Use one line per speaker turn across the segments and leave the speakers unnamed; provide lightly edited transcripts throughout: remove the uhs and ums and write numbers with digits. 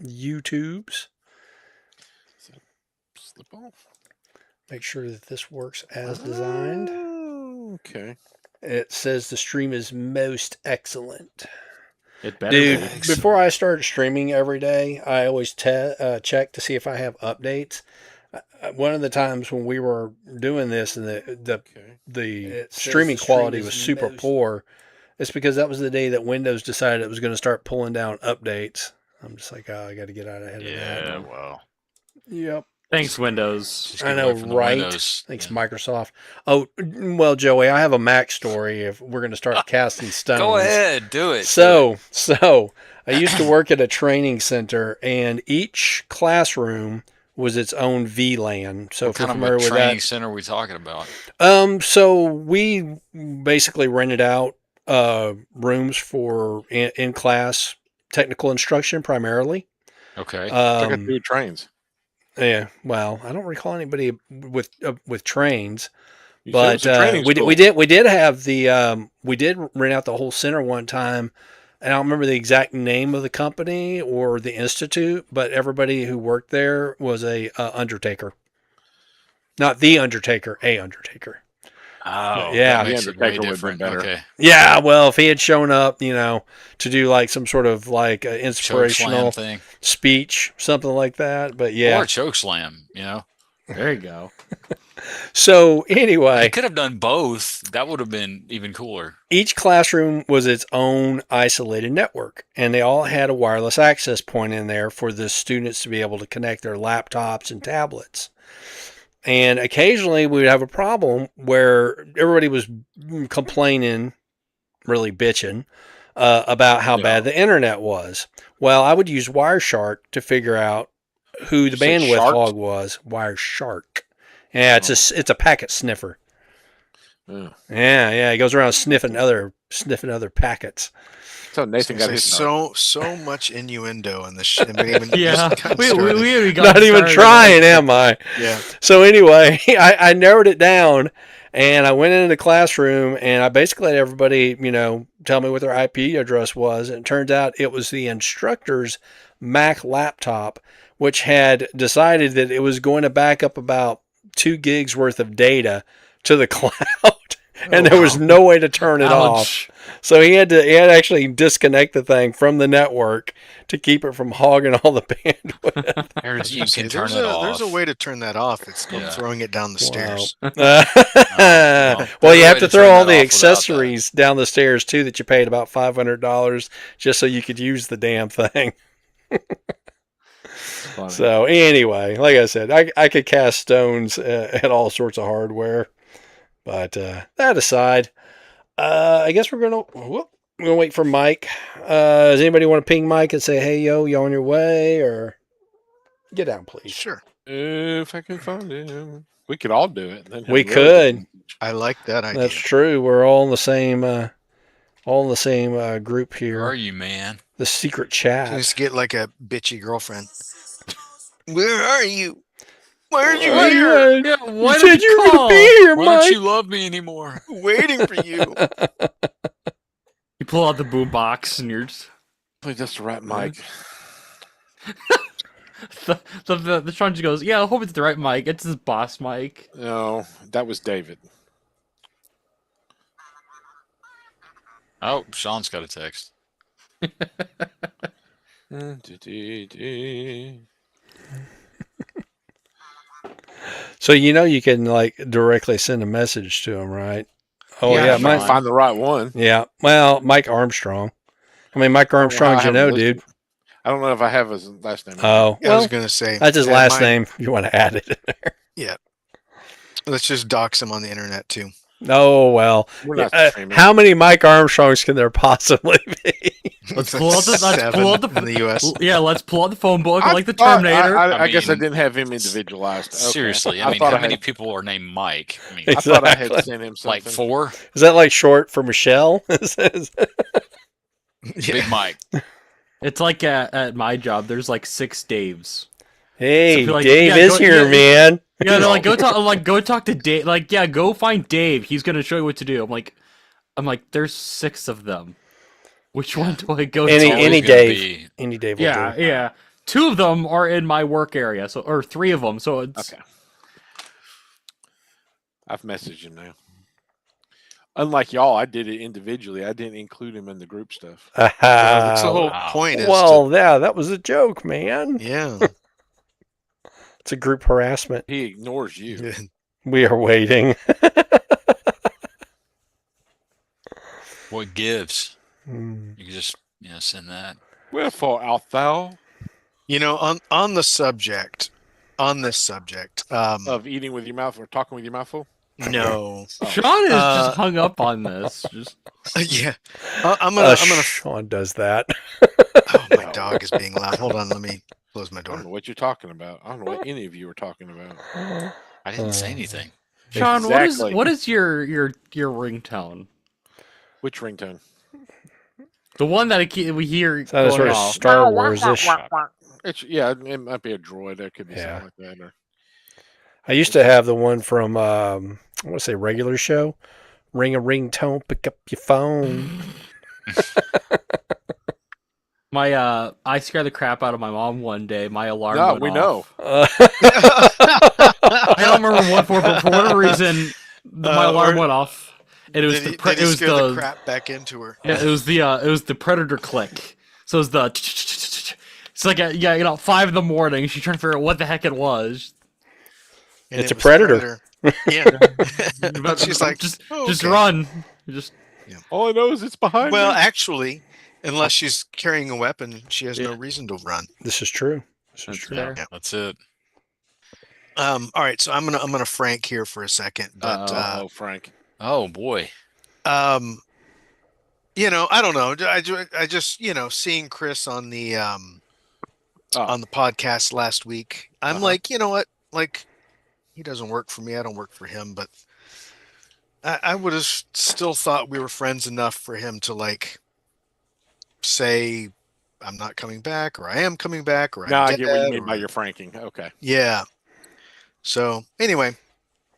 YouTubes.
Slip off.
Make sure that this works as designed.
Okay.
It says the stream is most excellent.
It better
Dude,
be.
before I start streaming every day, I always check to see if I have updates. One of the times when we were doing this and the streaming quality was super poor, it's because that was the day that Windows decided it was going to start pulling down updates. I'm just like, oh, I got to get out ahead of that.
Yeah, well.
Yep.
Thanks, Windows.
Just
I
get
know,
away from the
right?
Windows.
Thanks,
Yeah.
Microsoft. Oh, well, Joey, I have a Mac story if we're going to start casting stones.
Go ahead, do it.
So I used to work at a training center, and each classroom was its own VLAN. So
What
if you're
kind of
familiar
a
with
training
that,
center are we talking about?
so we basically rented out rooms for in-class technical instruction primarily.
Okay.
Like I do with trains.
Yeah, well, I don't recall anybody with trains.
You said it was
But
a training school.
we did have we did rent out the whole center one time. And I don't remember the exact name of the company or the institute, but everybody who worked there was a Undertaker, not the Undertaker, a Undertaker.
Oh,
yeah.
that makes
The
it way
Undertaker would've been
different.
better.
Okay.
Yeah, well, if he had shown up, to do like some sort of like
Choke
inspirational
slam thing.
speech, something like that. But yeah,
Or a choke slam,
There you go.
so anyway,
I could have done both. That would have been even cooler.
each classroom was its own isolated network, and they all had a wireless access point in there for the students to be able to connect their laptops and tablets. And occasionally we would have a problem where everybody was complaining, really bitching, about how bad the internet was. Well, I would use Wireshark to figure out who the bandwidth hog was. Wireshark. Yeah, it's a packet sniffer. Yeah, he goes around sniffing other packets.
So Nathan got his
so much innuendo in this.
Yeah, we
not even trying, am I?
Yeah.
So anyway, I narrowed it down, and I went into the classroom, and I basically let everybody, tell me what their IP address was. And it turns out it was the instructor's Mac laptop, which had decided that it was going to back up about 2 gigs worth of data to the cloud. And there was no way to turn it off. So he had to actually disconnect the thing from the network to keep it from hogging all the bandwidth.
You can turn it off.
There's a way to turn that off. It's called throwing it down the stairs.
Well, you have to throw all the accessories down the stairs too that you paid about $500 just so you could use the damn thing. So anyway, like I said, I could cast stones at all sorts of hardware. But that aside, I guess we're gonna wait for Mike. Does anybody want to ping Mike and say, "Hey, yo, you on your way?" Or get down, please.
Sure.
If I can find him, we could all do it. Then
we could.
I like that idea.
That's true. We're all in the same group here.
Where are you, man?
The secret chat.
Just get like a bitchy girlfriend. Where are you? Why aren't you
here?
Yeah,
why you said you were going to be here, Mike.
Why don't you love me anymore?
Waiting for you.
You pull out the boom box and you're just...
Please, that's the right mic.
the Sean just goes, yeah, I hope it's the right mic. It's his boss mic.
No, that was David.
Oh, Sean's got a text.
So you can like directly send a message to him, right? Oh yeah,
Mike. Find the right one.
Yeah, well, Mike Armstrong. I mean, Mike Armstrong's dude.
I don't know if I have his last name.
Oh,
well, I was gonna say
that's his last name. You want to add it in there?
Yeah. Let's just dox him on the internet too.
Oh well. How many Mike Armstrongs can there possibly be?
Let's pull out the
in the U.S.
Yeah, let's pull out the phone book like the Terminator.
I guess I didn't have him individualized. Okay.
Seriously, I mean, how many people are named Mike? I mean,
exactly.
I thought I had sent him something.
Like 4?
Is that like short for Michelle?
Big Mike.
It's like at my job. There's like 6 Daves.
Hey, so Dave is here, man.
Yeah, no, go talk to Dave. Like, yeah, go find Dave. He's gonna show you what to do. I'm like, there's 6 of them. Which one do I go to?
Any Dave. Any Dave will do.
Yeah. 2 of them are in my work area, or 3 of them. So it's
Okay. I've messaged him now. Unlike y'all, I did it individually. I didn't include him in the group stuff.
That's the whole
Wow.
point.
Well, yeah, that was a joke, man.
Yeah.
It's a group harassment.
He ignores you.
We are waiting.
What gives?
Hmm.
You can just send that.
Wherefore art thou
on the subject,
of eating with your mouth or talking with your mouth full?
no,
Sean is just hung up on this. Just
yeah, I'm gonna.
Sean does that.
Oh, my dog is being loud. Hold on, let me close my
I don't know
door.
what you're talking about. I don't know what any of you are talking about.
I didn't say anything.
Sean,
Exactly.
what is your ringtone?
Which ringtone?
The one that we hear
Sounded
going
sort of
off.
Star Wars-ish.
It might be a droid. That could be
Yeah.
something like that. Or,
I used to have the one from, I want to say regular show. Ring a ringtone, pick up your phone.
I scared the crap out of my mom one day. My alarm
no,
went
we
off.
know.
I don't remember what for, but for whatever reason, my alarm went off. And it was
Did
it
he
was
scare the crap back into her?
Yeah, it was the predator click. So it was the it's like 5 in the morning. She's trying to figure out what the heck it was.
And
It's
it
a
was
predator.
Yeah.
But
She's like,
just
"Oh,
just
okay."
run. Just
All I know is it's behind
Well,
me.
actually, unless she's carrying a weapon, she has no
Yeah.
reason to run.
This is true. This is
That's
true.
fair.
Yeah.
That's it.
All right, so I'm gonna Frank here for a second, but
Oh, Frank.
Oh boy.
I don't know. I just seeing Chris on the podcast last week, I'm like, you know what, like, he doesn't work for me, I don't work for him, but I would have still thought we were friends enough for him to like say I'm not coming back, or I am coming back, or
Now
I'm
I get what you
dead,
mean by
or-
your franking. Okay.
Yeah. So anyway,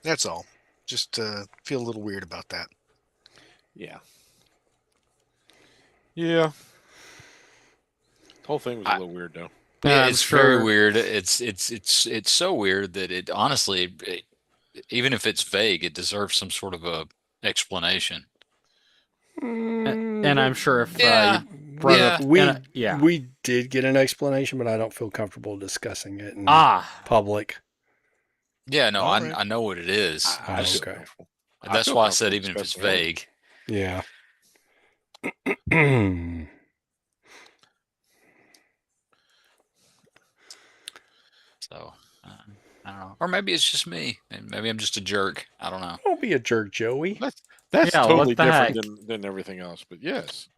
that's all. Just feel a little weird about that.
Yeah. Yeah. The whole thing was a little weird, though.
Yeah,
I'm
it's
sure-
very weird. It's so weird that it honestly, even if it's vague, it deserves some sort of a explanation.
And I'm sure if
Yeah.
you brought it up, yeah.
We did get an explanation, but I don't feel comfortable discussing it in public.
Yeah, no,
All right.
I know what it is.
Ah,
I just-
okay.
That's
feel
why I said
comfortable
even if it's
discussing it.
vague.
Yeah.
So I don't know, or maybe it's just me, and maybe I'm just a jerk. I don't know.
Don't be a jerk, Joey.
That's
Yeah,
totally
what the
different than everything else. But yes.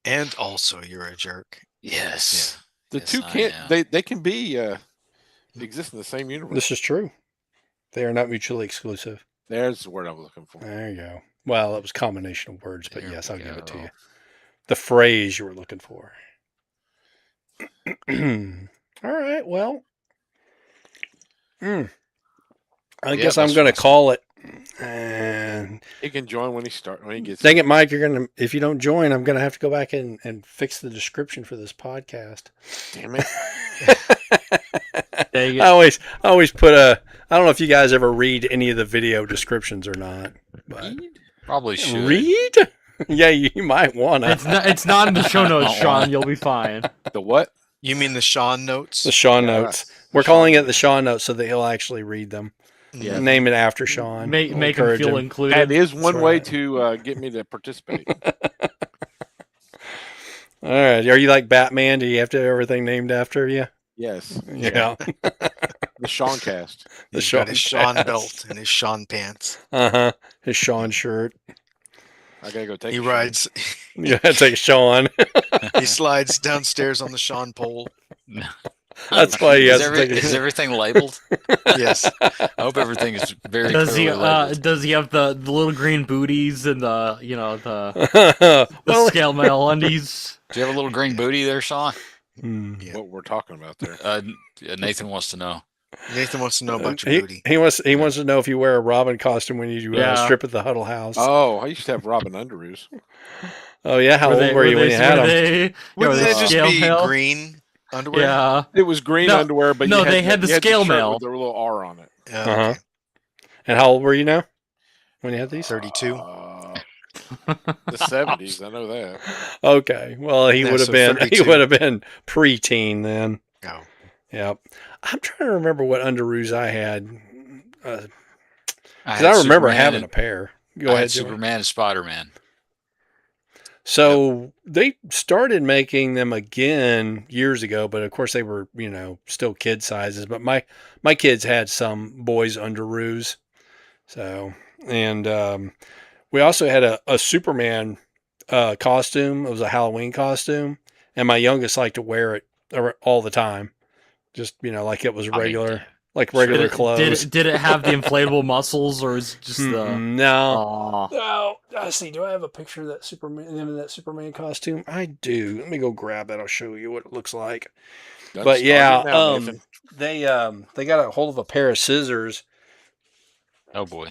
And also, you're a jerk.
Yes.
The
Yes,
two
I
can't
am.
they can be exist in the same universe.
This is true. They are not mutually exclusive.
There's the word I'm looking for.
There you go. Well, it was a combination of words, but
There
yes,
we
I'll give it to
go.
you. The phrase you were looking for. All right. Well, I
Yeah,
guess I'm
that's
going to
awesome.
call it. And
He can join when he gets
dang it, Mike, if you don't join, I'm going to have to go back and fix the description for this podcast.
Damn it.
Dang it.
I always put I don't know if you guys ever read any of the video descriptions or not. But
Probably should.
read? Yeah, you might want to.
It's not in the show notes, Sean. You'll be fine.
The what?
You mean the Sean notes?
The Sean
Yeah,
notes.
the
We're
Sean
calling it
notes.
the Sean notes so that he'll actually read them.
Yeah.
Name it after Sean.
Make
We'll
him
encourage
feel
him.
included.
That is one
That's
way
right.
to get me to participate.
All right. Are you like Batman? Do you have to have everything named after you?
Yes.
Yeah.
The Sean cast.
The
He's got his Sean
cast.
belt and his Sean pants.
Uh-huh. His Sean shirt.
I gotta go take
He
a
rides.
Yeah, it's like Sean.
He slides downstairs on the Sean pole.
That's why he has
Is,
to take
is
it.
everything labeled?
Yes.
I hope everything is very
Does he
clearly labeled.
does he have the little green booties and the the
Well,
scale mail undies?
Do you have a little green booty there, Sean?
hmm.
Yeah.
What we're talking about there.
Nathan wants to know.
Nathan wants to know about your
He,
booty.
he wants to know if you wear a Robin costume when you
Yeah.
strip at the Huddle House.
Oh, I used to have Robin underoos.
Oh yeah, how old were you when you had them?
Wouldn't
were they
that just
scale
be
mail?
green underwear?
Yeah.
It was green
No,
underwear, but
no,
you had
they had the
you
scale
shirt
mail.
with the little R on it.
Uh-huh. And how old were you now when you had these?
32.
The 70s, I know that.
Okay, well he
Yeah,
would have
so
been
32.
preteen then.
Oh.
Yep. I'm trying to remember what underoos I had. Because
had
I remember
Superman
having
and-
a pair.
I
Go
had
ahead, Joey.
Superman and Spider-Man.
So they started making them again years ago, but of course they were, still kid sizes. But my kids had some boys underoos. So, and we also had a Superman costume. It was a Halloween costume, and my youngest liked to wear it all the time. Just like it was regular, regular clothes.
Did it have the inflatable muscles, or is it just the?
No.
Aw.
Oh, I see. Do I have a picture of that Superman costume? I do. Let me go grab that. I'll show you what it looks like.
Done
But yeah,
started now, Nathan.
they got a hold of a pair of scissors.
Oh boy.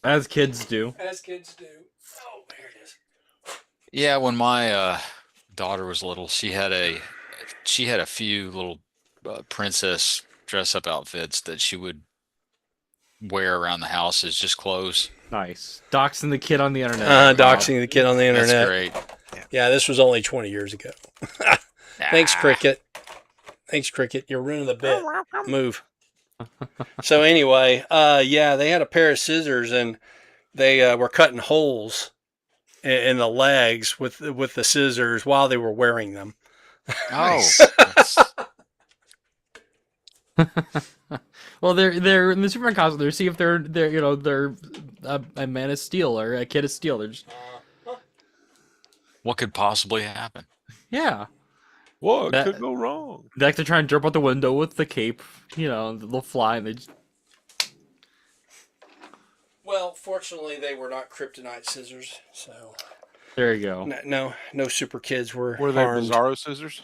As kids do.
As kids do. Oh, there it is.
Yeah, when my daughter was little, she had a few little princess dress-up outfits that she would wear around the house as just clothes.
Nice. Doxing the kid on the internet.
Doxing the kid on the internet.
That's great.
Yeah, this was only 20 years ago. Thanks, Cricket. Thanks, Cricket. You're ruining the bit. Move. So anyway, yeah, they had a pair of scissors and they were cutting holes in the legs with the scissors while they were wearing them.
Nice.
Well, they're in the Superman costume. They're see if they're a Man of Steel or a Kid of Steel. They're just
What could possibly happen?
yeah.
What
That-
could go wrong?
They like to try and jump out the window with the cape. They'll fly and they just.
Well, fortunately, they were not kryptonite scissors, so
There you go.
no super kids were
Were they
harmed.
Bizarro scissors?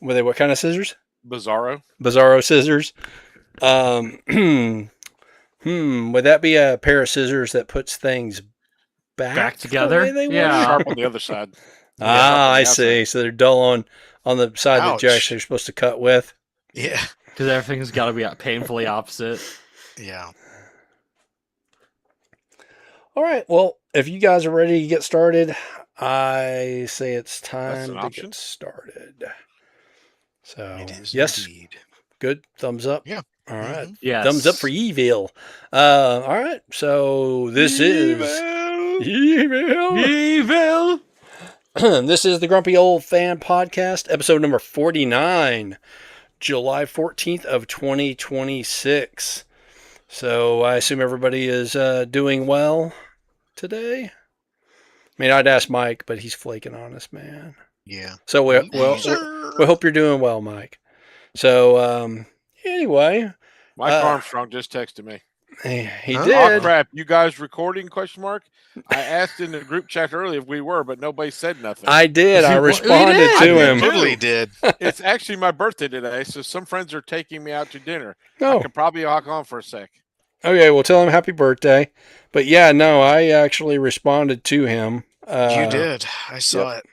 Were they what kind of scissors?
Bizarro?
Bizarro scissors. Would that be a pair of scissors that puts things back
together?
the way they were?
Yeah.
Sharp on the other side.
I see. So they're dull on the side that you're
Ouch.
actually supposed to cut with.
Yeah.
Because everything's got to be painfully opposite.
Yeah.
All right. Well, if you guys are ready to get started, I say it's
That's
time
an
to
option?
get started. So,
It is
yes,
indeed.
good. Thumbs up.
Yeah.
All right.
Yes.
Thumbs up for Evil. All right. So this is Evil.
Evil.
This is the Grumpy Old Fan Podcast, episode number 49, July 14th of 2026. So I assume everybody is doing well today. I mean, I'd ask Mike, but he's flaking on us, man.
Yeah.
So we hope you're doing well, Mike. So anyway,
Mike Armstrong just texted me.
he
Huh?
Oh
did.
crap! You guys recording? Question mark. I asked in the group chat earlier if we were, but nobody said nothing.
I did. I
We
responded
did.
to
I
him.
did.
Totally did.
It's actually my birthday today, so some friends are taking me out to dinner. I
Oh,
could probably hawk on for a sec.
okay. Well, tell him happy birthday. But yeah, no, I actually responded to him.
You did. I saw it.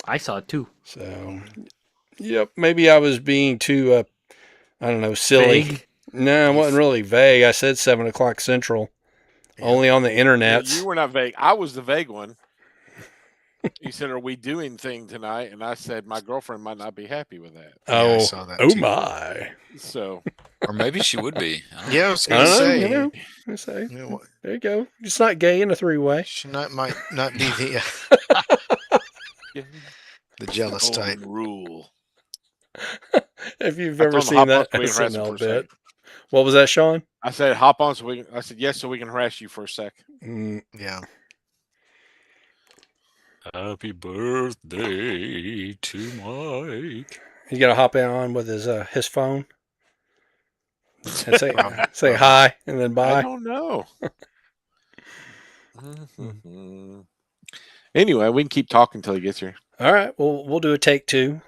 I saw it too.
So, yep. Maybe I was being too, I don't know, silly.
Vague.
No, it wasn't really vague. I said 7:00 Central.
Yeah.
Only on the
Yeah,
internet.
you were not vague. I was the vague one. You said, "Are we doing thing tonight?" And I said, "My girlfriend might not be happy with that."
Yeah, I saw that
oh
too.
my!
So
Or maybe she would be. I don't know.
Yeah, I was
I
gonna
don't know.
say.
You know, I say
You know what?
there you go. It's not gay in a three-way.
She might not be the the jealous type.
golden rule.
If you've
I
ever
told him to
seen
hop
that
on so we can harass him
SNL
for a sec.
bit, what was that, Sean?
I said, "Hop on," so we. I said, "Yes," so we can harass you for a sec.
Yeah.
Happy birthday to Mike.
He's gonna hop in on with his phone and say hi and then
I
bye.
don't know. Anyway, we can keep talking until he gets here.
All right. Well, we'll do a take two.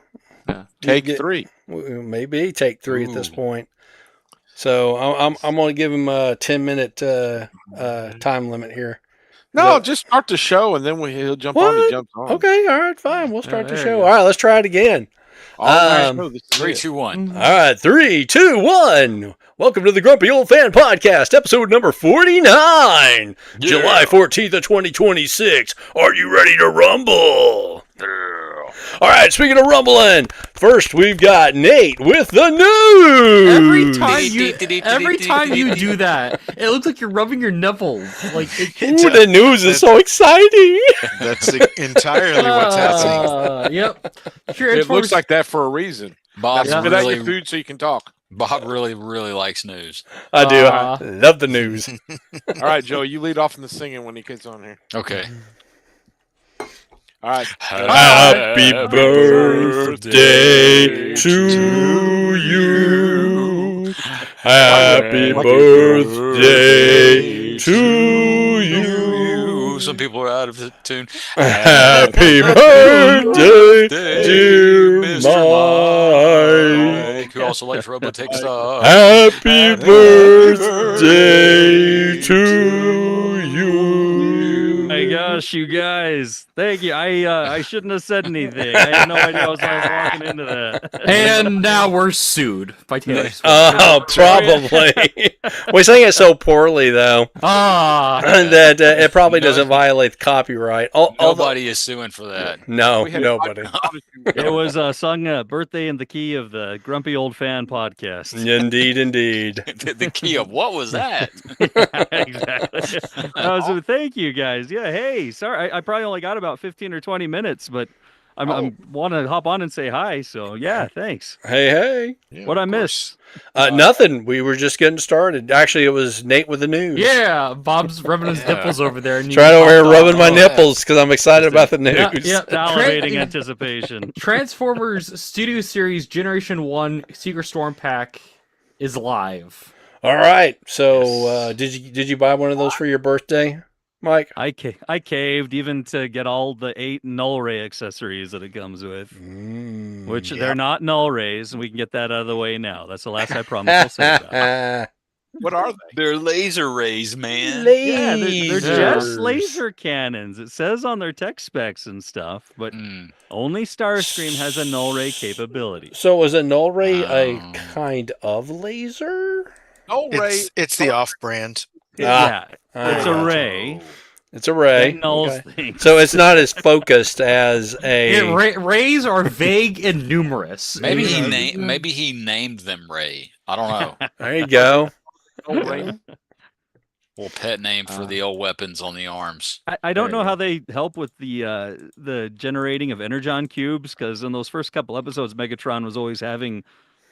Yeah.
Take
get-
three.
Maybe take three at this
Ooh.
point. So I'm going to give him a 10-minute time limit here.
No,
that-
just start the show and then he'll jump on. He
What?
jumps on.
Okay, all right, fine. We'll start the
there
show.
you
All
go.
right, let's try it again.
All right,
Um,
show, this is
3,
it.
2, 1.
All right, 3, 2, 1. Welcome to the Grumpy Old Fan Podcast, episode number 49, July 14th of 2026. Are you ready to rumble? All right, speaking of rumbling, first we've got Nate with the news.
Every time you do that, it looks like you're rubbing your nipples. Like
Ooh, the news is so exciting.
That's entirely what's happening.
Yep.
It looks like that for a reason.
Bob
Now, spit out your
really,
food so you can talk.
Bob really likes news.
I do. I love the news.
All right, Joe, you lead off in the singing when he gets on here.
Okay.
All right.
Happy birthday to you. Happy birthday to you.
Some people are out of tune.
Happy birthday, dear Mike.
Mike, who also likes Robotech stuff.
Happy birthday to you.
My gosh, you guys! Thank you. I shouldn't have said anything. I had no idea I was walking into that.
And now we're sued by Taylor Swift.
Oh, probably. We sing it so poorly, though, that it probably doesn't violate the copyright.
Nobody is suing for that.
No,
We had-
nobody.
It was sung "Birthday in the Key" of the Grumpy Old Fan podcast.
Indeed, indeed.
The key of what was that?
Exactly. Thank you guys. Yeah. Hey, sorry, I probably only got about 15 or 20 minutes, but I'm want to hop on and say hi. So yeah, thanks.
Hey.
Yeah,
What I
of
miss?
Nothing. We were just getting started. Actually, it was Nate with the news.
Yeah, Bob's rubbing his nipples over there. And you
Trying over here
popped
rubbing
off.
my
Oh, yeah.
nipples because I'm excited about the news.
Yeah.
Salivating anticipation.
Transformers Studio Series Generation 1 Secret Storm Pack is live.
All right. So, did you buy one of those for your birthday, Mike?
I caved even to get all the 8 null ray accessories that it comes with, which they're not null rays, and we can get that out of the way now. That's the last I promise I'll say about it.
What are they?
They're laser rays, man.
Yeah, they're just
Lasers.
laser cannons. It says on their tech specs and stuff, but only Starscream has a null ray capability.
So, is a null ray a
Oh.
kind of laser?
No, Ray.
It's the off-brand.
Yeah,
I
it's a
gotcha.
ray.
It's a ray.
It nulls
Okay.
things.
So it's not as focused as a.
Rays are vague and numerous.
Maybe
And,
he named them Ray. I don't know.
There you go.
No, Ray.
Little pet name for the old weapons on the arms.
I don't
There
know
you
how they help with the generating of energon cubes, because in those first couple episodes, Megatron was always having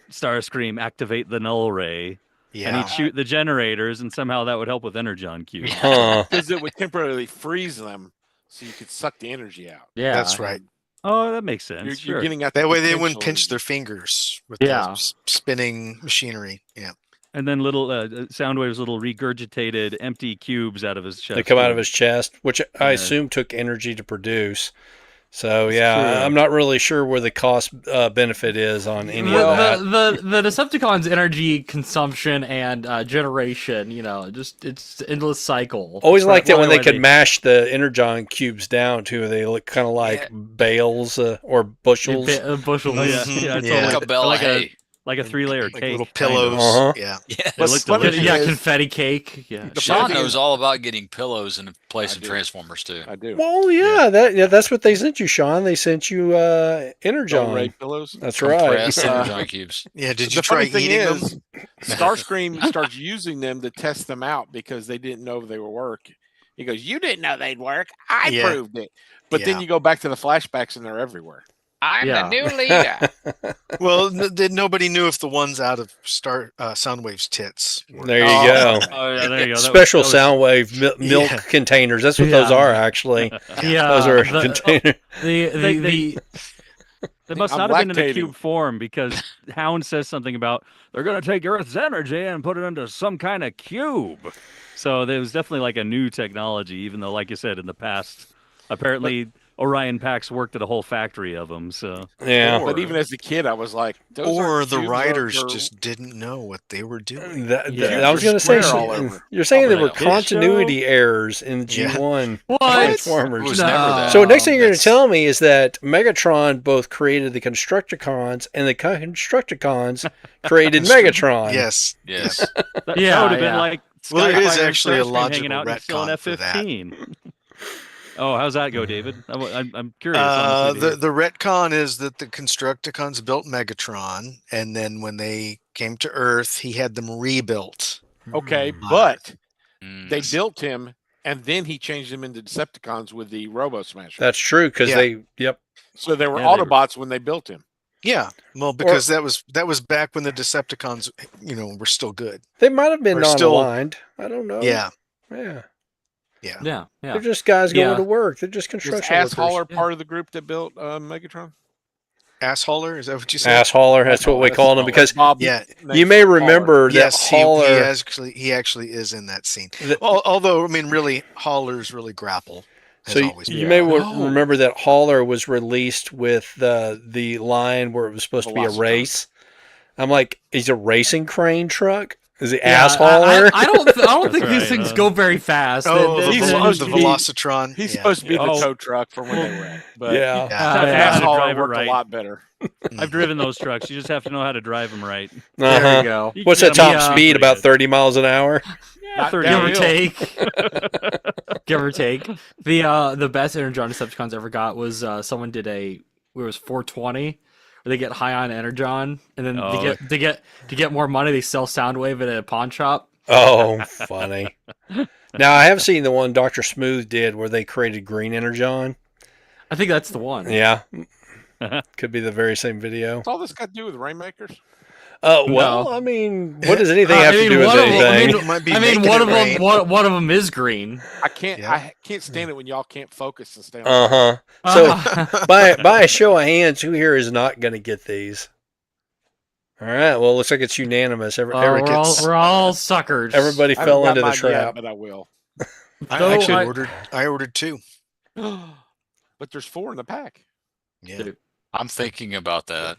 Starscream activate the null ray, and
Yeah.
he'd shoot the generators, and somehow that would help with energon cubes.
Huh.
Because it would temporarily freeze them so you could suck the energy out.
yeah,
That's right.
Oh, that makes sense.
You're
Sure.
getting at
That
the
way they wouldn't
potential
pinch
energy.
their fingers with
Yeah.
the spinning machinery. Yeah.
And then little Soundwave's little regurgitated empty cubes out of his chest.
They come out of
too.
his chest, which I
Yeah.
assume took energy to produce. So
That's
yeah,
true.
I'm not really sure where the cost benefit is on any of
Well,
that.
the Decepticons' energy consumption and generation, it's endless cycle.
Always
Right,
liked it when
why
they could
they-
mash the energon cubes down too. They look kind of like bales or bushels.
Bushels.
Oh, yeah,
Mhm.
yeah, it's
Yeah.
all
Like a bell
like
of hay.
like a 3-layer
Like
cake.
little
kind of.
pillows.
Uh-huh.
Yeah.
Yes.
It looks
funny
delicious.
Yeah,
is-
confetti cake. Yeah.
The
Sean
funny
knows all about getting pillows in place
I
of
do.
Transformers too.
I do.
Well, yeah, that's what they sent you, Sean. They sent you
No
energon.
Ray pillows.
That's right.
Compressed energon cubes.
Yeah. Did
The
you try
funny thing
eating
is,
them?
Starscream starts using them to test them out because they didn't know they would work. He goes, "You didn't know they'd work. I
Yeah.
proved it." But then
Yeah.
you go back to the flashbacks and they're everywhere.
I'm
Yeah.
the new leader.
Well, nobody knew if the ones out of Soundwave's tits were.
There you
Oh.
go.
Oh yeah, there you go. That
Special
was-
Soundwave milk
Yeah.
containers. That's what those
Yeah.
are, actually.
Yeah,
Those are
the-
containers.
They must
I'm
not have been in a
lactating.
cube form, because Hound says something about they're going to take Earth's energy and put it into some kind of cube. So there was definitely like a new technology, even though, like you said, in the past, apparently Orion Pax worked at a whole factory of them. So
Yeah.
But even as a kid, I was like, those
Or
aren't
the
tubes,
writers
those are-
just didn't know what they were doing.
Yeah.
I was going to say,
Square all over.
you're saying there
Oh,
were
yeah.
continuity errors in
Yeah.
G1
What?
It
Transformers.
was never that.
So next thing you're going to
That's-
tell me is that Megatron both created the Constructicons and the Constructicons created Megatron.
Yes.
Yes.
that
Yeah,
would have been
yeah.
like
Well, there is
Skyfire and
actually a
Starscream
logical
hanging out and still an
retcon for that.
F-15. Oh, how's that go, David? I'm curious. honestly, to hear.
The retcon is that the Constructicons built Megatron, and then when they came to Earth, he had them rebuilt.
Okay, but
Mm.
they built him, and then he changed them into Decepticons with the Robo Smasher.
That's true because
Yeah.
yep.
So they were
Yeah, they were-
Autobots when they built him.
Yeah, well, because that was back when the Decepticons, were still good.
They might have been
We're still-
non-aligned. I don't know.
Yeah,
Yeah.
yeah.
Yeah, yeah.
They're just guys going
Yeah.
to work. They're just
Was
construction
Ass Hauler
workers.
part of the group that built Megatron?
Asshauler, is that what you said?
Ass hauler. That's what we
That's
called him because
Bob.
Yeah.
you may remember that
Yes,
Hauler.
he actually is in that scene.
The-
Although, I mean, really, Haulers really grapple. Has
So
always
you
been.
may
Oh.
remember that Hauler was released with the line where it was supposed to be a
Velocitron.
race. I'm like, he's a racing crane truck? Is he
Yeah,
ass hauler?
I don't think
That's
these
right,
things
huh?
go very fast.
Oh,
They-
he's
they-
supposed
the
to be-
Velocitron.
He's
yeah.
supposed to be the
Oh.
tow truck for when they wreck. But
Yeah.
Yeah.
Have to
yeah.
Ass
know how to
Hauler
drive it
worked
right.
a lot better.
I've driven those trucks. You just have to know how to drive them right.
There
Uh-huh.
you go.
You
What's
can
that
get 'em
top
down
speed?
pretty
About
good.
30 miles an hour?
Yeah,
Not
30
Give or
downhill.
take. Give or take. The best Energon Decepticons ever got was someone did it was 420 where they get high on Energon and then
Oh.
to get more money they sell Soundwave at a pawn shop.
Oh, funny. Now, I have seen the one Dr. Smooth did where they created Green Energon.
I think that's the one.
Yeah. Could be the very same video.
What's all this got to do with Rainmakers?
Well,
No.
I mean, what does anything have
I
to
mean,
do with
one of them-
anything?
It might be
I mean,
making
one
it
of them
rain.
one of them is green.
I can't.
Yeah.
I can't stand it when y'all can't focus and stay on.
Uh-huh. So, by a show of hands, who here is not going to get these? All right. Well, it looks like it's unanimous.
we're all suckers.
Everybody
I haven't
fell
got
into the
mine yet,
trap.
but I will.
I
Though
actually ordered two.
But there's 4 in the pack.
Yeah,
I'm thinking about that.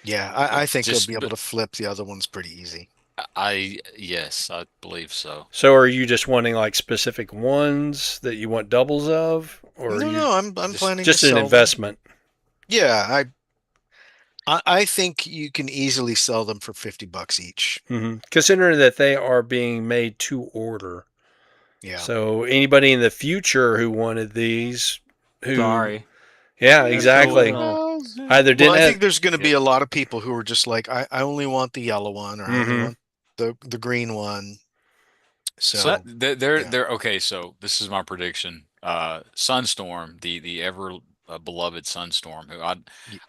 yeah. I think
Just-
they'll be able to flip the other ones pretty easy.
Yes, I believe so.
So, are you just wanting like specific ones that you want doubles of, or are you
No, I'm planning
just
to
an
sell them.
investment?
Yeah, I think you can easily sell them for $50 each.
Considering that they are being made to order.
Yeah.
So, anybody in the future who wanted these,
Sorry.
yeah, exactly.
well.
Either didn't
Well, I
have,
think there's going to be a lot of people who are just like, I only want the yellow one, or I only
Mhm.
want the green one. So,
So they're
yeah.
they're okay. So this is my prediction. Sunstorm, the ever beloved Sunstorm, who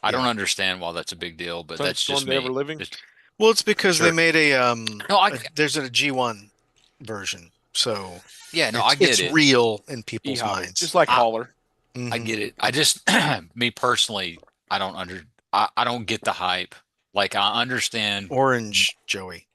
I don't understand why that's a big deal, but that's
Sunstorm,
just
the
me.
Ever Living?
Just-
well, it's because they
Sure.
made
No,
there's a G1 version, so
yeah, no, I get
it's
it.
real in people's
E-Hobby,
minds.
just like Hauler.
I
Mhm.
get it. I just me personally, I don't get the hype. Like I understand
Orange, Joey.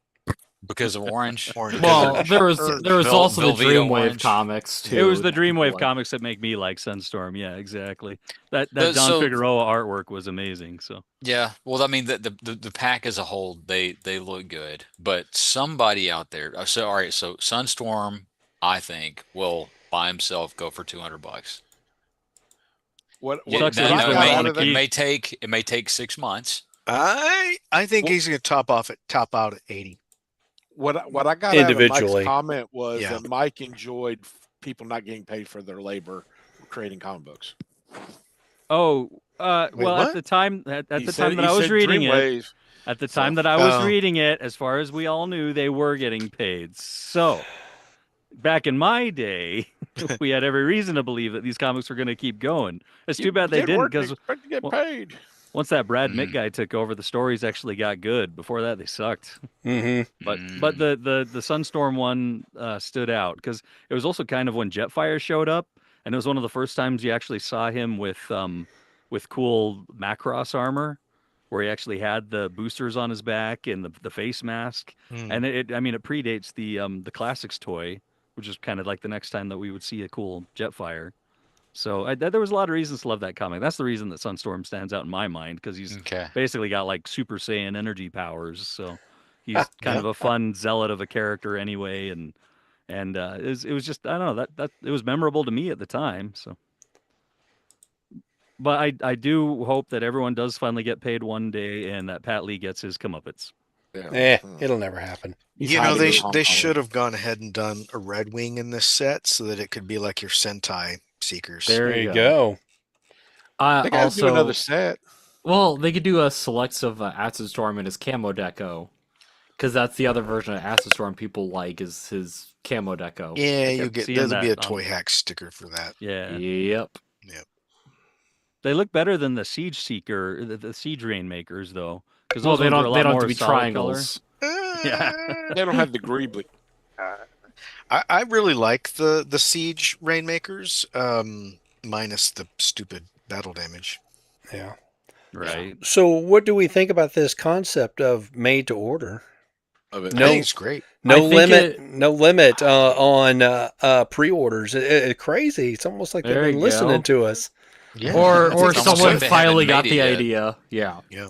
because of orange.
Orange.
Well, there was
Vel-
also the
Velveeta
Dreamwave
orange.
comics too.
It was the Dreamwave
Like-
comics that make me like Sunstorm. Yeah, exactly. That
The-
Don
so-
Figueroa artwork was amazing. So
Yeah, well, I mean, the pack as a whole, they look good, but somebody out there. So all right, so Sunstorm, I think, will by himself go for $200.
What?
Yeah,
Sucks
what
that
I
he's
got
the one
out
wanna
of that-
keep.
it may take 6 months.
I think
Well-
he's going to top out at 80.
What I got out of
Individually.
Mike's comment was
Yeah.
that Mike enjoyed people not getting paid for their labor creating comic books.
well,
what?
at the time at
He
the
said-
time that
he
I was
said
reading it,
Dreamwave.
at the
So-
time that I was
Oh.
reading it, as far as we all knew, they were getting paid. So back in my day, we had every reason to believe that these comics were going to keep going. It's too bad they
Did
didn't,
work,
because
expect to get
well,
paid.
once that Brad Mick
Mm.
guy took over, the stories actually got good. Before that, they sucked.
hmm
But
Mm.
the Sunstorm one stood out because it was also kind of when Jetfire showed up, and it was one of the first times you actually saw him with cool Macross armor, where he actually had the boosters on his back and the face mask.
Hmm.
And it predates the Classics toy, which is kind of like the next time that we would see a cool Jetfire. So there was a lot of reasons to love that comic. That's the reason that Sunstorm stands out in my mind, because he's
Okay.
basically got like Super Saiyan energy powers. So he's kind of a fun zealot of a character anyway, and it was just, I don't know, that it was memorable to me at the time. So, but I do hope that everyone does finally get paid one day, and that Pat Lee gets his comeuppance.
Yeah.
It'll never happen.
He's
You know,
hiding in
they
Hong Kong.
should have gone ahead and done a Red Wing in this set so that it could be like your Sentai Seekers.
There
There
you
you
go.
go.
They got to do another set.
Well, they could do a select of Acid Storm in his camo deco, because that's the other version of Acid Storm people like is his camo deco.
Yeah, you
kept
get
seeing
there'll be
that
a Toy Hack sticker for that.
Yeah.
Yep.
They look better than the Siege Seeker, the Siege Rainmakers, though. Because
Well,
those
they
ones are a
don't.
lot
They don't have
more
to be
solid color.
triangles.
Yeah.
They don't have the greebly.
I really like the Siege Rainmakers, minus the stupid battle damage.
Yeah.
Right.
So, what do we think about this concept of made to order?
Of it.
I
No.
think it's great.
No
I think
limit, no limit on pre-orders. Crazy. It's almost like
There
they've been
you
listening
go.
to us.
Yeah.
Or
It's almost
someone
like they
finally
haven't
got
made
the
it yet.
idea. Yeah.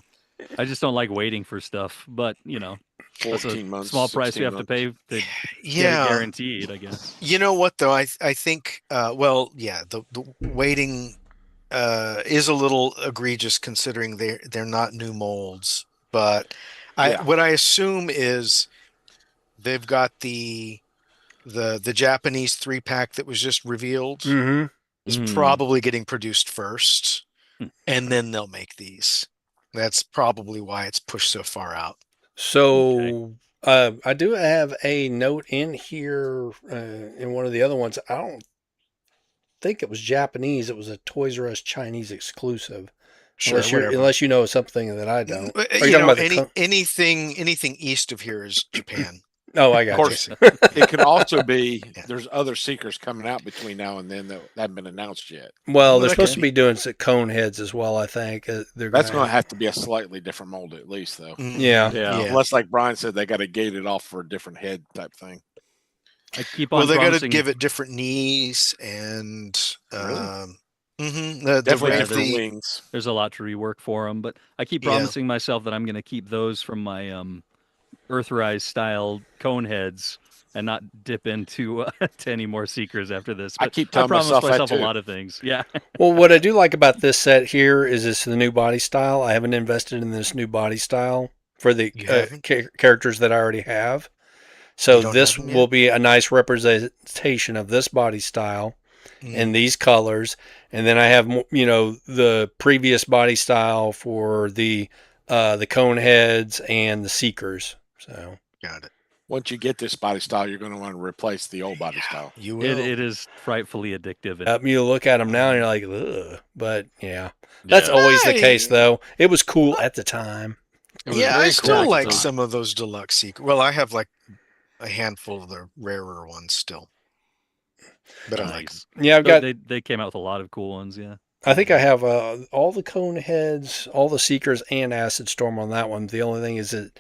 I just don't like waiting for stuff, but that's a
14 months.
small price you
16
have to
months.
pay to get it
Yeah.
guaranteed, I guess.
You know what though? I think well, yeah, the waiting is a little egregious considering they're not new molds. But
Yeah.
what I assume is they've got the Japanese 3-pack that was just revealed
Mm-hmm.
is
Mm.
probably getting produced first,
Hmm.
and then they'll make these. That's probably why it's pushed so far out.
So, I do have a note in here in one of the other ones. I don't think it was Japanese. It was a Toys R Us Chinese exclusive.
Sure, whatever.
Unless you know something that I don't. Are you
You
talking
know,
about the
anything east of here is Japan.
Oh, I
Of
got
course,
you.
it could also be
Yeah.
there's other Seekers coming out between now and then that haven't been announced yet.
Well, they're
that
supposed
could
to be doing some cone heads as well, I think. They're
That's going to have to be a slightly different mold at least, though.
Mhm.
Yeah.
Yeah.
Unless, like Brian said, they got to gate it off for a different head type thing.
I keep on
Well, they got to
promising.
give it different knees and the
Definitely
Yeah,
different
the-
wings.
There's a lot to rework for them, but I keep
Yeah.
promising myself that I'm going to keep those from my Earthrise style cone heads and not dip into to any more Seekers after this.
I
But
keep
I
telling
promised
myself that
myself a
too.
lot of things. Yeah.
Well, what I do like about this set here is it's the new body style. I haven't invested in this new body style for the
You haven't?
characters that I already have.
You
So
don't
this
have them yet?
will be a nice representation of this body style in these colors. And then I have, the previous body style for the cone heads and the seekers. So
Got it.
Once you get this body style, you're going to want to replace the old body style.
You will.
It is frightfully addictive. And
you look at them now and you're like, ugh. But yeah, that's always the
Hey.
case though. It was cool at the time.
It was
Yeah,
very
I still
cool.
like some of those deluxe Seekers. Well, I have like a handful of the rarer ones still. But I like 'em.
nice.
Yeah, I've got.
They came out with a lot of cool ones. Yeah.
I think I have all the cone heads, all the seekers, and acid storm on that one. The only thing is that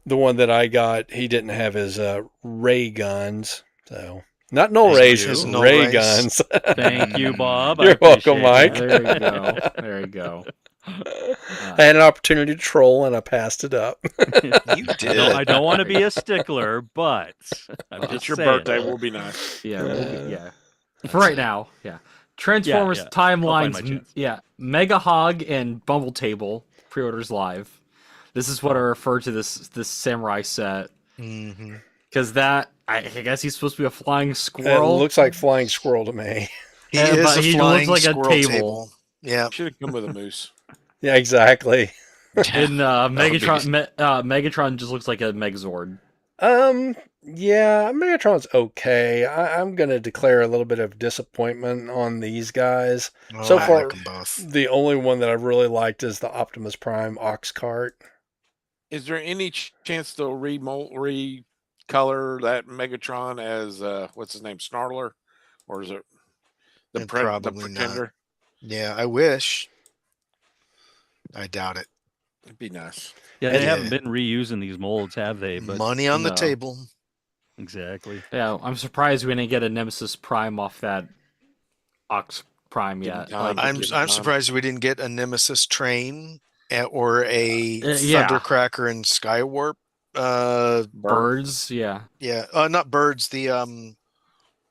the one that I got, he didn't have his ray guns. So not null
Thank
rays,
you.
his
Null
ray
rays.
guns.
Thank you, Bob. I
You're welcome,
appreciate
Mike.
that.
There you go. There you go.
I had an opportunity to troll and I passed it up.
You did.
I don't want to be a stickler, but I'm
It's
just
your
saying.
birthday. Will be nice.
Yeah. Yeah. For right now. Yeah. Transformers
Yeah, yeah. I'll find my
timelines.
chance.
Yeah. Mega Hog and Bumble Table pre-orders live. This is what I refer to this samurai set
Mm-hmm.
because that I guess he's supposed to be a flying
It
squirrel.
looks like flying squirrel to me.
He
Yeah,
is
but
a
he
flying
looks like a
squirrel
table.
Yeah.
Should have come with a moose.
Yeah, exactly.
And
would be-
Megatron just looks like a Megazord.
Yeah, Megatron's okay. I'm gonna declare a little bit of disappointment on these guys.
Oh,
So
I
far-
like 'em both.
The only one that I really liked is the Optimus Prime Ox Cart.
Is there any chance they'll recolor that Megatron as what's his name, Snarler, or is it the
Probably not.
Pretender?
Yeah, I wish. I doubt it.
It'd be nice.
Yeah, they
Yeah.
haven't been reusing these molds, have they? But
Money on the
no.
table.
exactly.
Yeah, I'm surprised we didn't get a Nemesis Prime off that Ox Prime
Give 'em
yet.
time.
Like,
Give 'em
I'm
time.
surprised we didn't get a Nemesis train or a
Yeah.
Thundercracker and Skywarp.
birds, yeah.
Yeah, not birds.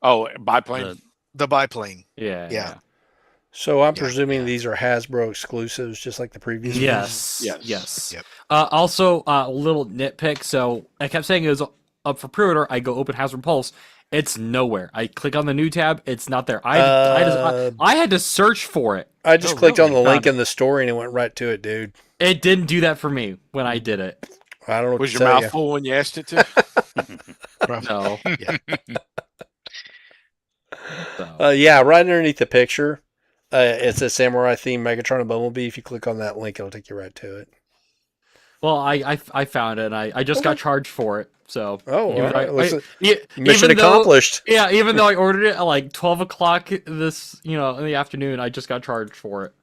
Oh, biplane.
The biplane.
Yeah,
Yeah.
yeah.
So I'm
Yeah,
presuming
yeah.
these are Hasbro exclusives, just like the previous
Mhm.
ones.
Yes.
Yes.
Yep.
Also, a little nitpick. So I kept saying it was up for pre-order. I go open Hasbro Pulse. It's nowhere. I click on the new tab. It's not there. I had to search for it.
I just
Oh,
clicked on the
really?
link in the story and it went right to it, dude.
It didn't do that for me when I did it.
I don't know what
Was
to
your
tell
mouth
you.
full when you asked it to?
No.
Yeah.
So.
Yeah, right underneath the picture, it's a samurai themed Megatron and Bumblebee. If you click on that link, it'll take you right to it.
Well, I found it, and I just got charged for it. So
Oh,
even
all
though
right. Looks like
even
mission
though-
accomplished.
Yeah, even though I ordered it at like 12 o'clock this, in the afternoon, I just got charged for it.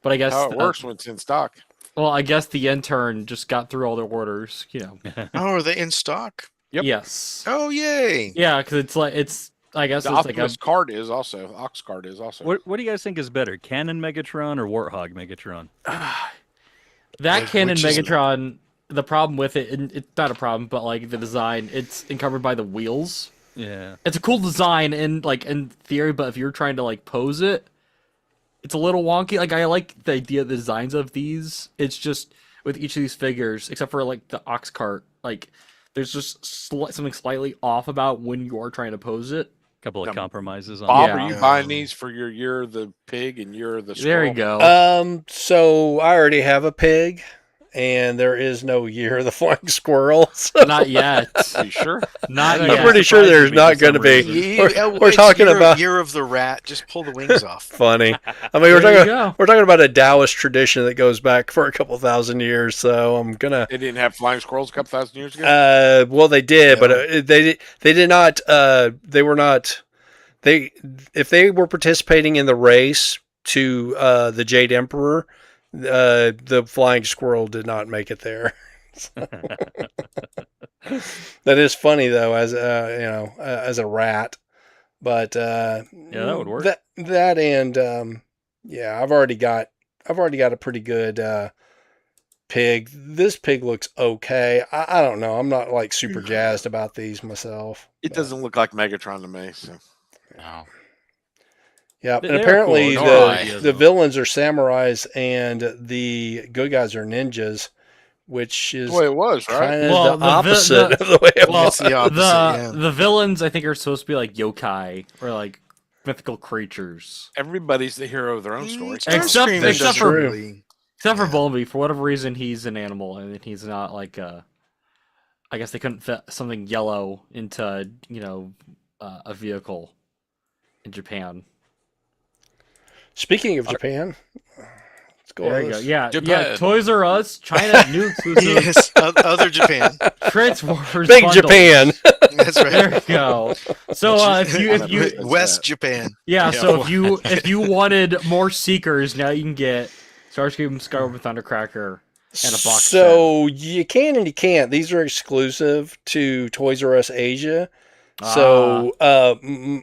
But I guess
How it works when it's in stock.
well, I guess the intern just got through all their orders.
Oh, are they in stock?
Yep.
Yes.
Oh, yay!
Yeah, because it's. I guess
The
it's like
Optimus card is also. Ox card is also.
What do you guys think is better, Canon Megatron or Warthog Megatron?
that Canon
which is-
Megatron. The problem with it, and it's not a problem, but like the design, it's encumbered by the wheels.
Yeah.
It's a cool design in theory, but if you're trying to like pose it, it's a little wonky. Like I like the idea of the designs of these. It's just with each of these figures, except for like the ox cart, like there's just something slightly off about when you are trying to pose it.
Couple of
Um,
compromises on
Bob,
Yeah.
are you buying these for your Year of the Pig and Year of the Squirrel?
There you go.
So I already have a pig, and there is no Year of the Flying Squirrel. So
Not yet.
Are you sure?
Not
I'm
yet.
I'm pretty sure
surprises
there's
me
not
for
going to
some
be.
reason.
We're
It's
talking
year,
about
Year of the Rat. Just pull the wings off.
funny. I mean, we're
There you
talking
go.
we're talking about a Taoist tradition that goes back for a couple thousand years. So I'm gonna.
They didn't have flying squirrels a couple thousand years ago.
Well, they did,
No.
but they did not. They were not. They if they were participating in the race to the Jade Emperor, the flying squirrel did not make it there. That is funny though, as as a rat. But
that would work.
That and yeah, I've already got a pretty good pig. This pig looks okay. I don't know. I'm not like super jazzed about these myself.
It doesn't look like Megatron to me. So
No.
Yeah,
They-
and
they're
apparently
cool.
Nor
the
I.
the villains are samurais and the good guys are ninjas, which is
that's the way it was, right?
kind of
Well,
the opposite
the-
of the way it
Well,
was.
It's the opposite,
the villains I think are supposed to be like yokai or like mythical creatures.
Everybody's the hero of their own story.
Except-
Starscream
except
doesn't
for-
really-
Except for
Yeah.
Bumblebee, for whatever reason, he's an animal, and he's not like I guess they couldn't fit something yellow into a vehicle in Japan.
Speaking of Japan, let's go.
There you go.
Oz.
Yeah,
Japan.
Toys R Us, China, new exclusive
Yes, other Japan.
Transformers.
Big
bundles.
Japan.
That's
There
right.
you go. So if you
West Japan.
yeah,
Yeah.
so if you wanted more Seekers, now you can get Starscream, Skyward Thundercracker, and a box
So you can and you can't. These are exclusive to Toys R Us Asia. So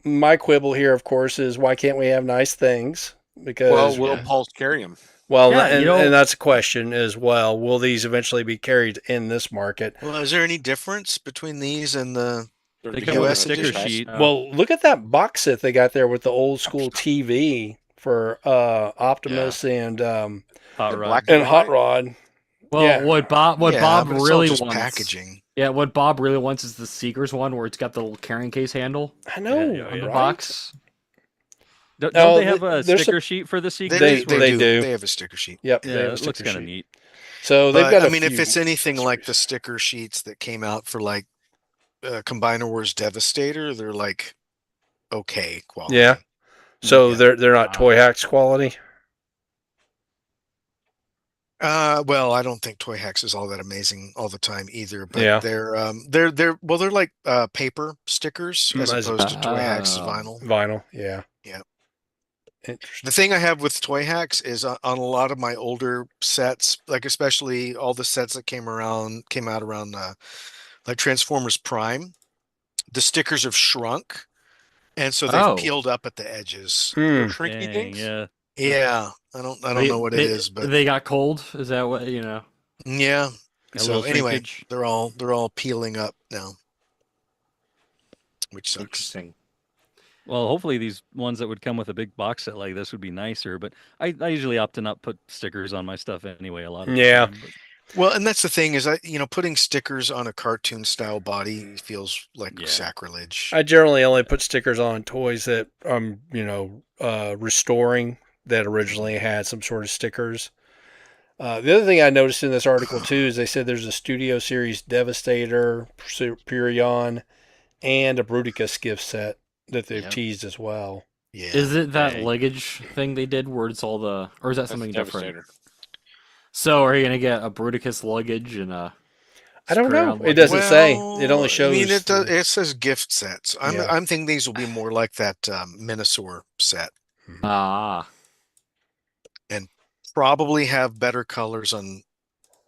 my quibble here, of course, is why can't we have nice things? Because
Well, will Pulse carry them?
well,
Yeah,
and that's a question as well. Will these eventually be carried in this market?
Well, is there any difference between these and the?
They
The
come with a
US
sticker
edition?
sheet.
Well, look at that box set they got there with the old school TV for Optimus and
Hot
the
Rod.
black-
and Hot Rod.
Well,
Yeah.
what Bob
Yeah,
Bob
but it's all
really
just
wants.
packaging.
Yeah, what Bob really wants is the Seekers one where it's got the little carrying case handle
I know,
Yeah,
on the
right?
box.
Don't
No,
they have a
there's
sticker sheet for the Seekers?
They do.
They have a sticker sheet.
Yep,
Yeah,
they have a
it looks
sticker
kind of
sheet.
neat.
So they've
But,
got.
I
A
mean, if
few
it's anything like the
accessories.
sticker sheets that came out for like Combiner Wars Devastator, they're like okay quality.
Yeah. So
Yeah.
they're not Toy Hacks quality.
Well, I don't think Toy Hacks is all that amazing all the time either. But
Yeah.
they're like paper stickers as
As-
opposed to Toy Hacks
Oh.
vinyl.
Vinyl, yeah.
Yeah.
Interesting.
The thing I have with Toy Hacks is on a lot of my older sets, like especially all the sets that came out around like Transformers Prime, the stickers have shrunk and so they've
Oh.
peeled up at the edges.
They're
Hmm.
shrinky
Dang,
dinks.
yeah.
Yeah, I don't know what it is, but
they got cold. Is that what you know?
yeah.
A
So
little
anyway,
shrinkage.
they're all peeling up now, which sucks.
Interesting.
Well, hopefully these ones that would come with a big box set like this would be nicer, but I usually opt to not put stickers on my stuff anyway a lot of the
Yeah.
time. But
Well, and that's the thing is, putting stickers on a cartoon style body feels like
Yeah.
sacrilege.
I generally only put stickers on toys that I'm, restoring that originally had some sort of stickers. The other thing I noticed in this article too is they said there's a Studio Series Devastator, Superion, and a Bruticus gift set that they've
Yep.
teased as well.
Yeah.
Is it that
Dang.
luggage thing they did where it's all the, or is that
That's
something different?
Devastator.
So are you gonna get a Bruticus luggage and a?
I don't know.
Superion
It
luggage?
doesn't say. It
Well,
only shows.
I mean, it says gift sets.
Yeah.
I'm thinking these will be more like that Minosaur set.
Ah,
Probably have better colors on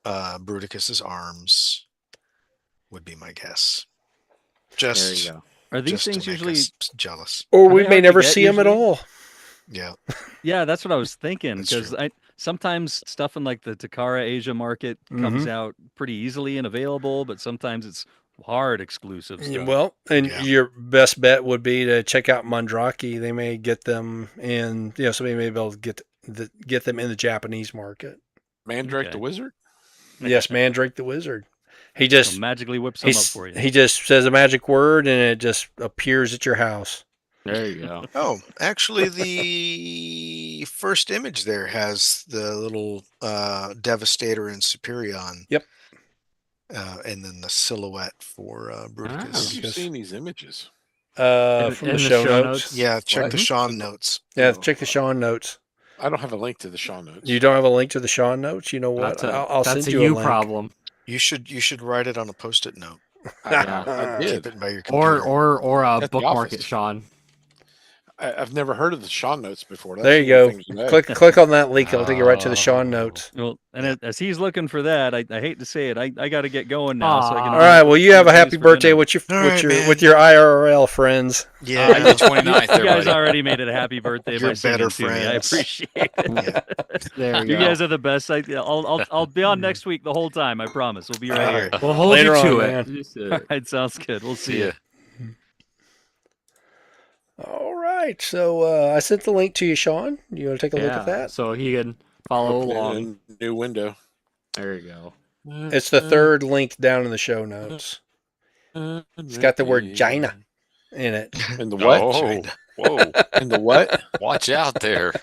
Bruticus's arms. Would be my guess.
there
Just
you go.
are these
just to
things
make
usually?
us jealous.
Or
Are
we
they
may
hard to
never
get
see them at
usually?
all.
Yeah.
Yeah, that's what I was thinking.
That's
Because
true.
I sometimes stuff in like the Takara Asia market comes out pretty easily and available, but sometimes it's hard exclusive stuff.
Well, and
Yeah.
your best bet would be to check out Mandrake. They may get them in. Somebody may be able to get them in the Japanese market.
Mandrake
Okay.
the Wizard.
Yes, Mandrake the Wizard. He
So
just
magically whip some up for you.
he just says a magic word and it just appears at your house.
There you go.
Oh, actually, the first image there has the little Devastator and Superion.
Yep.
And then the silhouette for
How
Bruticus.
have you
Because-
seen these images?
From
In
the show notes.
Yeah, check
What?
the Sean notes.
Yeah,
Oh.
check the Sean notes.
I don't have a link to the Shaw notes.
You don't have a link to the Sean notes? You know what?
That's a,
I'll
that's
send
a
you a
you
link.
problem.
You should write it on a post-it note.
Yeah.
I
Keep
did.
it by your
Or
computer.
or
At the
bookmark it,
office.
Sean.
I've never heard of the Shaw notes before. That's
There you
one of
go.
the things you had.
Click on that link. It'll take you right to the Sean
Oh.
notes.
Well, and
Yeah.
as he's looking for that, I hate to say it, I got to get going now. So I can
Aw.
All right. Well, you have a
Thanks
happy
for
birthday
dinner.
with your
All right, man.
with your IRL friends.
Yeah,
April 29th,
You guys
everybody.
already made it a happy birthday
You're
by singing
better
to me. I
friends.
appreciate it.
Yeah.
There
You
you
guys
go.
are the best. I'll be on next week the whole time. I promise. We'll be right
All
here.
right.
We'll hold
Later
you to
on,
it.
man.
Just,
All right, sounds good. We'll see
See
you.
ya.
All right. So I sent the link to you, Sean. You want to take a look at that?
So he can follow
Open it
along.
in a new window.
There you go.
It's the third link down in the show notes. It's got the word Gina in it.
And the what?
Oh, whoa.
And the what?
Watch out there.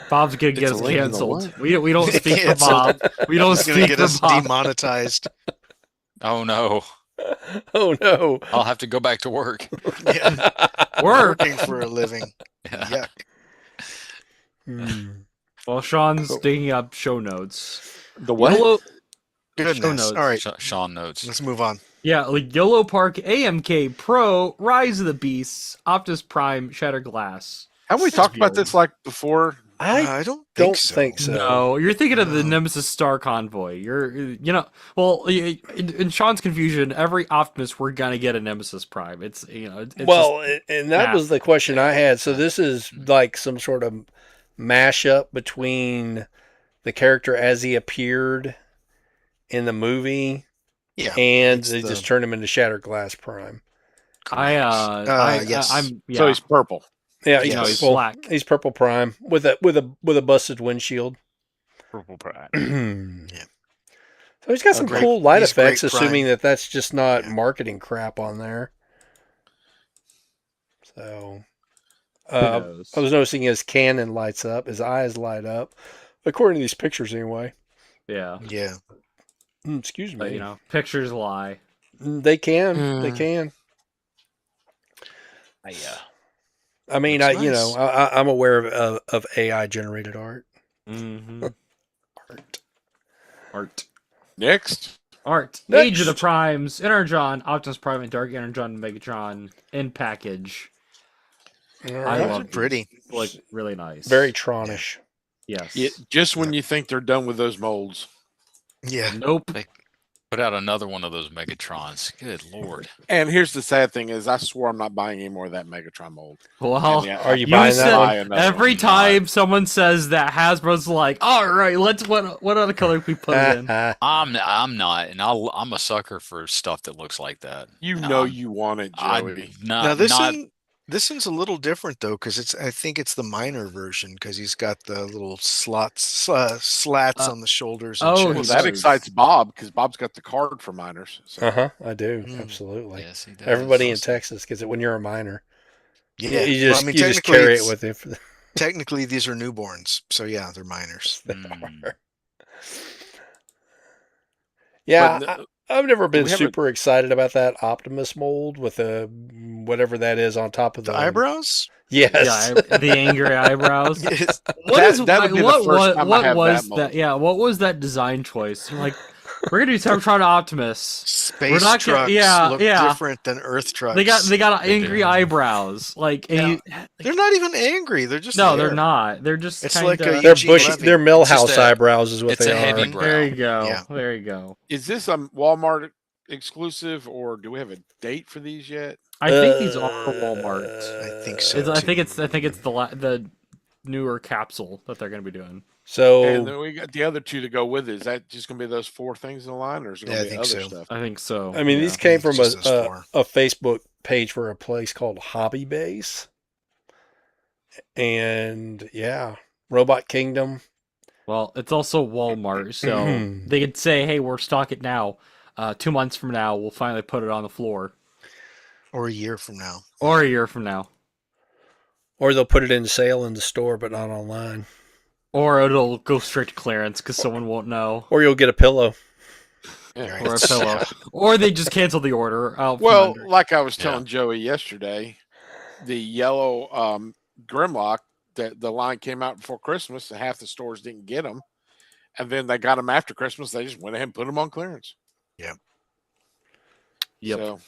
Bob's gonna
It's
get
a
us
link in the
canceled.
what?
We don't speak for
It's a-
Bob. We don't
He's gonna
speak
get
for
us
Bob.
demonetized.
Oh, no.
Oh no.
I'll have to go back to work.
Yeah.
Work.
Working for a living.
Yeah.
Yuck.
Hmm.
Well, Sean's digging up show notes.
The what?
Yellow,
Goodness.
notes.
All right,
Sean notes.
let's move on.
yeah, like Yellow Park AMK Pro, Rise of the Beasts, Optus Prime, Shattered Glass.
Have we talked about this like before?
I
don't
don't
so.
think so.
No, you're thinking of the
No.
Nemesis Star Convoy. Well, in Sean's confusion, every Optimus we're gonna get a Nemesis Prime. It's
Well, and that was the question I had. So this is like some sort of mashup between the character as he appeared in the movie
Yeah.
and
it's
they
the-
just turned him into Shattered Glass Prime.
Yes.
I'm yeah.
So he's purple.
Yeah,
Yes.
No, he's
well,
black.
He's Purple Prime with a busted windshield.
Purple Pride.
Yeah.
So he's got some
great-
cool light
he's
effects,
great
assuming
Prime.
that that's just not
Yeah.
marketing crap on there. So,
Who
I
knows?
was noticing his cannon lights up, his eyes light up, according to these pictures anyway.
Yeah,
Yeah.
Excuse me.
but pictures lie.
They can. They can. I mean,
Looks
you
nice.
know, I'm aware of AI generated art.
Mm-hmm.
Art.
Next.
Art.
Next.
Age of the Primes, Energon, Optimus Prime, and Dark Energon, and Megatron in package.
All
I
right.
Those
love
are pretty.
these. Like really nice.
Very Tronish.
Yes.
Just when you think they're done with those molds.
Yeah.
Nope.
Put out another one of those Megatrons. Good lord.
And here's the sad thing is, I swore I'm not buying any more of that Megatron mold.
Well,
And yet
Are
I
you
you
buying that
said
one?
buy another
every
one.
time someone says that, Hasbro's like, all right, let's what other color can we put it in?
I'm not, and I'm a sucker for stuff that looks like that.
You
And
know
I'm-
you want it,
I
Joey.
Now
not
this
not
one, this one's a little different though, because I think it's the minor version because he's got the little slats
Uh,
on the shoulders and
oh,
Well,
he
chest.
that
does.
excites Bob because Bob's got the card for minors. So.
I do.
Mm.
Absolutely.
yes, he does.
Everybody in
Awesome.
Texas gets it when you're a minor.
Yeah,
You
well,
just
I mean,
you just
technically,
carry it
it's-
with you. For the,
technically these are newborns, so yeah, they're minors.
Mm.
yeah,
But
I've never been
we have a-
super excited about that Optimus mold with the whatever that is on top of
The
the
eyebrows?
Yes.
Yeah, the angry eyebrows.
Yes.
that'd be the first time I have
was
that mold.
that? Yeah, what was that design choice? You're like, we're gonna do Cybertron Optimus.
Space
We're not
trucks
gonna-
look
yeah.
different than Earth trucks.
They got
They
angry
do.
eyebrows. Like, and
They're not even angry. They're just
no,
there.
they're not. They're just
It's
kinda,
like a
They're
Eugene
bushy.
Levy.
They're
It's just
millhouse
a-
eyebrows, is what
it's
they
a heavy
are.
brow.
There you go.
Yeah.
There you go.
Is this a Walmart exclusive, or do we have a date for these yet?
I think these are Walmart.
I think so.
I think
too.
it's the newer capsule that they're gonna be doing.
So
And then we got the other two to go with it. Is that just going to be those 4 things in the line, or is it going
Yeah,
to
I
be
think
other
so.
stuff?
I think so.
I mean,
yeah.
these came from
Just those four.
a Facebook page for a place called Hobby Base, and yeah, Robot Kingdom.
Well, it's also Walmart, so they could say, "Hey, we're stock it now. 2 months from now, we'll finally put it on the floor,
Or a year from now.
or a year from now,
Or they'll put it in sale in the store, but not online.
or it'll go straight to clearance because someone won't know,
Or you'll get a pillow.
Yeah.
Right.
or a pillow, or they just cancel the order out. From
Well,
under.
like I was
Yeah.
telling Joey yesterday, the yellow Grimlock, the line came out before Christmas, and half the stores didn't get them. And then they got them after Christmas. They just went ahead and put them on clearance.
Yep.
So,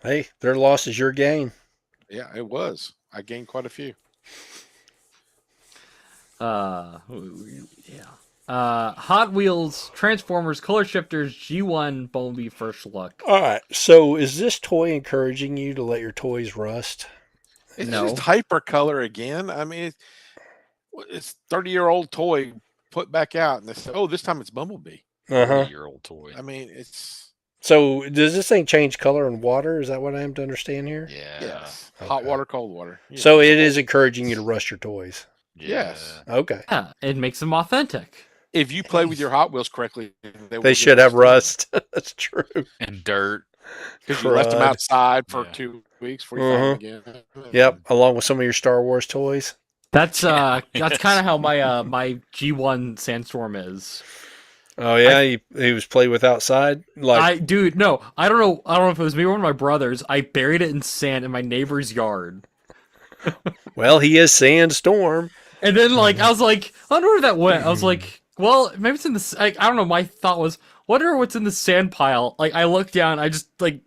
Hey, their loss is your gain.
yeah, it was. I gained quite a few.
Yeah. Hot Wheels, Transformers, Color Shifters, G1, Bumblebee First Look.
All right. So is this toy encouraging you to let your toys rust?
It's
No.
just hypercolor again. I mean, it's 30-year-old toy put back out, and they say, "Oh, this time it's Bumblebee."
Uh-huh.
40-year-old toy.
I mean, it's
So does this thing change color in water? Is that what I am to understand here?
Yeah.
yes, hot
Okay.
water, cold water. Yeah.
So it is encouraging you to rust your toys.
Yes.
Okay.
Yeah, it makes them authentic.
if you play with your Hot Wheels correctly, will
They
get
should have
rusted.
rust. That's true.
And dirt.
Because you left them
Crud.
outside for
Yeah.
2 weeks before you found them again.
Yep. Along with some of your Star Wars toys.
That's kind of how my my G1 Sandstorm is.
Oh yeah, he was played with outside. Like
I don't know if it was me or one of my brothers. I buried it in sand in my neighbor's yard.
well, he is Sandstorm.
And then, like, I was like, I wonder where that went. I was like, well, maybe it's in the. I don't know. My thought was, wonder what's in the sand pile. Like, I looked down, I just like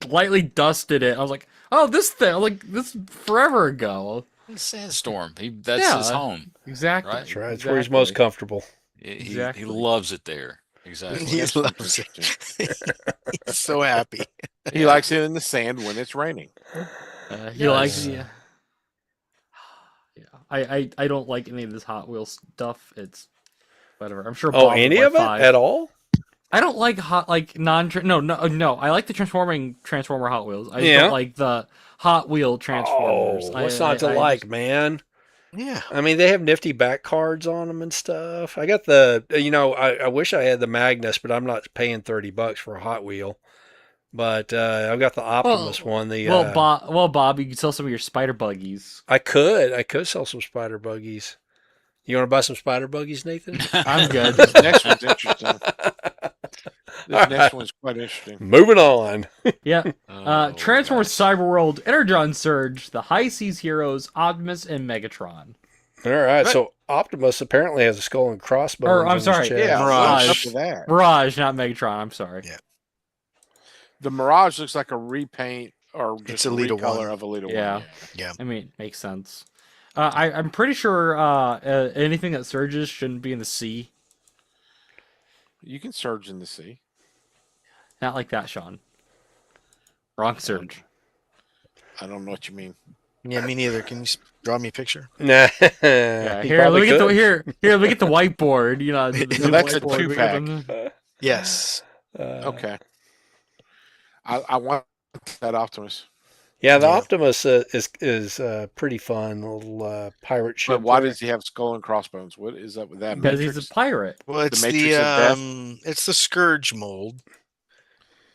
lightly dusted it. I was like, oh, this thing. Like, this forever ago.
Sandstorm. That's
Yeah.
his home.
Exactly.
Right.
That's right. It's where he's most comfortable.
He
Exactly.
loves it there. Exactly.
He
That's
loves
interesting.
it. He's so happy.
He likes it in the sand when it's raining.
He likes. Yeah. I don't like any of this Hot Wheels stuff. It's whatever. I'm sure.
Oh,
Bob would
any
like
of it
5.
at all?
I don't like no. I like the Transformer Hot Wheels. I just
Yeah.
don't like the Hot Wheel Transformers.
Oh, what's not to like, man?
Yeah.
I mean, they have nifty back cards on them and stuff. I got the, I wish I had the Magnus, but I'm not paying $30 for a Hot Wheel. But I've got the Optimus one. The
Bob, you can sell some of your spider buggies.
I could sell some spider buggies. You want to buy some spider buggies, Nathan?
I'm good.
This next one's interesting. This next one's quite interesting.
Moving on.
Yeah.
Oh,
Transformers
gosh.
Cyberworld, Energon Surge, the High Seas Heroes, Optimus, and Megatron.
All right. So Optimus apparently has a skull and crossbones.
Or, I'm
on his
sorry,
chest.
Yeah,
Mirage.
what's up with that?
Mirage, not Megatron. I'm sorry.
Yeah.
The Mirage looks like a repaint or just
It's
a
Elita
recolor
1.
of Elita
Yeah.
1.
Yeah.
I mean, makes sense. I'm pretty sure anything that surges shouldn't be in the sea.
You can surge in the sea.
Not like that, Sean. Wrong surge.
I don't know what you mean.
Yeah, me neither. Can you draw me a picture?
Nah.
Yeah,
He
here, let
probably
me get the
could.
here, let me get the whiteboard. You know, the
So
new
that's a
whiteboard. We get them-
Yes.
Okay. I want that Optimus.
Yeah, the
Yeah.
Optimus is pretty fun little pirate ship.
But why
there.
does he have skull and crossbones? What is up with that?
Because
Matrix?
he's a pirate.
Well, it's the
Matrix of Death?
it's the Scourge mold.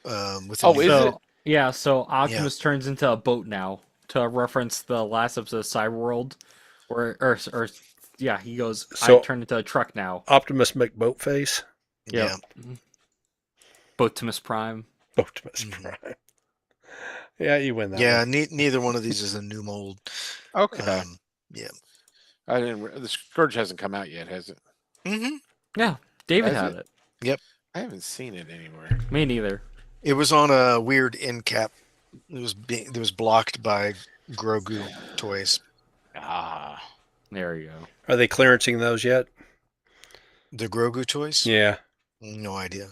With
Oh, is
So
it?
yeah, so Optimus turns into a boat now to reference the last episode of Cyberworld, or yeah, he goes,
So-
I turned into a truck now.
Optimus McBoatface?
Yeah.
Boatimus Prime.
Optimus
Mhm.
Prime. Yeah, you win that
Yeah.
one.
Neither one of these is a new mold.
Okay.
Yeah.
I didn't. The Scourge hasn't come out yet, has it?
Mm-hmm.
Yeah, David
Has
had
it?
it.
I haven't seen it anywhere.
Me neither.
It was on a weird end cap. It was blocked by Grogu toys.
Ah,
There you go.
Are they clearancing those yet?
The Grogu toys?
Yeah.
No idea.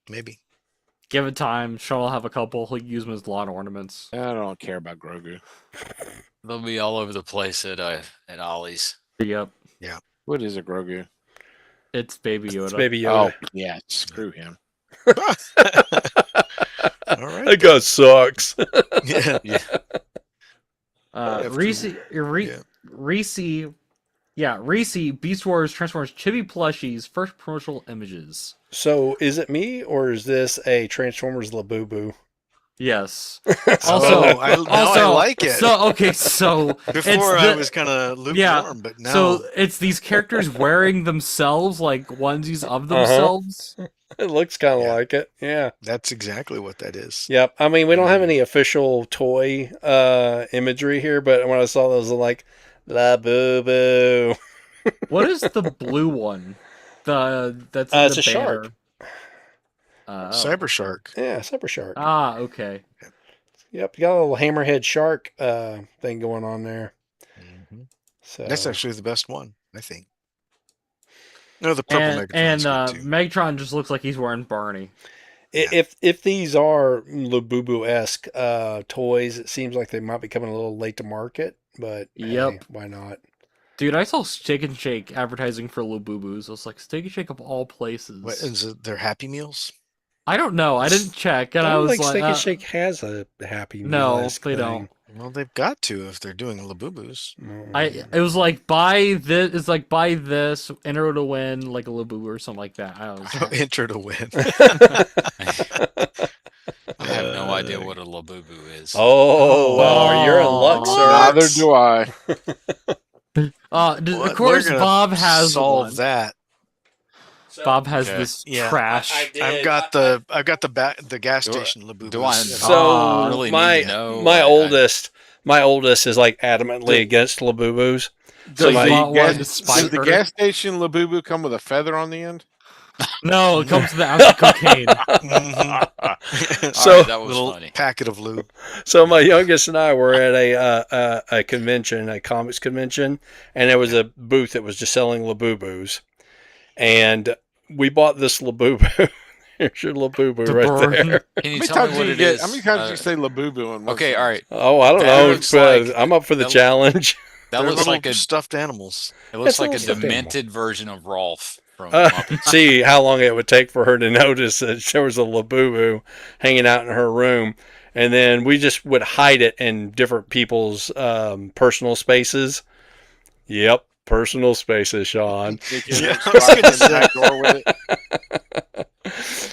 Maybe.
Give it time. Sean will have a couple. He'll use them as lawn ornaments.
I don't care about Grogu.
they'll be all over the place at Ollie's.
Yep.
What is a Grogu?
It's Baby Yoda.
It's Baby Yoda.
Oh, yeah. Screw him.
All right.
That guy sucks.
Yeah.
Uh,
After-
Reese,
yeah.
Reese, Beast Wars Transformers Chibi plushies, first promotional images.
So, is it me or is this a Transformers Labubu?
Yes.
Also,
Also,
now I like it.
So so
Before
it's
I
the-
was kind of lukewarm,
Yeah,
but now
so it's these characters wearing themselves like onesies of themselves.
It looks kind of
Yeah.
like it. Yeah.
that's exactly what that is.
Yep. I mean, we don't have any official toy imagery here, but when I saw those, I'm like, Labubu.
What is the blue one? That's in
It's
the
a
banner.
shark.
Cyber Shark.
Yeah, Cyber Shark.
Ah, okay.
Yep, you got a little hammerhead shark thing going on there.
Mhm.
So
That's actually the best one, I think. No, the purple
And
Megatron's good too.
Megatron just looks like he's wearing Barney.
If these are Labubu-esque toys, it seems like they might be coming a little late to market, but hey,
Yep.
why not?
Dude, I saw Steak and Shake advertising for Labubus. I was like, Steak and Shake of all places.
What is it? Their Happy Meals?
I don't know. I didn't check, and
I
I
don't
was
think
like,
Steak and Shake has a Happy
no,
Meal-esque
they
thing.
don't.
Well, they've got to if they're doing Labubus.
It was like buy this. It's like buy this, enter to win, like a Labubu or something like that. I was like,
Enter to win.
I have no idea what a Labubu is.
Oh, well, you're in luck,
What?
sir.
Neither do I.
of
Well,
course,
we're gonna
Bob has
solve
one.
that.
Bob has
Okay.
this
Yeah,
trash.
I've got the gas
Do I-
station Labubus.
do I-
So
really
my
need to know.
my
I-
oldest is like adamantly against Labubus.
Does
my-
Bob want to
Does
spite
the
her?
gas station Labubu come with a feather on the end?
No, it comes to the ounce of cocaine.
Mhm.
So-
Alright, that was
Little
funny.
packet of lube.
So my youngest and I were at a convention, a comics convention, and there was a booth that was just selling Labubus, and we bought this Labubu. Here's your Labubu
The
right
bird.
there.
Can you
How many
tell
times
me
do
what
you
it
get?
is?
How many times do you say Labubu? And
Okay, all right.
Oh, I don't
That
know.
looks
But
like-
I'm up for the
that-
challenge.
That
They're
looks
little
like a
stuffed animals.
it looks
That's
like a
almost a demo.
demented version of Rolf from Muppets.
See how long it would take for her to notice that there was a Labubu hanging out in her room. And then we just would hide it in different people's personal spaces. Yep, personal spaces, Sean.
Yeah,
Yeah,
I was gonna
in the back door with it.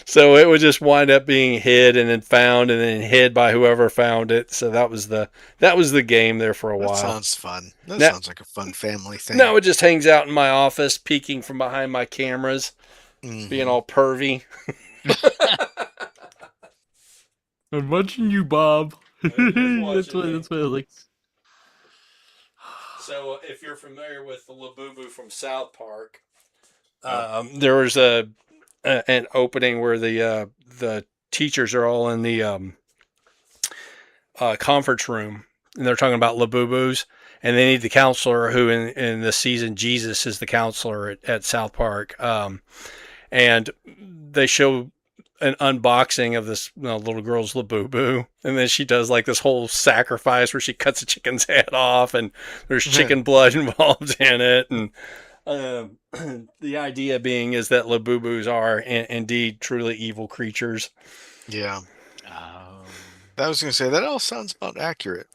So it would just wind up being hid and then found and then hid by whoever found it. So that was the game there for a
That
while.
sounds fun. That
Now-
sounds like a fun family thing.
Now it just hangs out in my office, peeking from behind my cameras,
Mhm.
being all pervy.
I'm watching you, Bob.
watching
that's what
me.
I like.
So, if you're familiar with the Labubu from South Park, there was an opening where the teachers are all in the conference room, and they're talking about Labubus, and they need the counselor who in the season Jesus is the counselor at South Park, and they show an unboxing of this little girl's Labubu, and then she does like this whole sacrifice where she cuts a chicken's head off, and there's chicken blood involved in it, and the idea being is that Labubus are indeed truly evil creatures.
Yeah. I was going to say, that all sounds about accurate.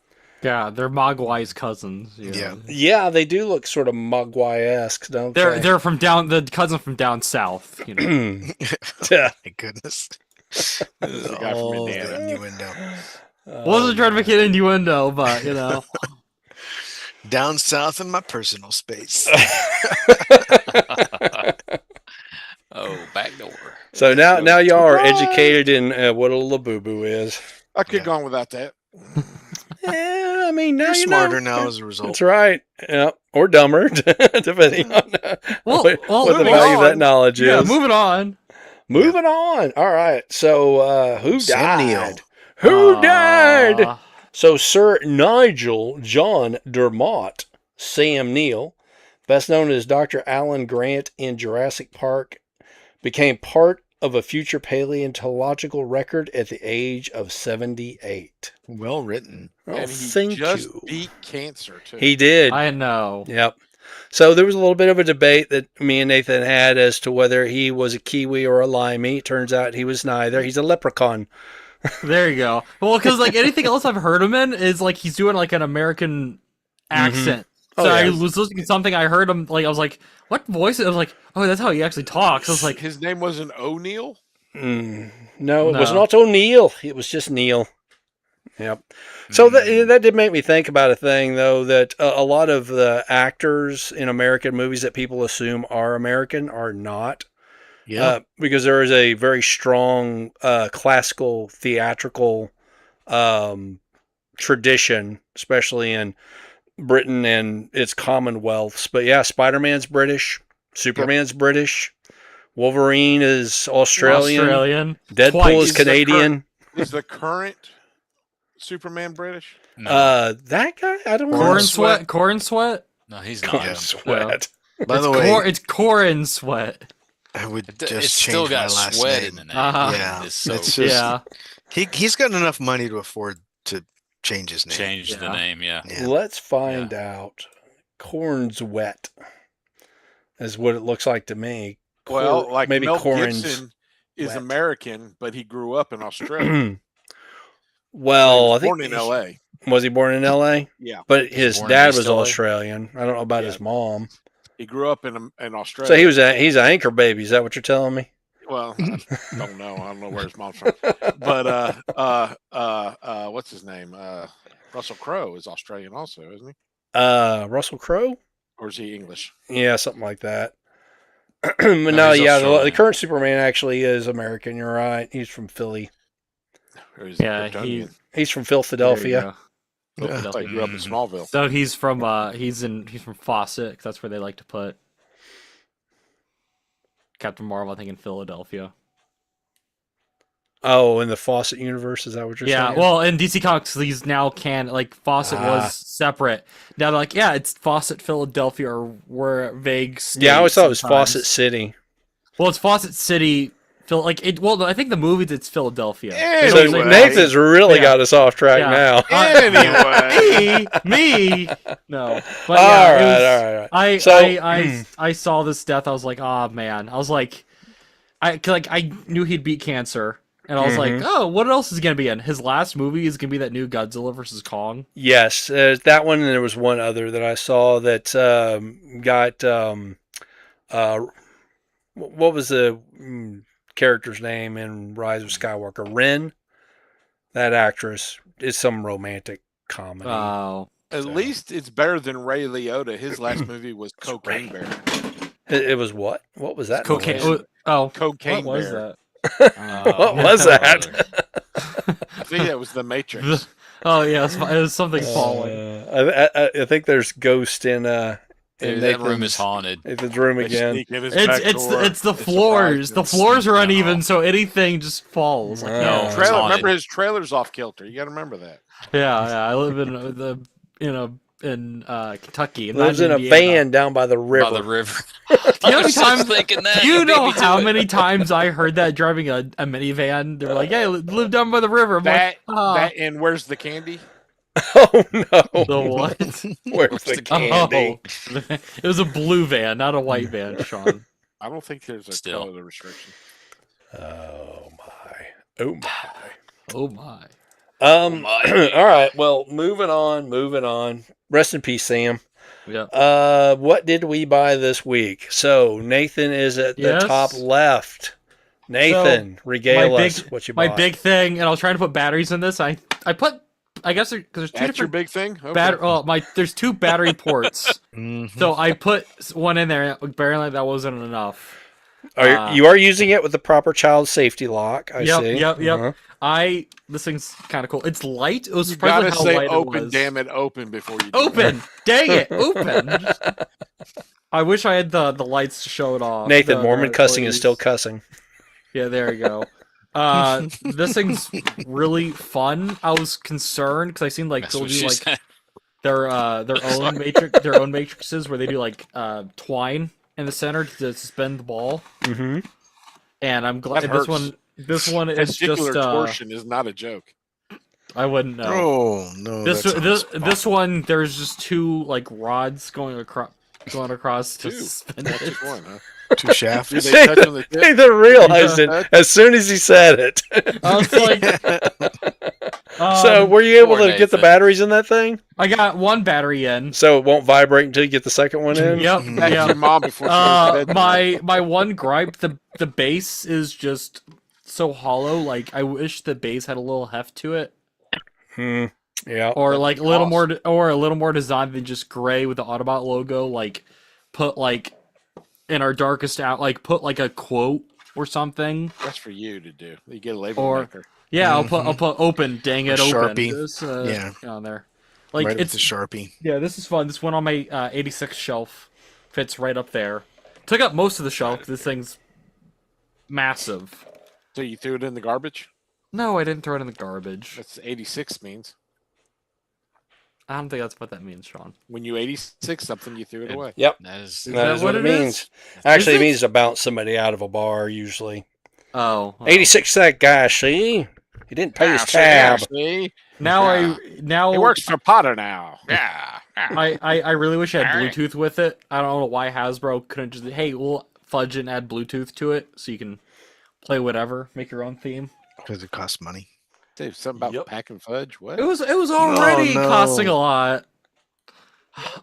Yeah, they're Mogwai's cousins.
Yeah.
Yeah, they do look sort of Mogwai-esque, don't they?
They're from the cousin from down south. You know.
Yeah.
My goodness.
The guy from
All
Indiana.
the innuendo.
Wasn't trying to make an innuendo, but you know.
Down south in my personal space.
Oh, back door.
So now y'all are educated in what a Labubu is.
I could go on without that.
Yeah, I mean, now
You're
you
smarter
know.
now as a result.
That's right. Yeah, or dumber, depending on
Well,
what the
moving
value of that
on.
knowledge
Yeah,
is.
moving on.
Moving on. All right. So who
Sam
died?
Neill.
Who died?
Uh,
So Sir Nigel John Dermott, Sam Neill, best known as Dr. Alan Grant in Jurassic Park, became part of a future paleontological record at the age of 78.
Well written.
Oh,
And he
thank
just
you.
beat cancer, too.
He did.
I know.
Yep. So there was a little bit of a debate that me and Nathan had as to whether he was a Kiwi or a Limey. Turns out he was neither. He's a leprechaun.
There you go. Well, because like anything else I've heard him in is like he's doing like an American accent.
Oh,
So I
yeah.
was listening to something, I heard him like I was like, what voice? I was like, oh, that's how he actually talks. I was like,
His name wasn't O'Neill?
No, it was
No.
not O'Neill. It was just Neil. Yep. So that did make me think about a thing, though, that a lot of the actors in American movies that people assume are American are not.
Yeah.
Because there is a very strong classical theatrical tradition, especially in Britain and its commonwealths. But yeah, Spider-Man's British, Superman's British, Wolverine is Australian. Deadpool
Twice.
is Canadian.
Is the current Superman British?
No,
That guy, I don't know.
Corn sweat. Corn sweat.
no, he's
Corn
not.
sweat.
By the way,
It's Corin sweat.
I would
It's
just
still
change my
got
last
sweat
name.
in the name.
Uh-huh.
Yeah,
It's so
it's just-
Yeah.
He's got enough money to afford to change his name.
changed the
Yeah.
name. Yeah.
Yeah.
Let's find out. Corn's wet is what it looks like to me.
Well, like
maybe
Mel
Corn's
Gibson is
wet.
American, but he grew up in Australia.
Well,
He
I
was
think
born in L.A.
Was he born in L.A.?
Yeah,
But his
born in
dad
East
was
LA?
Australian. I don't know about his mom.
he grew up in Australia.
So he's an anchor baby. Is that what you're telling me?
Well, I don't know. I don't know where his mom's from. But what's his name? Russell Crowe is Australian also, isn't he?
Russell Crowe?
Or is he English?
Yeah, something like that. But no,
he's
yeah, the
Australian.
current Superman actually is American. You're right. He's from Philly.
Or is he
Yeah,
Kryptonian?
He's from
There you
Philadelphia.
go.
Yeah.
Like grew up in Smallville.
So he's from Fawcett. 'Cause that's where they like to put Captain Marvel. I think in Philadelphia.
Oh, in the Fawcett universe, is that what you're
Yeah,
saying?
well, in DC Comics, these now Fawcett
Ah.
was separate. Now they're like, yeah, it's Fawcett, Philadelphia, or we're vague.
Yeah, I always thought it was
sometimes.
Fawcett City.
Well, it's Fawcett City. Well, I think the movie it's Philadelphia.
Anyway.
So
Anyway.
Nathan's really
Yeah.
got us off track
Yeah.
now.
Anyway,
me, no. But
All
yeah,
right,
it was-
all right.
I,
So-
I saw this death. I was like, oh man. I was like, I knew he'd beat cancer, and I was like, oh, what else is he gonna be in? His last movie is gonna be that new Godzilla versus Kong.
Yes, that one, and there was one other that I saw that got what was the character's name in Rise of Skywalker? Ren. That actress is some romantic comedy.
Oh,
at least it's better than Ray Liotta. His last movie was Cocaine Bear.
It was what? What was that?
cocaine.
noise?
Cocaine
What was
Bear.
that?
What was that?
I think that was The Matrix.
Oh yeah, it was something falling.
I think there's ghost in
Dude, that room is haunted.
Nathan's room
They
again.
sneak in his back door.
It's the
They
floors.
surprise
The
him.
floors are uneven, so anything just falls. Like,
Wow.
no.
It's haunted.
Remember his trailer's off kilter. You got to remember that.
Yeah. I live in Kentucky.
Lives
not
in a
Indiana.
van down by the river.
By the river.
Do you know how
I
many
was just
times?
thinking that.
Do you know
beat me to
how
it.
many times I heard that driving a minivan? They were like, "Hey, live down by the river." I'm
That
like, "Ah,
that and where's the candy?
Oh no!
the what?"
Where's the candy?
Oh, it was a blue van, not a white van, Sean.
I don't think there's a
Still.
color restriction.
Oh my! Oh my!
Oh my.
my.
All right. Well, moving on. Rest in peace, Sam.
Yeah.
What did we buy this week? So Nathan is at the
Yes.
top left. Nathan, regale us what you
my
bought.
big thing, and I was trying to put batteries in this. I put, I guess because there's two
That's your
different
big thing. Okay.
there's two battery ports.
Mhm.
So I put one in there. Apparently that wasn't enough.
You are using it with the proper child safety lock. I
Yep,
see.
yep.
Uh-huh.
This thing's kind of cool. It's light. It was
You
surprising
gotta
how
say
light
open,
it was.
damn it, open before you do
Open. Dang it, open. I wish I had the lights to show it off.
Nathan,
The-
Mormon
the
cussing is
LEDs.
still cussing.
Yeah, there you go. This thing's really fun. I was concerned because I seen like
That's
they'll
what
do
she
like
said.
their own matrices where they do like twine in the center to suspend the ball.
Mm-hmm.
And I'm glad
That
this
hurts.
one is
Testicular
just
torsion is not a joke.
I wouldn't know.
Oh no!
This
that sounds
this one there's just two like rods going across to
Two.
suspend
Not
it.
just one, huh?
two shafts.
Do they touch on the tip?
Nathan realized it as soon as he said it.
I was like,
So, were you able
Poor
to get the
Nathan.
batteries in that thing?
I got one battery in.
So it won't vibrate until you get the second one in?
Yep.
That's
Yeah.
your mom before she goes to bed.
My one gripe, the base is just so hollow. Like I wish the base had a little heft to it,
Hmm. Yeah.
or like a little
cost.
more, or a little more designed than just gray with the Autobot logo. Like put like in our darkest out, like put like a quote or something.
That's for you to do. You get a label
Or-
maker.
Yeah, I'll put open. Dang it,
Or
open.
Sharpie.
Just,
Yeah.
on there. Like
right with
it's
the Sharpie.
yeah, this is fun. This went on my 86 shelf. Fits right up there. Took up most of the shelf. This thing's massive.
So you threw it in the garbage?
No, I didn't throw it in the garbage.
That's 86 means.
I don't think that's what that means, Sean.
When you 86 something, you threw it away.
Yep.
That is
That is what it means.
is?
Actually,
Is
it
it?
means to bounce somebody out of a bar, usually.
Oh,
86 that guy, see? He didn't pay his
Ah, see, yeah,
tab.
see?
Now
He works for Potter now.
yeah.
I really wish I had
Alright.
Bluetooth with it. I don't know why Hasbro couldn't just hey, we'll fudge and add Bluetooth to it so you can play whatever, make your own theme.
Because it costs money.
Say something about
Yep.
packing fudge. What?
It was already
no.
costing a lot.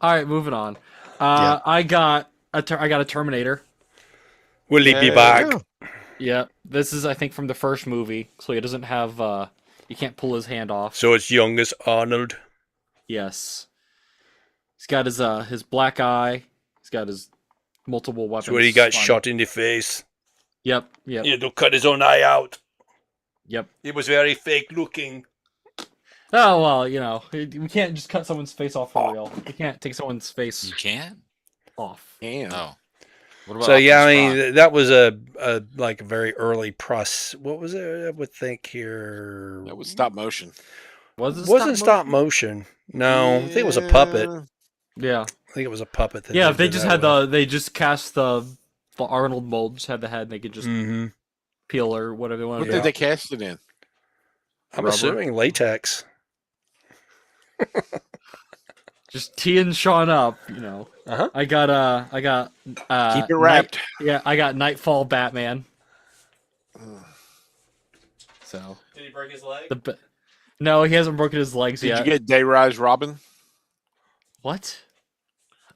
All right, moving on.
Yeah.
I got a Terminator.
Will he be
Yeah.
back?
Yeah.
Yeah, this is I think from the first movie, so he doesn't have you can't pull his hand off.
So it's young as Arnold.
Yes, he's got his black eye. He's got his multiple weapons.
So when he got
Fun.
shot in the face,
Yep.
he had to cut his own eye out.
Yep.
It was very fake looking.
Oh well, we can't just cut someone's face off for real. We can't take someone's face
You can't?
off.
Damn.
Oh. What about
So yeah, I
Optimus
mean
Prime?
that was a like a very early process. What was it? I would think here.
That was stop motion.
Was it
Wasn't stop motion? No, I think it was a puppet.
Yeah.
I think it was a puppet. That
Yeah. If they just had they just cast the Arnold mold, just had the head, and they could just
Mm-hmm.
peel or whatever they want
What
to
did
do.
they cast it in?
I'm
Rubber.
assuming latex.
Just teeing Sean up,
Uh-huh.
I got
Keep it wrapped.
I got Nightfall Batman. So
Did he break his leg?
no, he hasn't broken his legs
Did
yet.
you get Day Rise Robin?
What?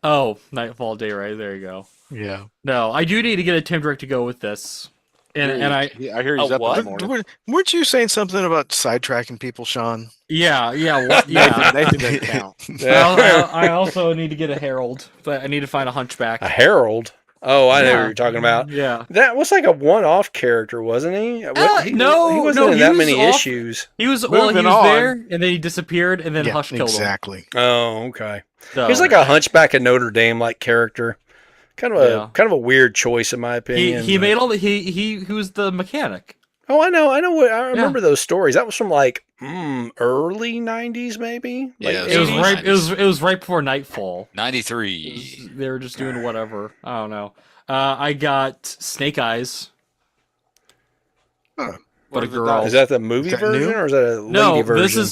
Oh, Nightfall Day Rise. There you go.
Yeah.
No, I do need to get a Tim Drake to go with this, and I
I hear he's
A
up
what?
in the morning.
Weren't you saying something about sidetracking people, Sean?
yeah
Nathan
yeah.
doesn't count.
I also need to get a Herald, but I need to find a Hunchback.
A herald. Oh, I know what
Yeah.
you're talking about.
Yeah,
That was like a one-off character, wasn't he?
no,
he wasn't
no,
in
he
that
was
many
off-
issues.
he was
Moving
he was
on.
there, and then he disappeared, and then
yeah,
Hush killed him.
exactly.
Oh, okay.
So,
He was like a Hunchback of Notre Dame like character. Kind of a weird choice in my opinion.
he
but-
made all the he was the mechanic.
Oh, I know. I remember those stories. That was from like early '90s, maybe. Like
Yeah,
It was
80s?
right. It was right before Nightfall.
93.
They were just doing whatever. I don't know. I got Snake Eyes,
Huh.
but a
are the
girl.
dice?
Is that the movie
that
version
new?
or is that a
No,
lady version?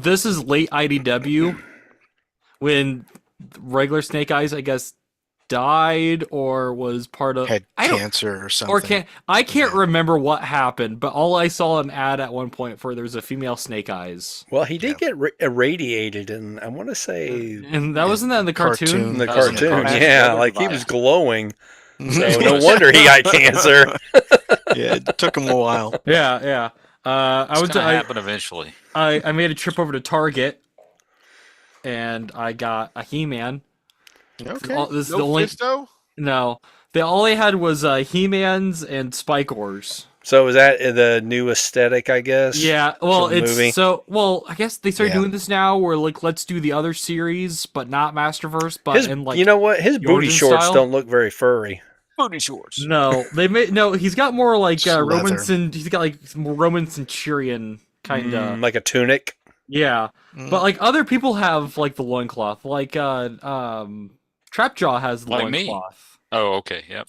this is late IDW when regular Snake Eyes, I guess, died or was part of.
Had
I don't
cancer or something.
or can't. I can't
Yeah.
remember what happened, but all I saw an ad at one point for there was a female Snake Eyes,
Well, he did
Yeah.
get irradiated, and I want to say
and that wasn't that in the cartoon.
in the
That was in the
cartoon,
cartoon.
yeah,
Other
like he
device.
was glowing. So
He
no
was.
wonder he got cancer.
Yeah, it took him a while.
Yeah, yeah. I
It's
went
gonna
to.
happen eventually.
I made a trip over to Target, and I got a He-Man.
Okay.
This is
No
the only.
Fisto?
No, all I had was He-Mans and Spike Wars.
So is that the new aesthetic? I guess.
Yeah, well,
for the movie?
I guess they started
Yeah.
doing this now, where like let's do the other series, but not Masterverse, but
His,
in like
you know what? His
the
booty
origin
shorts
style?
don't look very furry.
Booty shorts.
no, they made no. He's got more like
Just leather.
He's got like some Roman Centurion kind of.
Like a tunic.
Yeah,
Mm.
but like other people have like the loincloth, like Trapjaw has the
Like me.
loincloth.
Oh, okay. Yep.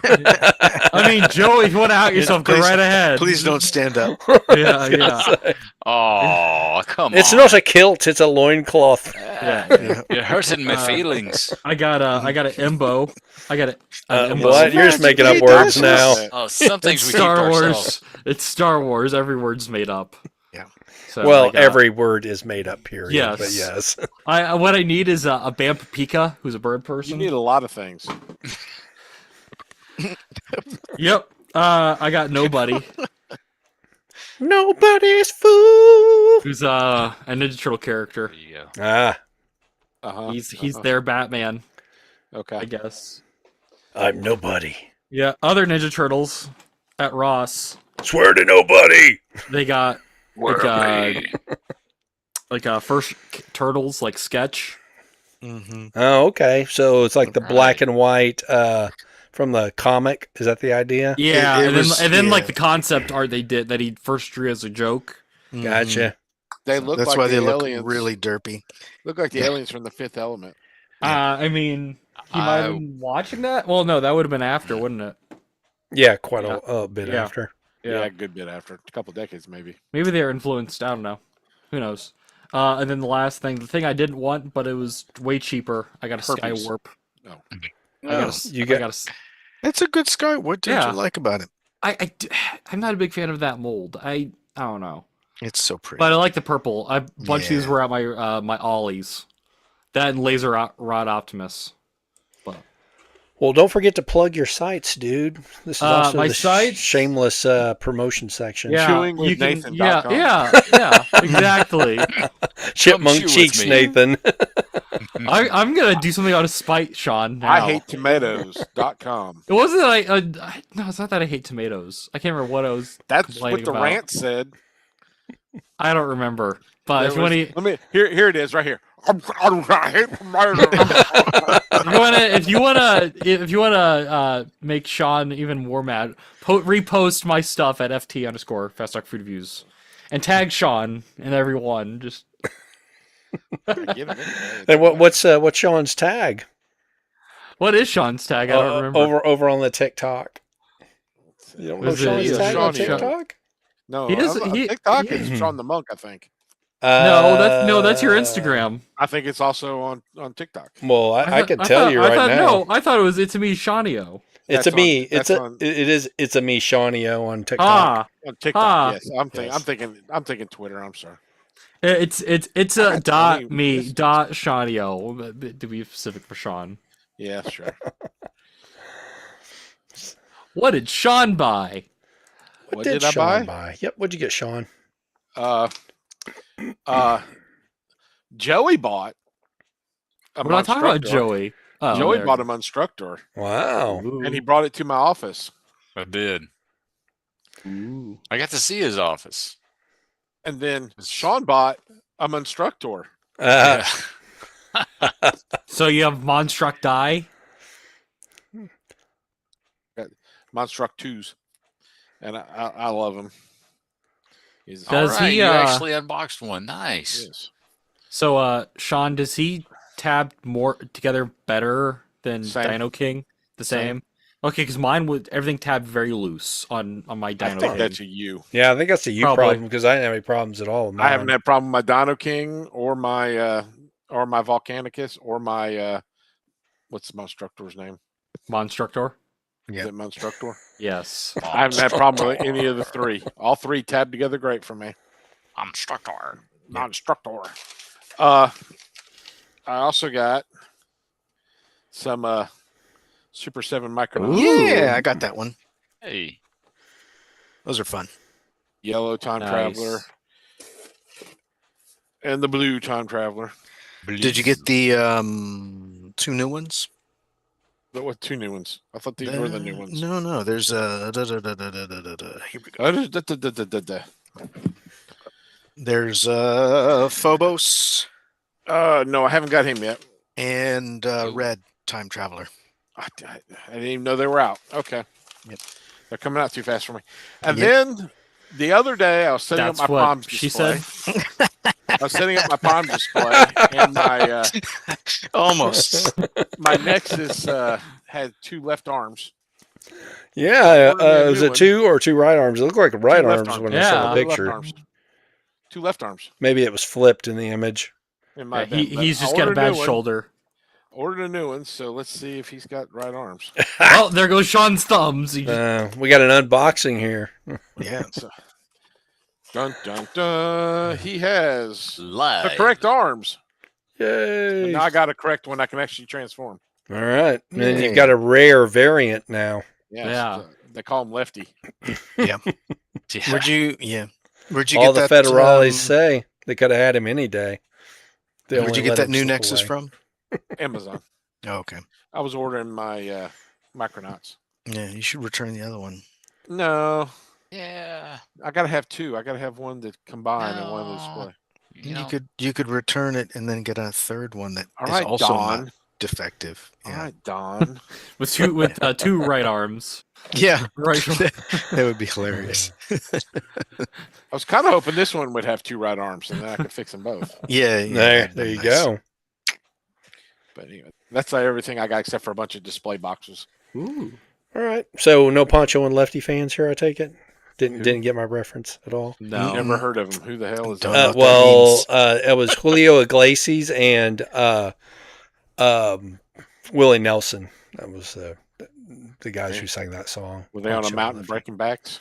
I mean, Joey, if you want to out yourself, go
Please-
right ahead.
Please don't stand up.
Yeah, yeah.
Oh, come
It's
on.
not a kilt; it's a loincloth.
Yeah.
You're hurting my
Uh,
feelings.
I got an Embo. I got it.
What? You're just making up words now.
Oh, some things
It's
we keep to
Star Wars.
ourselves.
It's Star Wars. Every word's made up.
Yeah.
So I
Well,
got-
every word is made up. Period.
Yes.
But yes.
what I need is a Bamp Pika, who's a bird
You
person.
need a lot of things.
Yep. I got Nobody,
Nobody's fool.
who's a Ninja Turtle character.
There you go.
Ah,
Uh-huh.
He's their Batman, I
Okay.
guess.
I'm nobody.
Yeah. Other Ninja Turtles at Ross,
Swear to nobody.
they got
Where
uh,
me?
first Turtles like sketch.
Mm-hmm.
Oh, okay. So it's like the
Right.
black and white from the comic. Is that the idea?
Yeah,
It was-
and then
yeah.
like the concept art they did that he first drew as a joke.
Gotcha.
They look
That's
like
why
the
they look
aliens.
really derpy.
Look like the aliens from the Fifth Element.
I mean, he might have
I-
been watching that. Well, no, that would have been after, wouldn't it?
Yeah, quite
Yeah.
a bit
Yeah.
after.
Yeah. a good bit after. A couple decades, maybe.
Maybe they were influenced. I don't know. Who knows? And then the last thing, the thing I didn't want, but it was way cheaper. I got a
Herpes.
Skywarp.
No.
I got a,
You
I
got-
got a s-
It's a good sky. What did
Yeah.
you like about it?
I'm not a big fan of that mold. I don't know,
It's so pretty.
but I like the purple. A bunch of these
Yeah.
were at my my ollies. That and Laser Rod Optimus.
Well, don't forget to plug your sites, dude. This is also
my
the
sites?
shameless promotion section.
Yeah,
Chewing with
you can.
Nathan.com.
Yeah, exactly.
Chipmunk
chew with
cheeks,
me.
Nathan.
I'm gonna do something on a spite, Sean. Now.
I hate tomatoes.com.
It wasn't that no, it's not that I hate tomatoes. I can't remember what I was.
That's
complaining
what the
about.
rant said.
I don't remember. But
There
if you want
was-
to,
let me here it is right here. I hate tomatoes.
if you wanna make Sean even more mad, repost my stuff at ft_ Fast Talk Food Reviews, and tag Sean and everyone. Just
I get it anyway.
And what's Sean's tag?
what is Sean's tag? I don't remember.
Over on the TikTok. You don't know
Was it-
Sean's
yeah,
tag on
Sean, yeah.
TikTok?
No,
He is-
on
he-
TikTok
he-
it's Sean the Monk, I think.
No, that's your Instagram.
I think it's also on TikTok.
Well, I can tell
thought-
you right now.
No, I thought it was It's Me, Shawnio.
It's
That's
a me.
on- that's on-
It's a me, Shawnio on TikTok.
On TikTok,
Ah.
yes. I'm thinking Twitter. I'm sorry.
It's
I
a
got
dot
plenty
me
of
dot Shawnio to be specific for Sean.
Yeah, sure.
What did Sean buy?
What did I
Sean
buy?
Yep. What'd you get, Sean?
Joey bought.
We're not talking about Joey. Oh,
Joey
there.
bought a Monstructor,
Wow.
Ooh.
and he brought it to my office.
I did.
Ooh.
I got to see his office.
And then Sean bought a Monstructor.
Uh,
Yeah.
So you have Monstruct Die?
Monstruct 2s. and I love him. He's
All
Does
right,
he,
you actually unboxed one. Nice.
yes.
So, Sean, does he tab more together better than
Same.
Dino King? The
Same.
same? Okay, because mine would everything tabbed very loose on my
I
Dino
think
King.
that's a you.
Yeah, I think that's a you
Probably.
problem because I didn't have any problems at all with mine.
I haven't had a problem with my Dino King or my Volcanicus or my what's the Monstructor's name?
Monstructor?
Is it Monstructor?
Yes.
I haven't had a problem with any of the three. All three tabbed together great for me.
Monstructor.
Monstructor. I also got some Super 7 Micronauts.
Yeah, I got that one.
Hey.
Those are fun.
Yellow Time
Nice.
Traveler. And the blue Time Traveler.
Did you get the 2 new ones?
But what 2 new ones? I thought these were the new ones.
No. There's here we go. There's Phobos
No, I haven't got him yet.
and Red Time Traveler.
I didn't even know they were out. Okay.
Yep.
They're coming out too fast for me. And
Yep.
then the other day I was setting
That's
up my
what
Palms
she
display.
said.
I was setting up my Palms display and
Almost.
my Nexus had 2 left arms.
Yeah,
Ordered me a
was
new
it
one.
2 or 2 right arms? It looked like right
2 left
arms
arms.
when I saw
Yeah.
the
2 left
picture.
arms. 2 left arms.
Maybe it was flipped in the image.
It
Yeah,
might have been, but
he's
I
just got a
ordered
bad
new one.
shoulder.
Ordered a new one, so let's see if he's got right arms.
Oh, there goes Sean's thumbs. He just,
We got an unboxing here.
Yeah.
So, dun dun dun. He has the
Live.
correct arms.
Yay!
And now I got a correct one I can actually transform.
All right, and then you've
Yay.
got a rare variant now.
Yes,
Yeah.
They call him Lefty.
Yeah.
Where'd you
All
get
the
that
federales say they could have had him any day. They
where'd
only
you get
let
that
him
new
slip
Nexus
away.
from?
Amazon.
Oh, okay.
I was ordering my Micronauts.
Yeah, you should return the other one.
No,
Yeah.
I gotta have 2. I gotta have one to combine and one to
No.
display.
You could return it and then get a third one that
All
is
right,
also
Don.
not defective.
All
Yeah.
right, Don.
with two right arms.
Yeah.
Right shoulder.
That would be hilarious.
I was kind of hoping this one would have 2 right arms, and then I could fix them both.
Yeah.
There
that'd be
you
nice.
go.
But anyway, that's everything I got except for a bunch of display boxes.
Ooh.
All right, so no Poncho and Lefty fans here. I take it. Didn't get my reference at all.
No.
Never heard of him. Who the hell is
Don't
that?
know what that means.
It was Julio Iglesias and Willie Nelson. That was the guys who sang that song.
Were they on a
Poncho and
mountain
Lefty.
breaking backs?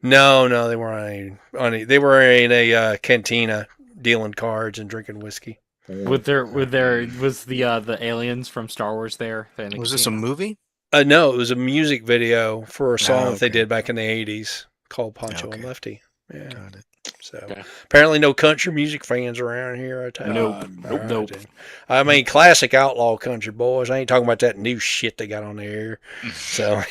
No, they weren't on any. They were in a cantina dealing cards and drinking whiskey.
Was the aliens from Star Wars there?
Was this a movie?
No, it was a music video for a song that they
okay.
did back in the '80s called Poncho and
Okay.
Lefty. Yeah.
Got it.
So
Okay.
apparently no country music fans around here. I tell you.
Nope.
All right,
Nope.
then. I mean, classic outlaw country boys. I ain't talking about that new shit they got on the air. So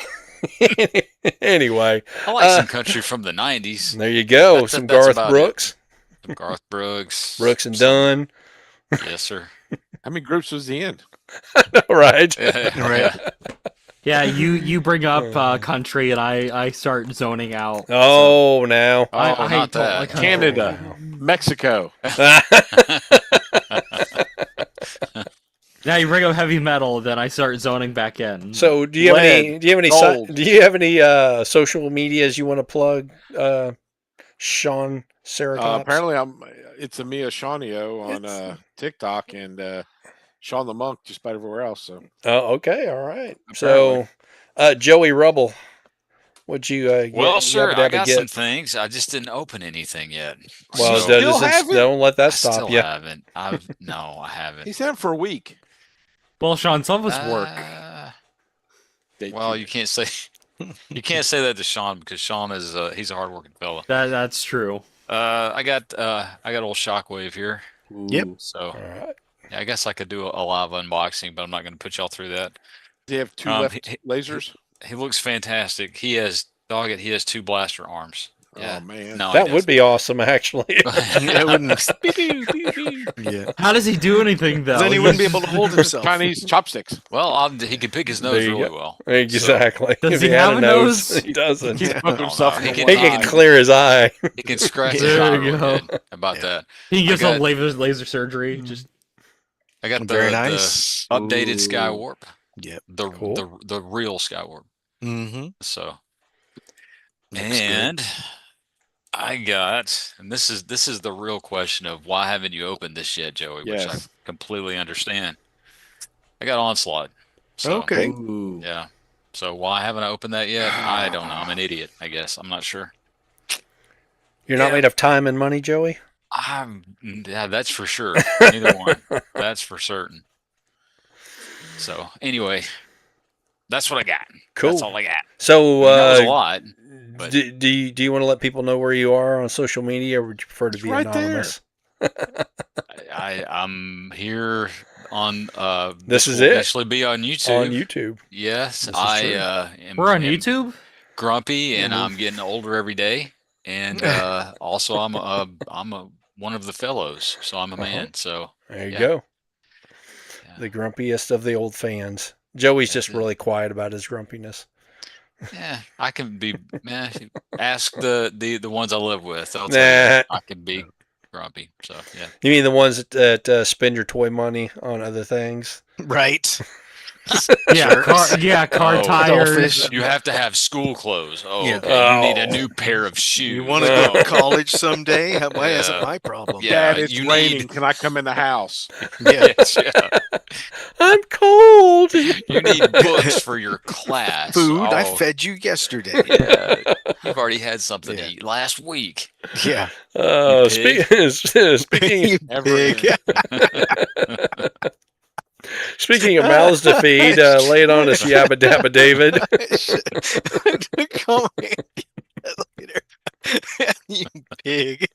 anyway,
I like some country from the 90s.
there you go.
That's-
Some
that's
Garth
about
Brooks,
Some Garth Brooks.
Brooks and
some-
Dunn.
Yes, sir.
How many groups was he in?
All right.
Right.
Yeah, you bring up country and I start zoning out.
Oh, now.
I
Oh,
hate
not
to-
that.
like,
Canada, Mexico.
Now you bring up heavy metal, then I start zoning back in.
So, do you have any?
Lead,
Do you have any?
gold.
Do you have any social medias you want to plug, Sean Saracops?
Apparently, it's a Mia Shawnio on TikTok and Sean the Monk just about everywhere else. So
Oh, okay, all right. So, Joey Rubble, what'd you
Well, sir, I got some
get?
things. I just didn't open anything yet.
Well,
So- Still
doesn't-
haven't?
don't let
I
that
still
stop you.
haven't. No, I haven't.
he's had it for a week.
well, Sean, some of us work.
Well, you can't say that to Sean because Sean is he's a hardworking fella.
That's true.
I got old Shockwave here.
Yep.
So
All right.
yeah, I guess I could do a live unboxing, but I'm not going to put y'all through that.
Does he have 2
Um,
left lasers?
He looks fantastic. He has 2 blaster arms. Yeah.
Oh man.
No, I
That would be awesome, actually.
Yeah, it wouldn't.
Pew, pew, pew, pew.
Yeah.
How does he do anything though?
Then he wouldn't be able to hold himself.
Chinese chopsticks.
Well, he can pick his
There
nose
you
really
go.
well.
Exactly.
Does
If
he
had
have a nose?
he doesn't.
He's
Yeah.
poking himself
no,
in the
he
one
He
can-
can
eye.
clear his eye.
He can scratch the
There
shot
you
real
go.
good. How about
Yeah.
that?
He gives some
got-
laser surgery. Just
I got
Very
the
nice.
updated
Ooh.
Skywarp,
Yep.
Cool.
the real Skywarp.
Mm-hmm.
So
Looks good.
and I got, and this is the real question of why haven't you opened this yet, Joey? Which I
Yes.
completely understand. I got Onslaught. So
Okay.
ooh.
yeah. So why haven't I opened that yet? I don't know. I'm an idiot, I guess. I'm not sure.
You're not
Yeah.
made of time and money, Joey?
Yeah, that's for sure. Neither one. That's for certain. So anyway, that's what I got.
Cool.
That's all I got.
So,
That was a lot. but-
do you want to let people know where you are on social media, or would you prefer to
It's
be
right there.
anonymous?
I'm here on
This is
will
it.
eventually be on YouTube.
On YouTube.
Yes,
This is
I
true.
am.
We're on
am
YouTube.
grumpy, and
Yeah,
I'm getting older every day. And also, I'm one of the fellows, so I'm a man. So
There you
yeah.
go.
Yeah.
The grumpiest of the old fans. Joey's
That's
just
it.
really quiet about his grumpiness.
Yeah, I can be. Man, ask the ones I live with. They'll
Nah.
tell you I can be grumpy. So yeah.
You mean the ones that spend your toy money on other things?
Right.
Yeah,
Jerks.
car
Oh,
tires.
selfish.
You have to have school clothes. Oh,
Yeah.
okay. You need a
Oh.
new pair of shoes.
You want to go to
Oh,
college someday? Why isn't
Yeah.
my problem?
Yeah,
Dad, it's
you
raining.
need.
Can I come in the house?
Yeah.
Yes, yeah.
I'm cold.
You need books for your class.
Food. I
Oh,
fed you yesterday.
yeah. You've already had something
Yeah.
to eat last week.
Yeah.
You pig.
Speaking
You
Ever
pig.
speaking of mouths to feed, lay it on us, Yabba Dabba David.
Come here later. You pig.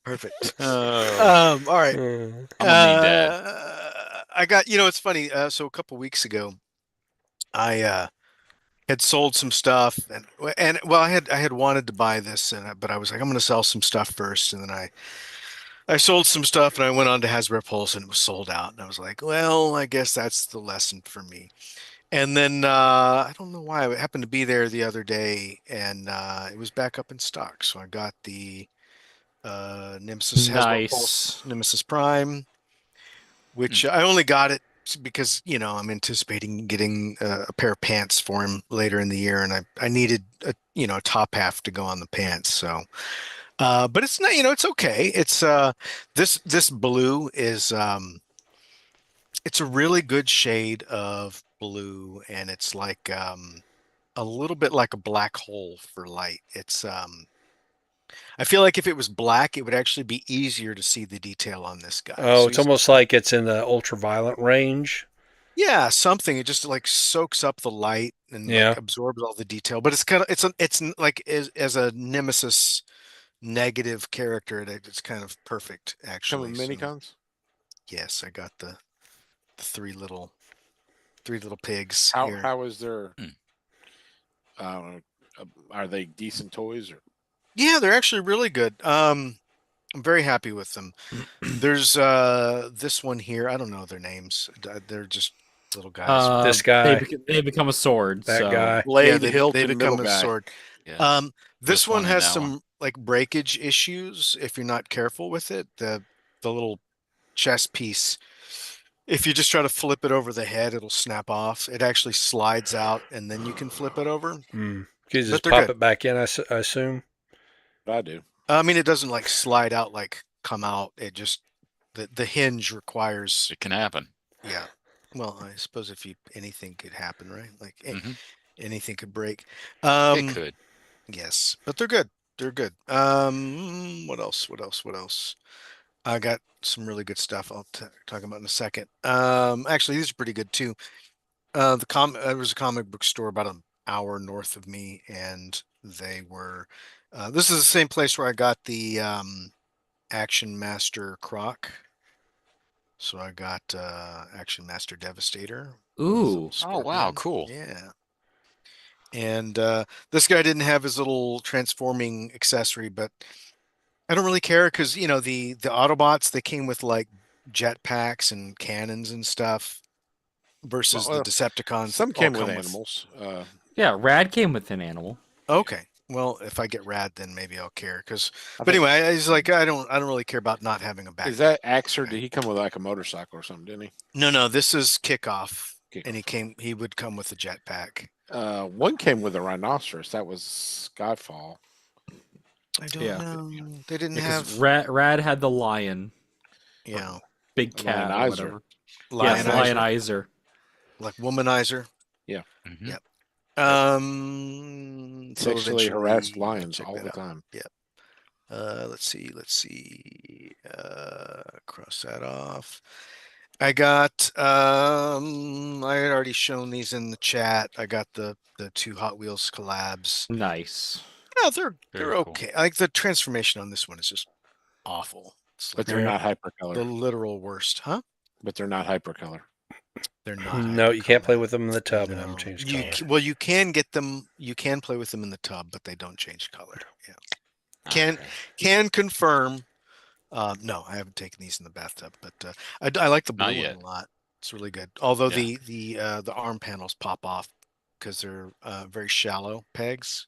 Perfect.
Oh,
All right.
Uh,
I'm a mean dad.
I got, it's funny. So a couple weeks ago, I had sold some stuff, and well, I had wanted to buy this, but I was like, I'm going to sell some stuff first, and then I sold some stuff, and I went on to Hasbro Pulse, and it was sold out, and I was like, well, I guess that's the lesson for me. And then I don't know why, I happened to be there the other day, and it was back up in stock, so I got the Nemesis Hasbro Pulse
Nice.
Nemesis Prime, which I only got it because I'm anticipating getting a pair of pants for him later in the year, and I needed a top half to go on the pants. So, but it's not, it's okay. It's this blue is it's a really good shade of blue, and it's like a little bit like a black hole for light. It's I feel like if it was black, it would actually be easier to see the detail on this guy.
oh,
So
it's
he's,
almost like it's in the ultraviolet range.
yeah, something. It just like soaks up the light and
Yeah.
like absorbs all the detail. But it's kind of like as a Nemesis negative character, it's kind of perfect
Come
actually.
in
So,
minicons.
yes, I got the three little pigs
How
here.
how is their?
Hmm.
Are they decent toys or?
Yeah, they're actually really good. I'm very happy with them. There's this one here. I don't know their names. They're just little guys.
This guy.
They become a sword.
That
so.
guy.
Blade,
Yeah,
hilt,
they
and
become
middle
a
guy.
sword.
Yeah.
This
This
one
one and
has
that
some
one.
like breakage issues if you're not careful with it. The little chest piece, if you just try to flip it over the head, it'll snap off. It actually slides out, and then you can flip it over.
You just
But they're
pop
good.
it back in, I assume.
I do.
I mean, it doesn't like slide out, like come out. It just the hinge requires.
It can happen.
Yeah. Well, I suppose if anything could happen, right? Like
Mhm.
anything could break.
It could.
Yes, but they're good. They're good. What else? What else? What else? I got some really good stuff I'll talk about in a second. Actually, these are pretty good too. There was a comic book store about an hour north of me, and they were. This is the same place where I got the Action Master Croc. So I got Action Master Devastator.
Ooh.
Oh, wow,
Scorpion.
cool.
Yeah. And this guy didn't have his little transforming accessory, but I don't really care because the Autobots, they came with like jetpacks and cannons and stuff versus the
Well,
Decepticons that
some
all
came with
come with.
animals.
Yeah, Rad came with an animal.
Okay, well, if I get rad, then maybe I'll care. But
I think-
anyway, I was like, I don't really care about not having a backpack.
Is that Axer? Did he come with like a motorcycle or something? Didn't he?
No, this is Kickoff, and
Kickoff.
he would come with a jetpack.
One came with a rhinoceros. That was Skyfall.
I don't
Yeah.
know. They didn't
Because
have.
Rad had the lion,
Yeah,
big cat, or
Lionizer.
whatever.
Lionizer,
Yes, Lionizer.
like womanizer.
Mhm.
Yep. So
Sexually
eventually
harassed
we'll
lions
check
all
that
the
out.
time.
Yep. Let's see. Cross that off. I got I had already shown these in the chat. I got the two Hot Wheels collabs.
Nice.
Yeah, they're
Very cool.
okay. Like the transformation on this one is just awful. It's
But
like
they're not
the
hypercolor.
literal worst, huh?
But they're not hypercolor.
They're not.
No, you can't
hypercolor.
play with them in the tub and have
No.
them change
You
color.
well, you can get them. You can play with them in the tub, but they don't change color. Yeah. Can
Okay.
can confirm. No, I haven't taken these in the bathtub, but I like the blue
Not
one
yet.
a lot. It's really good. Although
Yeah.
the arm panels pop off because they're very shallow pegs.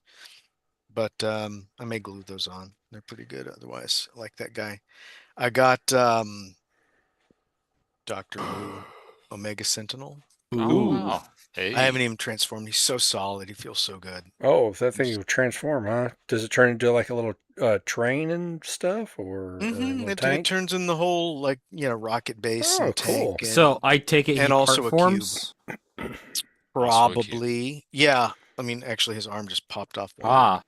But I may glue those on. They're pretty good otherwise. I like that guy. I got Dr. Who Omega Sentinel.
Oh
Ooh.
wow. Hey.
I haven't even transformed. He's so solid. He feels so good.
Oh, if that thing will transform, huh? Does it turn into like a little train and stuff, or a little
It
tank?
turns in the whole rocket base
Oh,
and
cool.
tank. And
So I take it he
and also
part
a
forms.
probably, yeah. I mean, actually, his arm just popped off.
Ah,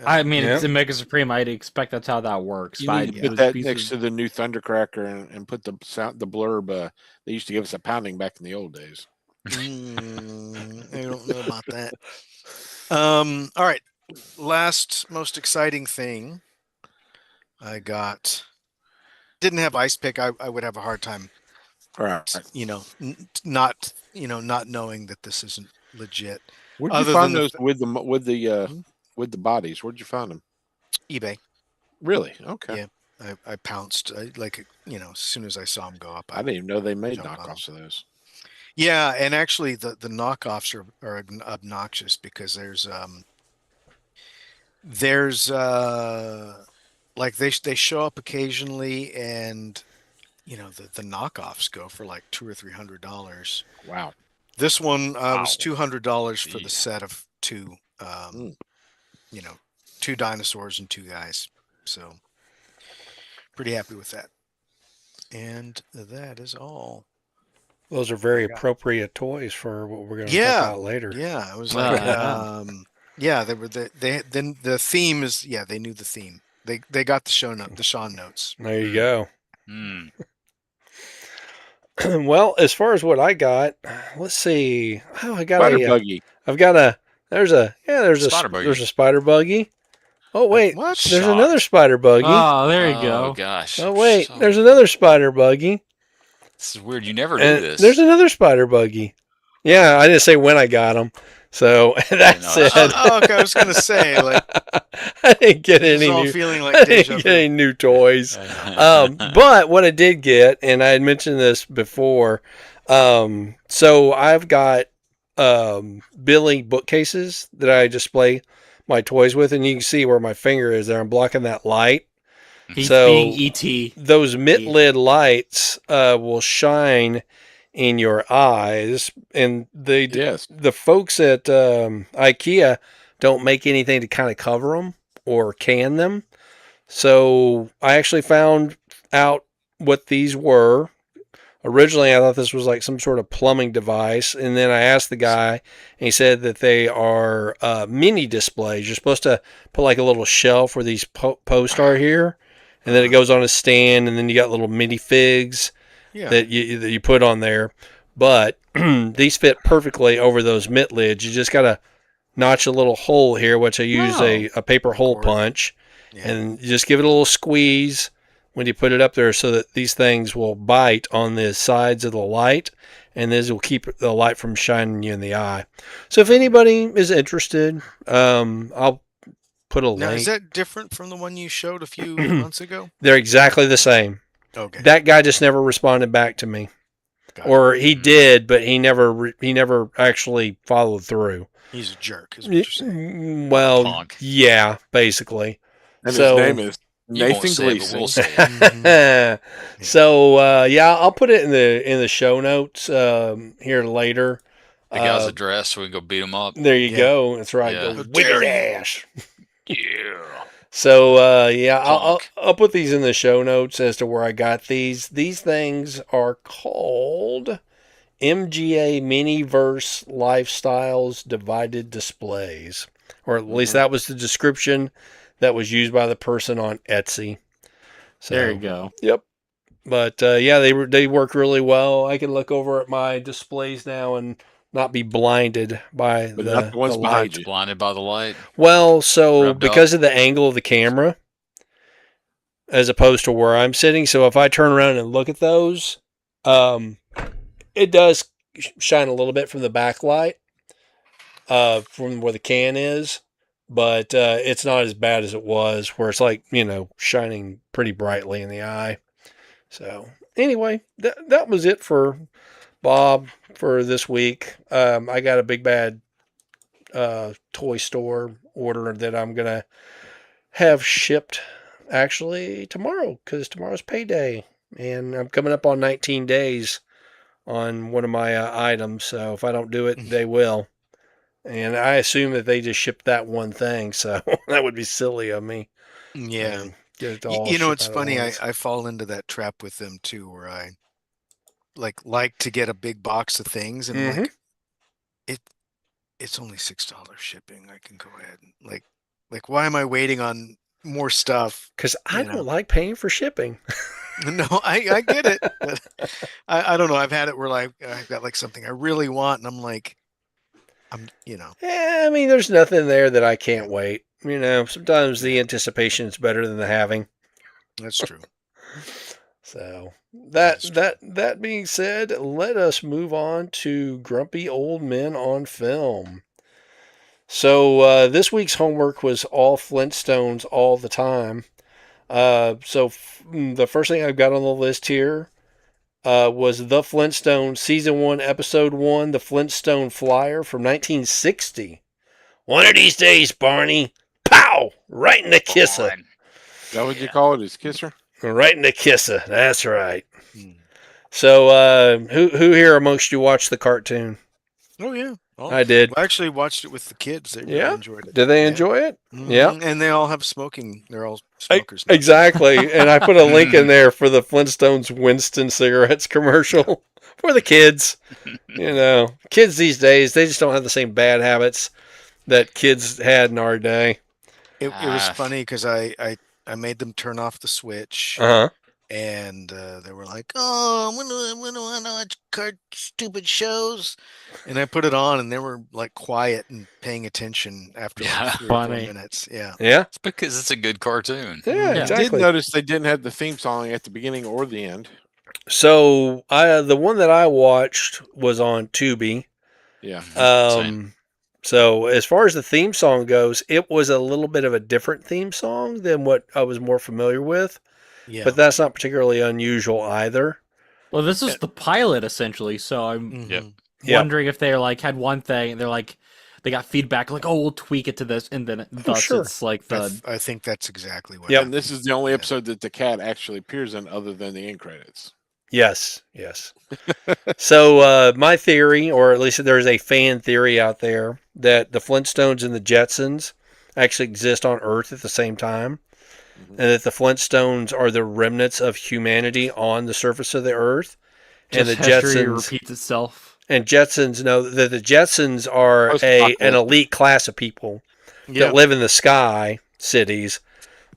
I mean,
Yeah.
it's in Mega Supreme. I'd expect that's how that works.
You
but
need to
I-
put
those
that
pieces-
next to the new Thundercracker and put the blurb. They used to give us a pounding back in the old days.
I don't know about that. All right. Last most exciting thing I got. Didn't have ice pick. I would have a hard time,
All right.
not knowing that this isn't legit.
Where'd you
Other
find
than
those with the bodies? Where'd you find them?
eBay.
Really? Okay.
Yeah. I pounced as soon as I saw them go up.
I didn't even know they made
Jumped on
knockoffs of those.
Yeah, and actually the knockoffs are obnoxious because there's like they show up occasionally, and the knockoffs go for like $200 or $300.
Wow.
This one was
Wow.
$200 for the
Yeah.
set of two,
Mm.
two dinosaurs and two guys. So pretty happy with that. And that is all.
Those are very
got-
appropriate toys for what we're going to
Yeah.
talk about later.
Yeah, it was
Ah,
like
yeah.
yeah, they were then the theme is they knew the theme. They got the Sean notes.
There you go.
Hmm.
Well, as far as what I got, let's see. Oh, I got
Spider
a.
buggy.
I've got a. There's a. Yeah, there's
Spider buggy.
There's a spider buggy. Oh wait,
What?
there's
Shocked.
another spider buggy.
Oh, there you
Oh
go.
gosh.
Oh wait,
So-
there's another spider buggy.
This is weird. You never do
And
this.
there's another spider buggy. Yeah, I didn't say when I got them. So that
know.
said,
Okay, I was gonna say like
I didn't get
this is
any
all
new.
feeling
I
like deja
didn't get
vu.
any new toys. But what I did get, and I had mentioned this before, so I've got Billy bookcases that I display my toys with, and you can see where my finger is there. I'm blocking that light.
He's
So-
being ET.
Those mitt lid lights will shine in your eyes, and
Yes.
the folks at IKEA don't make anything to kind of cover them or can them. So I actually found out what these were. Originally, I thought this was like some sort of plumbing device, and then I asked the guy, and he said that they are mini displays. You're supposed to put like a little shelf where these posts are here, and then it goes on a stand, and then you got little mini figs
Yeah.
that you put on there. But these fit perfectly over those mitt lids. You just got to notch a little hole here, which I use a paper hole
Cord.
punch,
Yeah.
and you just give it a little squeeze when you put it up there so that these things will bite on the sides of the light, and this will keep the light from shining you in the eye. So if anybody is interested, I'll put a
Now, is
link.
that different from the one you showed a few months ago?
They're exactly the same.
Okay.
That guy just never responded back to me,
Got it.
or he did, but he never actually followed through.
He's a jerk, is what you're saying.
Well,
Punk.
yeah, basically.
And
So-
his name is
You won't
Nathan
say it, but
Gleason.
we'll say it.
Mhm.
So yeah, I'll put it in the show notes here later.
The guy's address, so we can go beat him up.
There you
Yeah.
go. That's right.
Yeah.
Go
How
whip
dare
his
you.
ass.
Yeah.
So yeah, I'll
Punk.
put these in the show notes as to where I got these. These things are called MGA Miniverse Lifestyles Divided Displays, or at least that was the description that was used by the person on Etsy. So,
There you go.
Yep. But yeah, they work really well. I can look over at my displays now and not be blinded by
But
the,
not the ones
the
behind
light.
you.
Blinded by the light.
Well, so
Rubbed
because of the angle of the camera, as opposed to where I'm sitting, so if I turn around and look at those, it does shine a little bit from the backlight, from where the can is, but it's not as bad as it was, where it's like, shining pretty brightly in the eye. So anyway, that was it for Bob for this week. I got a big bad toy store order that I'm gonna have shipped actually tomorrow, because tomorrow's payday, and I'm coming up on 19 days on one of my items. So if I don't do it, they will. And I assume that they just shipped that one thing, so that would be silly of me.
Yeah.
Get it all
You know,
shipped
it's
out at
funny.
once.
I fall into that trap with them too, where I like to get a big box of things, and I'm like, it's only $6 shipping. I can go ahead and like why am I waiting on more stuff?
Because I
you
don't
know.
like paying for shipping.
No, I get it. But I don't know. I've had it where like I've got like something I really want, and I'm like,
I mean, there's nothing there that I can't wait. Sometimes the anticipation is better than the having.
that's true.
So
That is
that being said, let us move on to Grumpy Old Men on Film. So this week's homework was all Flintstones all the time. The first thing I've got on the list here was The Flintstones Season 1, Episode 1, The Flintstone Flyer from 1960. One of these days, Barney, pow! Right in the kisser.
Is that what you call it? His kisser?
Right in the kisser. That's right.
Hmm.
So, who here amongst you watched the cartoon?
Oh yeah. Oh,
I did.
I actually watched it with the kids. They really
Yeah?
enjoyed it.
Did they
Yeah.
enjoy it?
Mhm.
Yeah.
And they all have smoking. They're all smokers now.
Exactly. And I put a link in there for the Flintstones Winston cigarettes commercial for the kids. Kids these days, they just don't have the same bad habits that kids had in our day.
It was funny because I made them turn off the switch,
Uh-huh.
and they were like, "Oh, when do I watch stupid shows?" And I put it on, and they were like quiet and paying attention after
Yeah.
like 3 or 4
Funny.
minutes. Yeah.
Yeah.
It's because it's a good cartoon.
Yeah,
Yeah.
I did
exactly.
notice they didn't have the theme song at the beginning or the end.
So, the one that I watched was on Tubi.
Yeah.
Same.
So as far as the theme song goes, it was a little bit of a different theme song than what I was more familiar with,
Yeah.
but that's not particularly unusual either.
Well, this is the pilot essentially, so I'm
Mhm.
Yep.
Yep.
wondering if they had one thing and they're like, they got feedback like, oh, we'll tweak it to this, and then thus
sure.
it's like
I think that's exactly what.
Yep.
And this is the only episode that the cat actually appears in other than the end credits.
Yes. So my theory, or at least there's a fan theory out there, that the Flintstones and the Jetsons actually exist on Earth at the same time, and that the Flintstones are the remnants of humanity on the surface of the Earth, and the
history
Jetsons
repeats itself.
and Jetsons know that the Jetsons are an elite class of people
Yeah.
that live in the sky cities,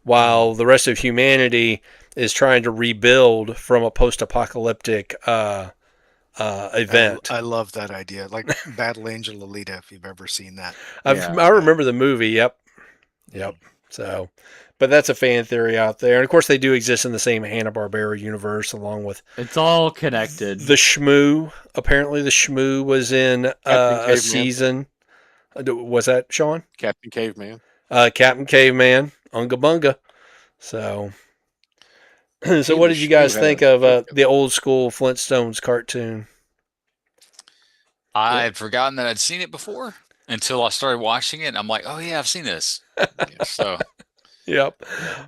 while the rest of humanity is trying to rebuild from a post-apocalyptic event.
I love that idea. Like Battle Angel Alita, if you've ever seen that.
I remember the movie. Yep. So, but that's a fan theory out there. And of course, they do exist in the same Hanna-Barbera universe, along with
It's all connected.
the Shmoo. Apparently, the Shmoo was in
Captain
a
Caveman.
season. Was that Sean?
Captain Caveman.
Captain Caveman, Unga Bunga. So, so what
the
did you
Shmoo
guys
had
think
a-
of the old school Flintstones cartoon?
I had forgotten that I'd seen it before until I started watching it. And I'm like, oh yeah, I've seen this. So
Yep.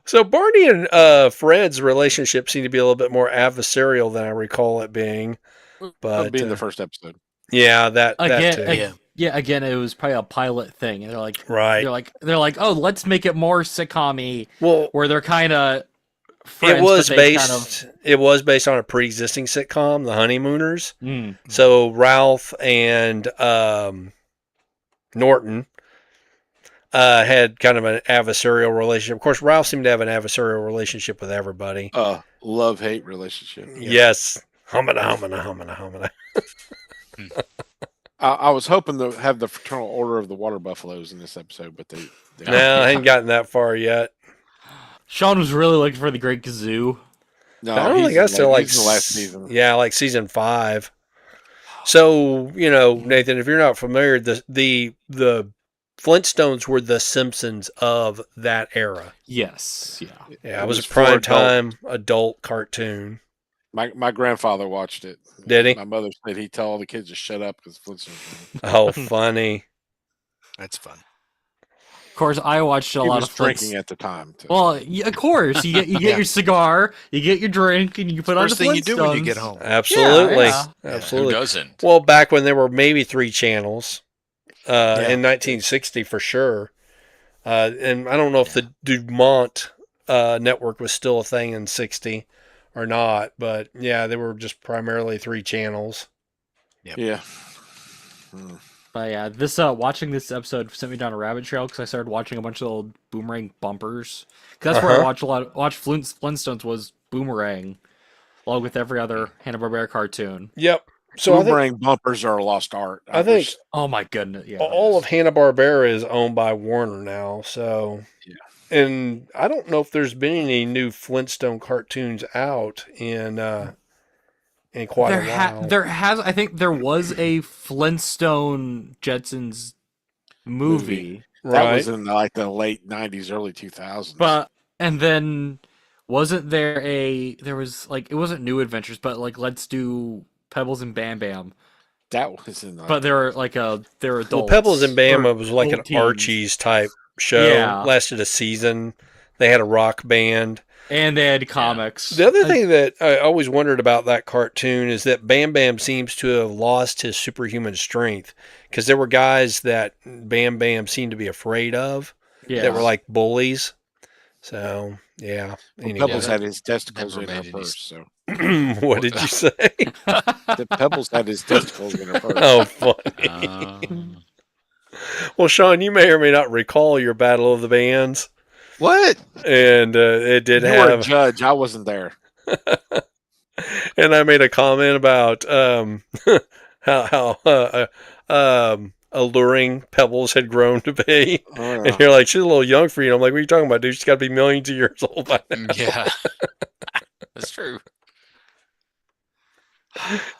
So Barney and Fred's relationship seemed to be a little bit more adversarial than I recall it being. But
being the first episode.
yeah, that
Again,
too.
again, it was probably a pilot thing. And
Right.
they're like, oh, let's make it more sitcom-y,
Well,
where they're kind of friends.
it was
but they
based. It was based on a pre-existing sitcom, The Honeymooners.
kind of,
So Ralph and Norton had kind of an adversarial relationship. Of course, Ralph seemed to have an adversarial relationship with everybody.
Love-hate relationship.
Yes. Humana, humana, humana, humana.
I was hoping to have the fraternal order of the water buffaloes in this episode, but they
No, I hadn't gotten that far yet.
Sean was really looking for the Great Kazoo.
no.
I don't think that's till like
he's in the last season.
Yeah, like season 5. So Nathan, if you're not familiar, the Flintstones were the Simpsons of that era.
Yes, yeah.
Yeah,
It
it was a
was for
prime
adults.
time adult cartoon.
My grandfather watched it.
Did he?
My mother said he'd tell all the kids to shut up because Flintstones.
Oh, funny.
That's fun.
Of course, I watched a
He
lot
was
of
drinking at the time. Too.
Well, yeah, of course, you get
Yeah.
your cigar, you get your drink, and you put on the
First thing you do when you
Flintstones.
get home.
Absolutely.
Yeah.
who
Absolutely.
doesn't?
Well, back when there were maybe 3 channels
Yeah.
in 1960 for sure. And I don't know if the Dumont network was still a thing in 60 or not, but yeah, they were just primarily 3 channels.
Yeah. Hmm.
But yeah, this watching this episode sent me down a rabbit trail because I started watching a bunch of old Boomerang bumpers. 'Cause that's where I watched Flintstones was Boomerang, along with every other Hanna-Barbera cartoon.
Yep. So
Boomerang bumpers are a lost art.
I think
wish-
Oh my goodness, yeah.
all of Hanna-Barbera is owned by Warner now, so
Yeah.
and I don't know if there's been any new Flintstone cartoons out in quite a while.
There has, I think there was a Flintstone Jetsons movie.
that was in like the late '90s, early 2000s.
But and then wasn't there was like it wasn't New Adventures, but like Let's Do Pebbles and Bam Bam.
that was in. Like,
But they're adults.
Well, Pebbles and Bama
or
was like an
old teens.
Archie's type show.
Yeah.
Lasted a season. They had a rock band.
And they had comics.
The other thing that I always wondered about that cartoon is that Bam Bam seems to have lost his superhuman strength because there were guys that Bam Bam seemed to be afraid of that were like bullies. So, yeah. Anyway.
Pebbles had his testicles
Never
in her
made any
purse. So
What did you say?
the Pebbles had his testicles in her purse.
Oh, funny. Well, Sean, you may or may not recall your Battle of the Bands.
What?
And it did
You were a
have,
judge. I wasn't there.
and I made a comment about how alluring Pebbles had grown to be.
Oh,
And you're like, she's a little young for you. And I'm like, what are you talking about, dude? She's got to be millions of years old by now.
Yeah, that's true.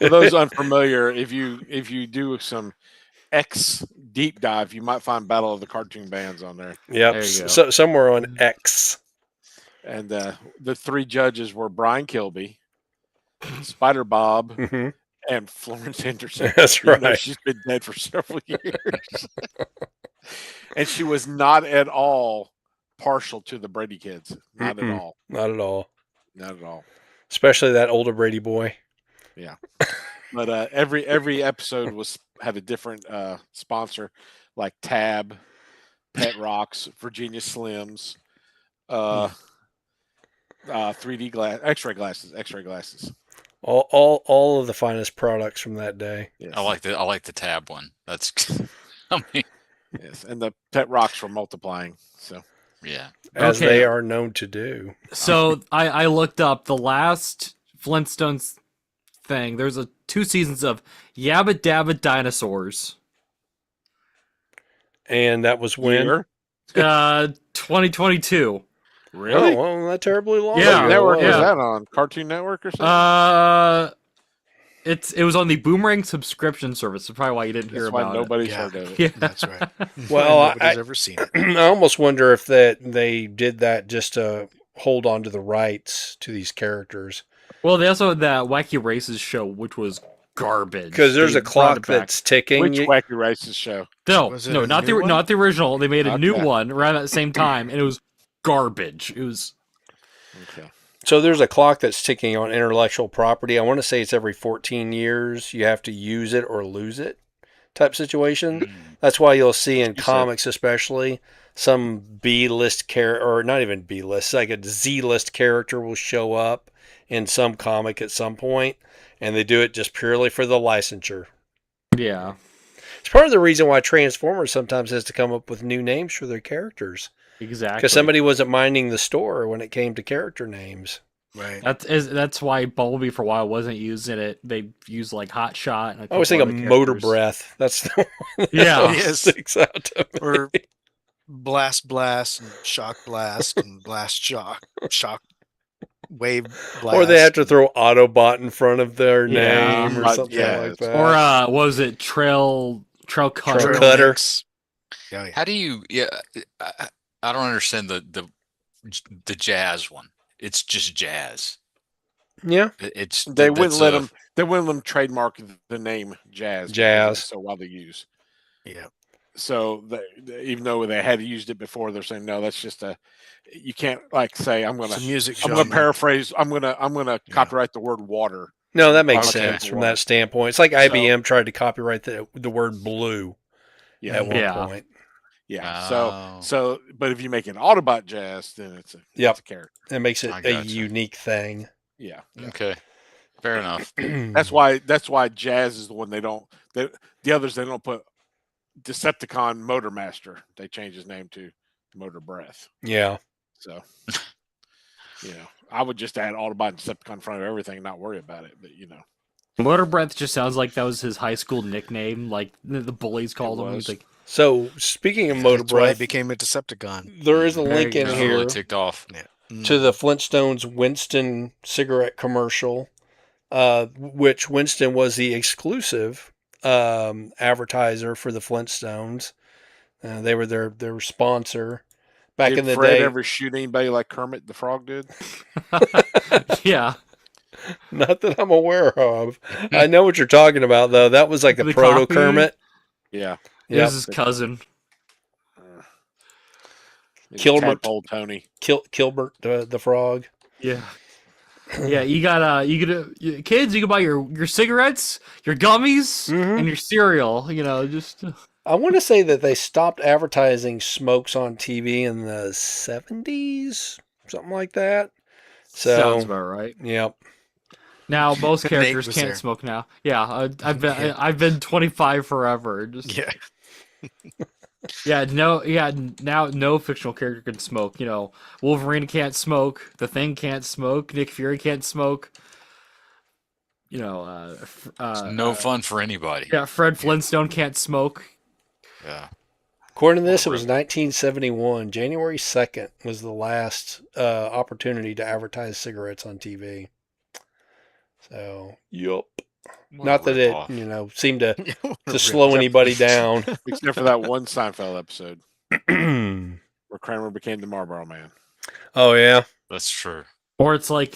For those unfamiliar, if you do some X deep dive, you might find Battle of the Cartoon Bands on there.
Yep.
There you go.
So, somewhere on X.
And the 3 judges were Brian Kilby, Spider Bob,
Hmm.
and Florence Henderson.
That's
even though
right.
she's been dead for several years. And she was not at all partial to the Brady kids. Not
Mm-mm.
at all.
Not at all.
Not at all.
Especially that older Brady boy.
But every episode had a different sponsor, like Tab, Pet Rocks, Virginia Slims, 3D glass, X-ray glasses.
All of the finest products from that day.
Yes.
I like the tab one. That's, I mean,
Yes, and the Pet Rocks were multiplying. So
yeah.
As
Okay.
they are known to do.
So I looked up the last Flintstones thing. There's 2 seasons of Yabba Dabba Dinosaurs.
And that was when?
year,
2022.
Really?
Oh, well, not terribly long
Yeah.
ago.
Network
was
was
it?
that on? Cartoon Network or something?
It was on the Boomerang subscription service. That's probably why you didn't hear
That's why
about
nobody's
Yeah.
heard of it.
it. Yeah.
That's right.
Well,
Nobody's ever seen it.
I almost wonder if that they did that just to hold on to the rights to these characters.
Well, they also had that Wacky Races show, which was garbage.
Because there's
They
a
brought
clock
it back.
that's ticking.
Which Wacky Races show?
No,
Was it
no,
a
not
new
the
one?
not the original. They made a new
Okay.
one around at the same time, and it was garbage. It was
Okay.
So there's a clock that's ticking on intellectual property. I want to say it's every 14 years. You have to use it or lose it type situation. That's why you'll see in
You said.
comics especially some B-list character, or not even B-list, like a Z-list character will show up in some comic at some point, and they do it just purely for the licensure.
yeah.
It's part of the reason why Transformers sometimes has to come up with new names for their characters.
Exactly.
Because somebody wasn't minding the store when it came to character names.
Right.
That's why Bumblebee for a while wasn't using it. They used like Hot Shot. And
I always think of Motor Breath. That's the one that
Yeah.
always
Yes.
sticks out to me.
Or blast and shock blast and blast shock wave blast.
Or they have to throw Autobot in front of their
Yeah.
name or
But,
something
yeah,
like that.
Or what was it Trail Cutter?
Trail Cutter.
mix. Yeah, yeah.
How do you? Yeah, I don't understand the jazz one. It's just jazz.
Yeah.
It's
They wouldn't
that's
let
a-
them. They wouldn't let them trademark the name Jazz.
Jazz.
because it's so widely used.
Yeah.
So even though they had used it before, they're saying no. That's just a. You can't like say I'm
It's
gonna.
a music
I'm
genre.
gonna paraphrase. I'm gonna copyright the word water.
No, that makes
Okay.
sense from that standpoint. It's like IBM tried to copyright the word blue
Yeah.
at one
Yeah.
point.
Yeah.
Oh.
So, but if you make an Autobot Jazz, then it's
Yep.
a character.
It makes it
I
a
gotcha.
unique thing.
Yeah.
Okay, fair enough.
That's why Jazz is the one they don't. The others they don't put Decepticon Motor Master. They change his name to Motor Breath.
Yeah.
So, I would just add Autobot and Decepticon in front of everything, and not worry about it. But
Motor Breath just sounds like that was his high school nickname. Like the bullies called him. He's
was.
like,
So speaking of Motor
That's why he
Breath,
became a Decepticon.
there is a
There
link
you
in
go.
I'm
here
really ticked off.
Yeah.
to the Flintstones Winston cigarette commercial, which Winston was the exclusive advertiser for the Flintstones. They were their sponsor back
did
in the
Fred
day.
ever shoot anybody like Kermit the Frog did?
yeah.
Not that I'm aware of. I know what you're talking about, though. That was like the,
The
proto
copy?
Kermit.
Yeah.
It
Yep.
was his cousin.
Kilbert.
Tadpole Tony.
Kilbert the frog.
Yeah. Yeah, you kids, you can buy your cigarettes, your gummies,
Mhm.
and your cereal. Just
I want to say that they stopped advertising smokes on TV in the 70s, something like that. So,
sounds about right.
yep.
Now most
Nate
characters
was
can't
there.
smoke now. Yeah, I've been
Yeah.
I've been 25 forever. Just
Yeah.
now no fictional character can smoke. Wolverine can't smoke. The Thing can't smoke. Nick Fury can't smoke.
It's no fun for anybody.
Yeah, Fred Flintstone can't smoke.
Yeah.
According to this, it was 1971. January 2nd was the last opportunity to advertise cigarettes on TV. So, yup.
What
Not
a
that it,
ripoff.
seemed to slow anybody down.
Except for that one Seinfeld episode
Oh,
where Kramer became the Marlboro Man.
yeah.
That's true.
Or it's like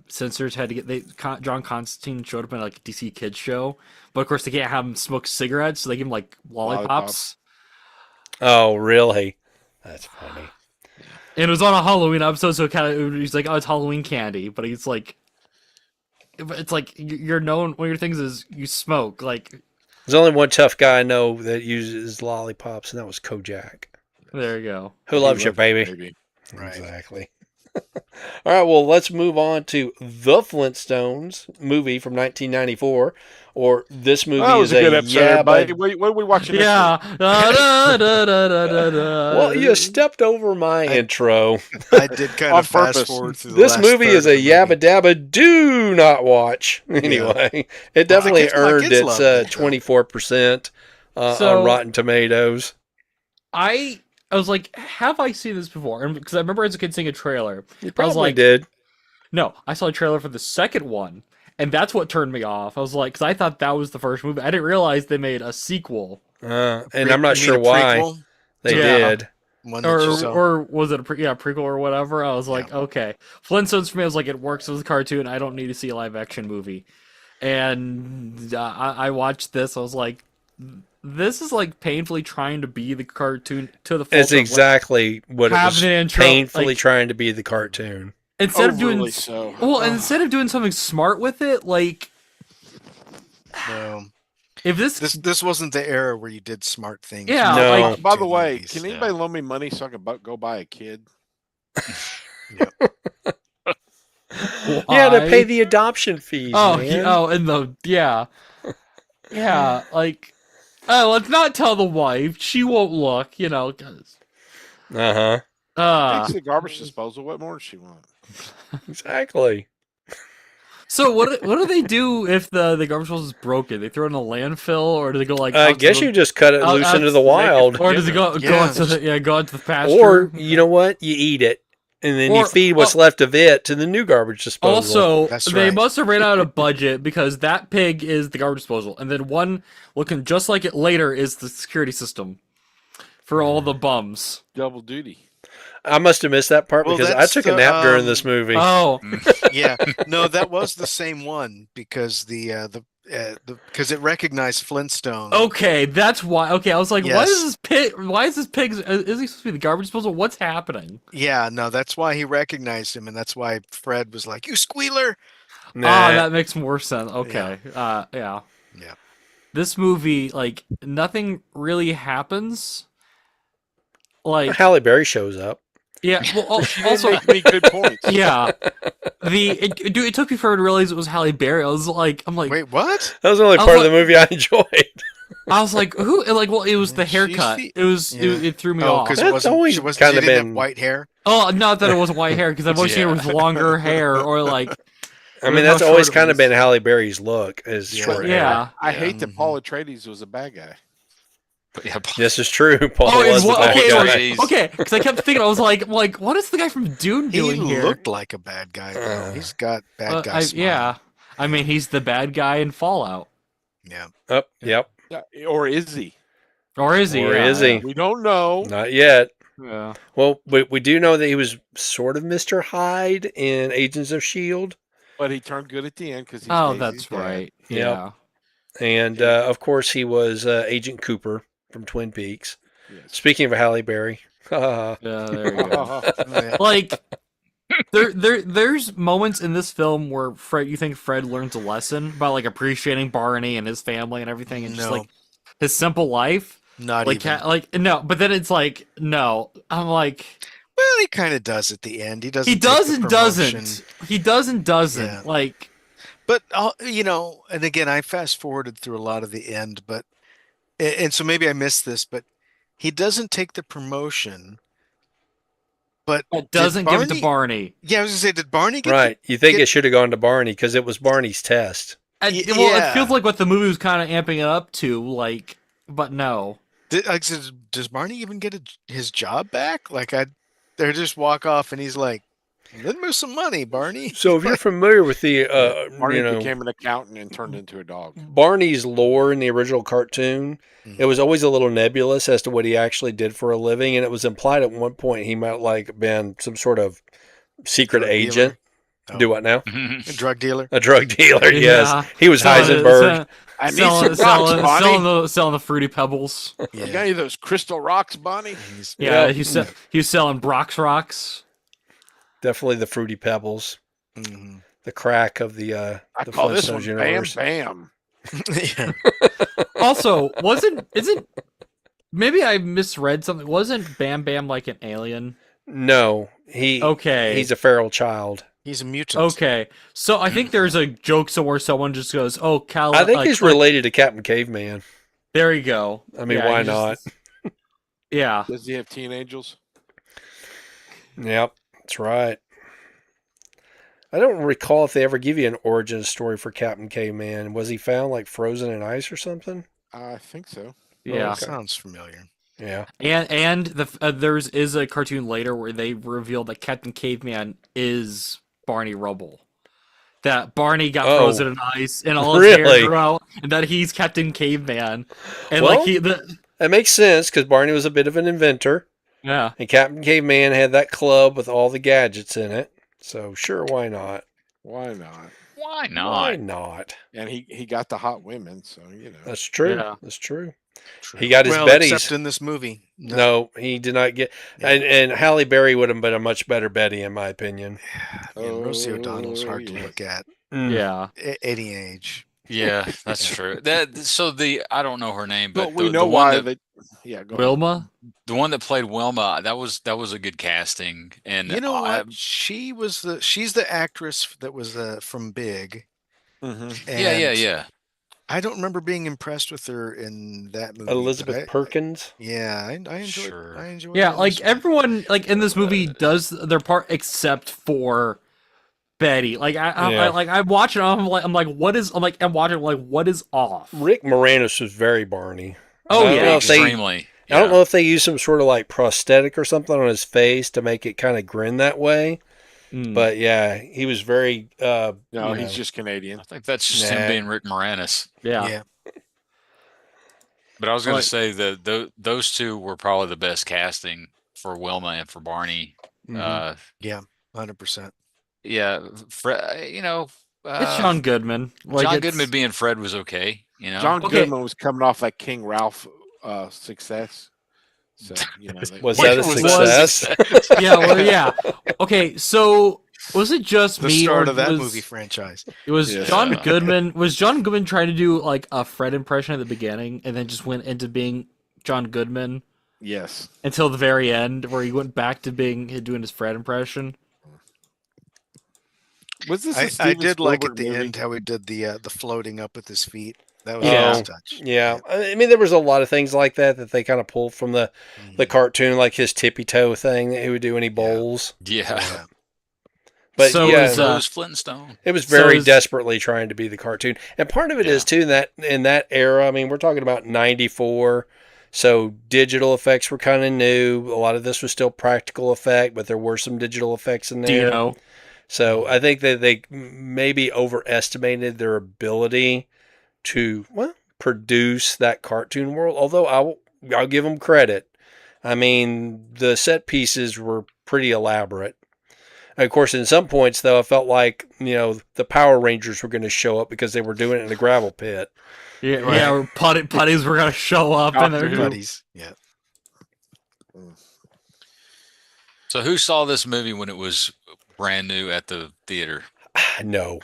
censors had to John Constantine showed up in like a DC Kids show, but of course they can't have him smoke cigarettes, so they give him like lollipops.
Oh, really? That's funny.
And it was on a Halloween episode, so he's like, "Oh, it's Halloween candy," but he's like, "It's like you're known. One of your things is you smoke." Like,
There's only one tough guy I know that uses lollipops, and that was Kojak.
there you go.
Who loves you, baby?
Right.
Exactly. All right, well, let's move on to The Flintstones movie from 1994, or this movie
That was
is
a good episode, everybody.
but
What are we watching? this
Yeah.
well, you stepped over my intro.
I did kind
On
of fast
purpose.
forward through the
This
last
movie
third
is
of
a
the
yabba
movie.
dabba do not watch. Anyway, it definitely
my
earned
kids
its
loved it, though.
24% on
So-
Rotten Tomatoes.
I I was like, have I seen this before? And because I remember as a kid seeing a trailer.
You
I was
probably
like,
did.
no, I saw a trailer for the second one, and that's what turned me off. I was like, because I thought that was the first movie. I didn't realize they made a sequel.
And I'm not
You mean
sure
a
why
prequel?
they
Yeah.
did.
One that you saw.
Or was it a prequel or whatever? I was like, okay. Flintstones for me, I was like, it works as a cartoon. I don't need to see a live action movie. And I watched this. I was like, this is like painfully trying to be the cartoon to the full.
It's exactly what it
have
was
an intro,
painfully
like-
trying to be the cartoon.
instead of doing
Overly so.
well, and instead of doing something smart with it, like
No.
if this
This wasn't the era where you did smart things.
Yeah,
No.
like
By the way,
movies.
can anybody loan me money so I can go buy a kid?
Yeah, to pay
why?
the adoption fees.
Oh,
man.
and the yeah, like let's not tell the wife. She won't look, 'cause
Uh-huh.
Takes the garbage disposal. What more does she want?
Exactly.
So what do they do if the garbage disposal is broken? They throw it in a landfill, or do they go like?
I
out to
guess
the-
you just cut it
out-
loose
out
into
to
the
the
wild.
or does it go
Yeah.
out to the pasture?
Or, you know what? You eat it. And then you
Or-
feed what's left of it to the new garbage disposal.
Also,
That's
they
right.
must have ran out of budget because that pig is the garbage disposal, and then one looking just like it later is the security system for all the bums.
Double duty.
I must have missed that part
Well,
because I
that's
took a
the,
nap during this movie.
Oh,
Yeah. No, that was the same one because because it recognized Flintstone.
okay, that's why. Okay, I was like, why
Yes.
is this pig? Why is this pig? Is he supposed to be the garbage disposal? What's happening?
Yeah, no, that's why he recognized him, and that's why Fred was like, "You squealer!"
Nah.
That makes more sense. Okay, yeah.
Yeah.
This movie, like, nothing really happens. Like,
Halle Berry shows up.
yeah. Well,
She
also,
didn't make any good points.
yeah. It took me forever to realize it was Halle Berry. I'm like,
Wait, what?
That was the only
I was
part of the
like-
movie I enjoyed.
I was like, who? Like, well, it was the
She's
haircut.
the-
It threw me
Oh,
off.
because it
That's
wasn't.
always
She wasn't.
kinda
She didn't
been-
have white hair.
Oh, not that it wasn't white hair, because I've always seen her with
Yeah.
longer hair, or like,
I mean,
how
that's always
short it
kind of
was.
been Halle Berry's look, is
Yeah.
short
Yeah.
hair.
I hate that
Mhm.
Paul Atreides was a bad guy.
But yeah,
This is true. Paul
oh,
was the bad
okay,
guy.
Jeez.
okay, because I kept thinking, I was like, what is the guy from Dune
He
doing here?
looked like a bad guy. Though. He's got bad guy. smile.
Yeah, I mean, he's the bad guy in Fallout,
Yeah.
Oh, yep.
Yeah, or is he?
or is he?
Or
Yeah,
is he?
We don't know.
Not yet.
Yeah.
Well, we do know that he was sort of Mr. Hyde in Agents of S.H.I.E.L.D.
But he turned good at the end because he's
Oh,
Daisy's
that's
dad.
right.
Yep.
Yeah.
And, of course, he was Agent Cooper from Twin Peaks.
Yes.
Speaking of Halle Berry.
Yeah, there you go.
Yeah.
Like, there's moments in this film where you think Fred learns a lesson about like appreciating Barney and his family and everything, and just
No.
like his simple life.
Not
Like,
even.
no, but then it's like, no. I'm like,
Well, he kind of does at the end. He doesn't.
he
take
does
the
and
promotion.
doesn't. He does and doesn't.
Yeah.
Like,
But and again, I fast forwarded through a lot of the end, but and so maybe I missed this, but he doesn't take the promotion. But
it doesn't give it to
Barney?
Barney.
Yeah, I was gonna say, did Barney get
Right. You think
get-
it should have gone to Barney because it was Barney's test.
Well,
Yeah.
it feels like what the movie was kind of amping it up to, like, but no.
Like, does Barney even get his job back? Like, they just walk off, and he's like, "Lend me some money, Barney."
So if you're familiar with the,
Barney became an accountant and turned into a dog.
Barney's lore in the original cartoon,
Mhm.
it was always a little nebulous as to what he actually did for a living, and it was implied at one point he might like been some sort of secret
Drug
agent.
dealer? Oh.
Do what now?
A drug dealer.
A drug dealer,
Yeah.
yes. He was Heisenberg.
I need some rocks, Bonnie.
selling the fruity pebbles.
You got any of those crystal rocks, Bonnie?
He's-
Yeah,
Yeah.
he was selling Brock's rocks.
Definitely the Fruity Pebbles.
Mhm.
The crack of the
I
the
call this
Flintstones
one
universe.
Bam Bam.
Yeah.
Also, isn't maybe I misread something? Wasn't Bam Bam like an alien?
No,
Okay.
he's a feral child.
He's a mutant.
Okay. So I think there's a joke somewhere someone just goes, "Oh, Cal."
I think he's related to Captain Caveman.
There you go.
I mean,
Yeah,
why
he just-
not?
Yeah.
Does he have teen angels?
Yep, that's right. I don't recall if they ever give you an origin story for Captain Caveman. Was he found like frozen in ice or something?
I think so.
Yeah.
Okay.
Sounds familiar.
Yeah.
And there's is a cartoon later where they reveal that Captain Caveman is Barney Rubble. That Barney got frozen in ice and all his hair
Really?
grew out, and that he's Captain Caveman, and like
Well, that makes sense because Barney was a bit of an inventor,
yeah.
and Captain Caveman had that club with all the gadgets in it. So sure, why not?
Why not?
Why
Why
not?
not?
And he got the hot women, so
That's true.
Yeah.
That's true.
True.
He got his
well,
Betty's.
except in this movie.
No, he did not get.
Yeah.
And Halle Berry would have been a much better Betty, in my opinion.
Man, Rosie O'Donnell's
Oh,
hard to
yeah.
look at
Yeah.
at any age.
Yeah, that's true. So I don't know her name, but
But we
the
know
one
why
that
yeah, go ahead.
Wilma.
the one that played Wilma, that was a good casting. And
You know what? She's the actress that was from Big.
Mhm.
And
yeah.
I don't remember being impressed with her in that movie. but
Elizabeth Perkins.
Yeah, I enjoyed.
Sure.
I enjoyed.
Yeah,
her in
like
this one.
everyone like in this movie does their part except for Betty. Like I'm watching. I'm like, what is? I'm watching. I'm like, what is off?
Rick Moranis was very Barney.
Oh
I don't
yeah,
know if they-
Extremely.
I don't know if they used some sort of like prosthetic or something on his face to make it kind of grin that way.
Mm.
But yeah, he was very.
No,
you
he's
know.
just Canadian.
I think that's just
Nah.
him being Rick Moranis.
yeah.
But I was going
Like-
to say that those two were probably the best casting for Wilma and for Barney.
Mhm.
100%.
Yeah,
It's John Goodman. Like
John
it's-
Goodman being Fred was okay. You know,
John
Okay.
Goodman was coming off that King Ralph success. So,
Was
Which
that a
was-
success?
Yeah, well, yeah. Okay, so was it just
The
me
start
or
of that
was,
movie franchise.
It was
Yes.
John Goodman. Was John Goodman trying to do like a Fred impression at the beginning, and then just went into being John Goodman
yes.
until the very end, where he went back to doing his Fred impression?
Was this a
I
Steven
did like
Spielberg
at the
movie?
end how he did the floating up with his feet. That was
Yeah.
a nice touch.
Yeah, I mean there was a lot of things like that they kind of pulled from the
Mhm.
cartoon, like his tippy toe thing that he would do when he bowls.
yeah.
Yeah.
But
So
yeah,
is,
Those Flintstone.
it was
so
very
is-
desperately trying to be the cartoon, and part of it is too that in that era. I mean, we're talking about '94, so digital effects were kind of new. A lot of this was still practical effect, but there were some digital effects in there.
Dino.
So I think that they maybe overestimated their ability to produce that cartoon world. Although I'll give them credit. I mean, the set pieces were pretty elaborate. And of course, in some points though, I felt like the Power Rangers were going to show up because they were doing it in a gravel pit.
Yeah,
Right.
yeah. Or putties were gonna show up, and
Doctor
they're
Who.
Buddies. Yeah.
So who saw this movie when it was brand new at the theater?
No,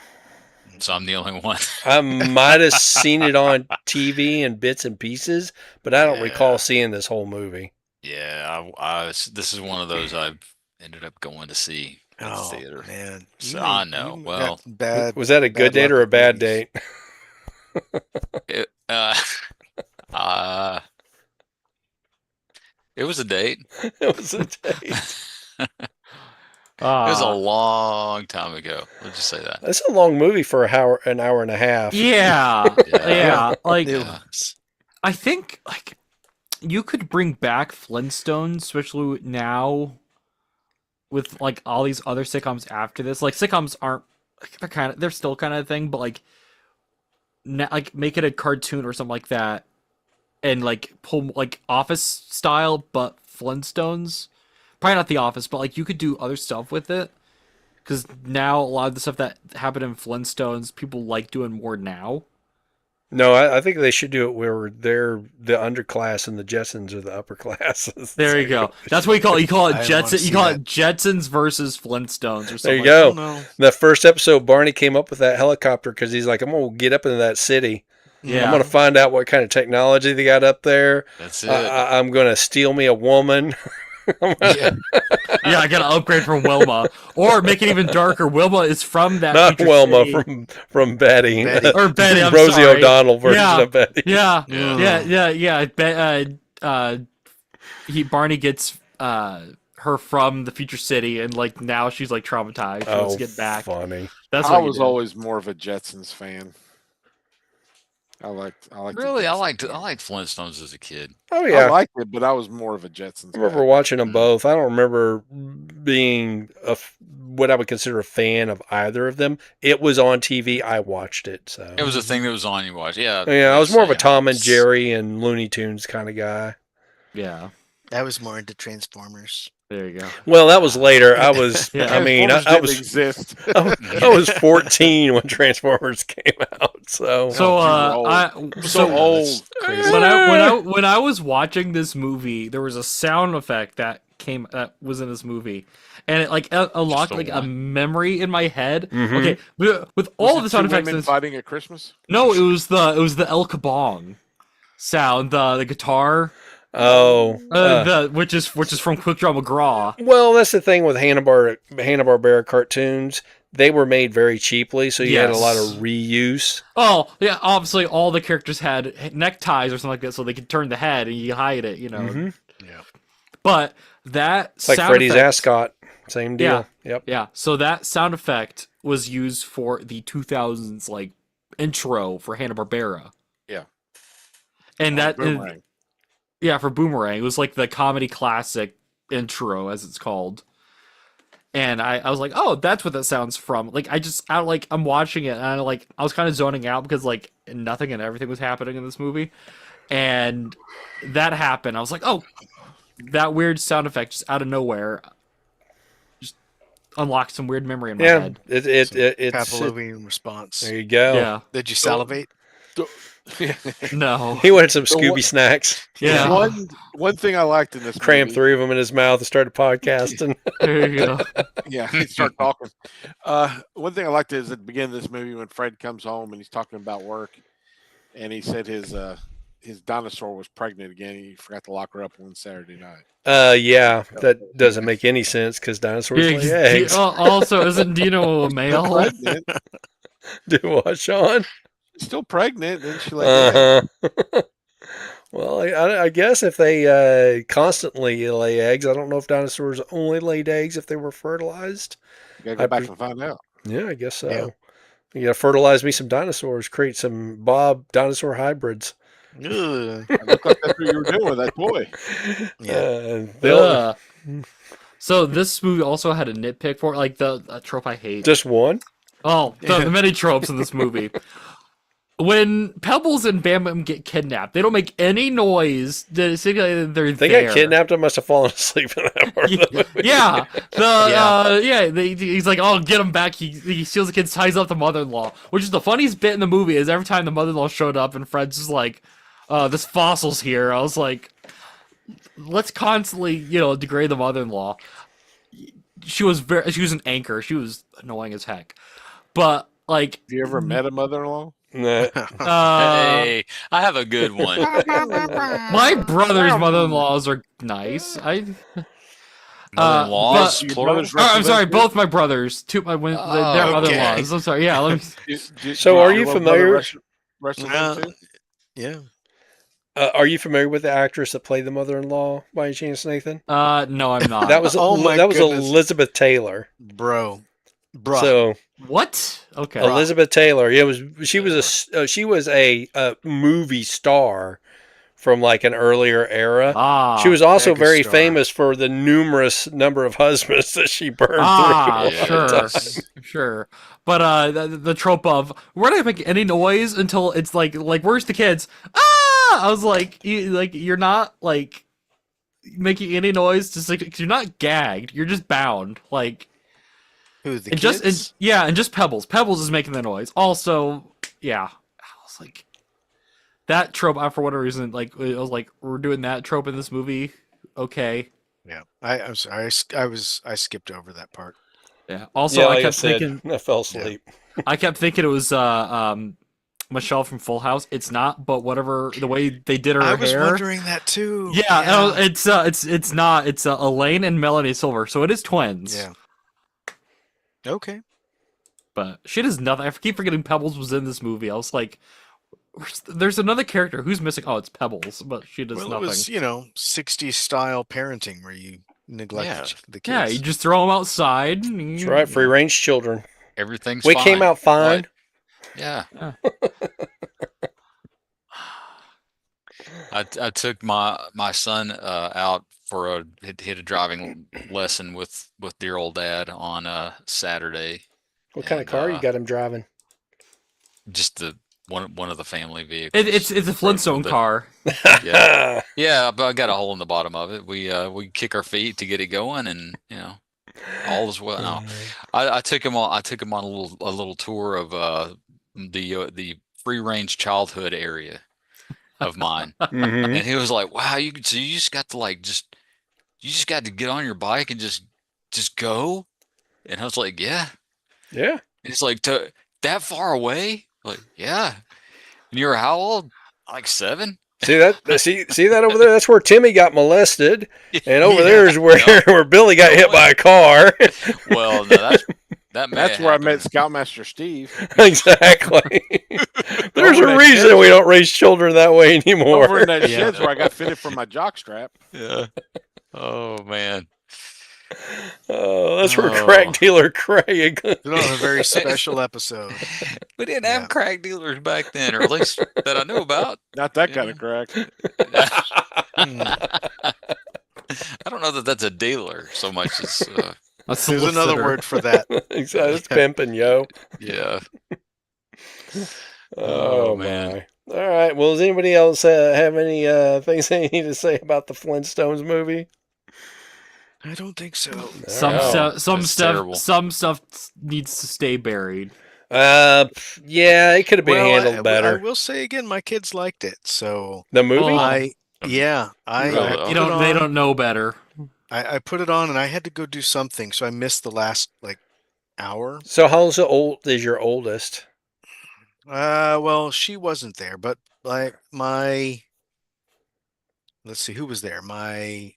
So I'm the only one.
I might have seen it on TV in bits and pieces, but I don't
Yeah.
recall seeing this whole movie.
Yeah, this is one of those I've ended up going to see at the
Oh
theater.
man.
So I know.
You
Well,
got bad.
Was that a good
bad
date
luck
or a
with
bad
movies.
date?
it, uh, it was a date.
It was a date.
It was a
Ah.
long time ago. Let's just say that.
That's a long movie for an hour and a half.
Yeah,
Yeah.
yeah. Like
It
Yeah.
was.
I think like you could bring back Flintstones, especially now with like all these other sitcoms after this. Like sitcoms aren't like, they're still kind of a thing, but like like make it a cartoon or something like that, and like pull like Office style, but Flintstones. Probably not The Office, but like you could do other stuff with it. Because now a lot of the stuff that happened in Flintstones, people like doing more now.
No, I think they should do it where they're the underclass and the Jetsons are the upper classes.
There you go. That's what you call it. You call it
I wanna
Jetson.
see
You call
that.
it Jetsons versus Flintstones or
There
something.
you
like
go.
Oh, no.
The first episode, Barney came up with that helicopter because he's like, I'm going to get up into that city.
Yeah.
I'm going to find out what kind of technology they got up there.
That's it.
I'm going to steal me a woman.
Yeah.
Yeah, I gotta upgrade from Wilma, or make it even darker. Wilma is from that.
Not
future
Wilma,
city.
from Betty.
Betty.
Or Betty. I'm
Rosie
sorry.
O'Donnell version
Yeah.
of Betty.
Yeah,
Yeah.
yeah. Barney gets her from the future city, and like now she's like traumatized. She wants to get back.
Funny.
That's
I
what you
was
do.
always more of a Jetsons fan. I liked the
Really,
Jetsons.
I liked Flintstones as a kid.
Oh
I
yeah,
liked it, but I was more of a Jetsons
I remember
guy.
watching them
Mm.
both. I don't remember being what I would consider a fan of either of them. It was on TV. I watched it. So
It was a thing that was on. You watch. Yeah,
yeah, I was more of a
same.
Tom and Jerry and Looney Tunes kind of guy.
Yeah.
I was more into Transformers.
There you go.
Well, that was later. I was.
Yeah.
I mean,
Transformers
I
didn't
was.
exist.
I was 14 when Transformers came out. So
So
you were old.
I
So old.
Crazy.
when I was watching this movie, there was a sound effect that was in this movie, and it like unlocked
the
like a
one?
memory in my head.
Mhm.
Okay, with
Was
all
it
the sound
two
effects.
women fighting at Christmas?
No, it was the El Kabong sound, the guitar,
oh,
the which is from Quick Draw McGraw.
well, that's the thing with Hanna-Barbera cartoons. They were made very cheaply, so you had a lot
Yes.
of reuse.
Oh yeah, obviously all the characters had neckties or something like that, so they could turn the head and you hide it, you know.
Mhm.
Yeah.
But that
It's like
sound
Freddy's
effect,
ascot. Same deal. Yep.
yeah. So that sound effect was used for the 2000s like intro for Hanna Barbera.
Yeah.
And that
Boomerang.
yeah, for Boomerang, it was like the comedy classic intro, as it's called. And I was like, oh, that's what that sounds from. Like I'm watching it and I was kind of zoning out because like nothing and everything was happening in this movie. And that happened. I was like, oh, that weird sound effect just out of nowhere just unlocked some weird memory in my
Yeah.
head.
It's
Pavlovian response.
there you go.
Yeah.
Did you salivate?
No.
He wanted some
So
Scooby
what-
snacks.
Yeah.
One thing I liked in this
Crammed
movie,
3 of them in his mouth and started podcasting.
There you go.
yeah, he start talking. One thing I liked is at the beginning of this movie when Fred comes home and he's talking about work, and he said his dinosaur was pregnant again. He forgot to lock her up one Saturday night.
Yeah, that doesn't make any sense because dinosaurs
Yeah,
lay eggs.
also, isn't Dino a male?
Pregnant,
Do what, Sean?
still pregnant, and she like, yeah.
Uh-huh. Well, I guess if they constantly lay eggs, I don't know if dinosaurs only laid eggs if they were fertilized.
Gotta go back and find out.
Yeah, I guess so.
Yeah.
You gotta fertilize me some dinosaurs, create some Bob dinosaur hybrids.
Ugh.
It looked like that's what you were doing with that toy.
Yeah.
They'll-
So this movie also had a nitpick for it, like the trope I hate.
just one.
The many tropes in this movie. When Pebbles and Bam Bam get kidnapped, they don't make any noise. They're
They
there.
got kidnapped. I must have fallen asleep in that part of the movie.
Yeah,
Yeah.
he's like, "Oh, get him back." He steals the kid, ties up the mother-in-law, which is the funniest bit in the movie. Is every time the mother-in-law showed up and Fred's just like, "This fossil's here." I was like, "Let's constantly, degrade the mother-in-law." She was an anchor. She was annoying as heck, but like,
Have you ever met a mother-in-law?
Nah.
Hey, I have a good one.
my brother's mother-in-laws are nice.
Mother-in-laws,
Your
plural.
brother's
I'm sorry,
representative?
both my brothers. Their
Oh,
mother-in-laws. I'm sorry. Yeah, let me.
So are you
your little
familiar-
brother wrestle them too?
Yeah.
Are you familiar with the actress that played the mother-in-law by any chance, Nathan?
No, I'm not.
That was
Oh my
that was
goodness.
Elizabeth Taylor.
Bruh.
So
What? Okay.
Elizabeth Taylor, she was a movie star from like an earlier era. She was also very
megastar.
famous for the numerous number of husbands that she burned through.
Yeah.
Sure. But the trope of we're not making any noise until it's like where's the kids? Ah! I was like, you're not like making any noise, just like 'cause you're not gagged, you're just bound. Like,
Who, the
and
kids?
just Pebbles. Pebbles is making the noise. Also, yeah, I was like, that trope. For whatever reason, like I was like, we're doing that trope in this movie. Okay.
Yeah. I'm sorry. I skipped over that part.
Yeah. Also,
Yeah,
I
like
kept
said,
thinking.
I fell asleep.
I kept thinking it was Michelle from Full House. It's not, but whatever the way they did her
I was
hair.
wondering that too.
Yeah, it's not. It's Elaine and Melanie Silver, so it is twins.
Yeah. Okay.
But she does nothing. I keep forgetting Pebbles was in this movie. I was like, there's another character who's missing. Oh, it's Pebbles, but she does
Well,
nothing.
it was 60s style parenting where you neglect the kids.
Yeah, you just throw them outside.
That's right, free range children.
Everything's
We
fine.
came out fine.
Right? Yeah. I took my son out for he had a driving lesson with dear old dad on Saturday,
What kind of
and
car you got him driving?
just the one of the family
It's
vehicles
a
for
Flintstone
the
car.
yeah. Yeah, but I got a hole in the bottom of it. We kick our feet to get it going, and all is well. No, I took him on. I took him on a little tour of the free range childhood area of mine,
Mm-hmm.
and he was like, "Wow, so you just got to you just got to get on your bike and just go." And I was like, "Yeah."
Yeah.
And it's like to that far away? Like, yeah. And you were how old? Like 7?
See that over there? That's where Timmy got molested, and over
Yeah.
there is where
No,
where Billy got
no
hit by
way.
a car.
Well, no, that may
That's
have
where I met
happened.
Scoutmaster Steve.
Exactly. There's
Over in
a
that
reason
shed's
we don't raise children that way anymore.
Over in that
Yeah.
shed's where I got fitted for my jock strap.
Yeah. Oh man.
Oh, that's where
Oh.
crack dealer Craig.
Put on a very special episode.
We didn't
Yeah.
have crack dealers back then, or at least that I knew about.
Not that
Yeah.
kind of crack.
I don't know that that's a dealer so much as
A
There's another
solicitor.
word for that.
Exactly. It's pimping, yo.
yeah.
Oh,
Oh, man.
my. All right. Well, does anybody else have any things they need to say about the Flintstones movie?
I don't think so.
Some
Oh,
stuff,
that's terrible.
some stuff needs to stay buried.
Yeah, it could have been
Well,
handled
I
better.
will say again, my kids liked it, so
The movie?
Oh.
I
Really?
put
They
it
don't
on.
know better.
I put it on, and I had to go do something, so I missed the last hour.
So how old is your oldest?
Well, she wasn't there, but let's see who was there. My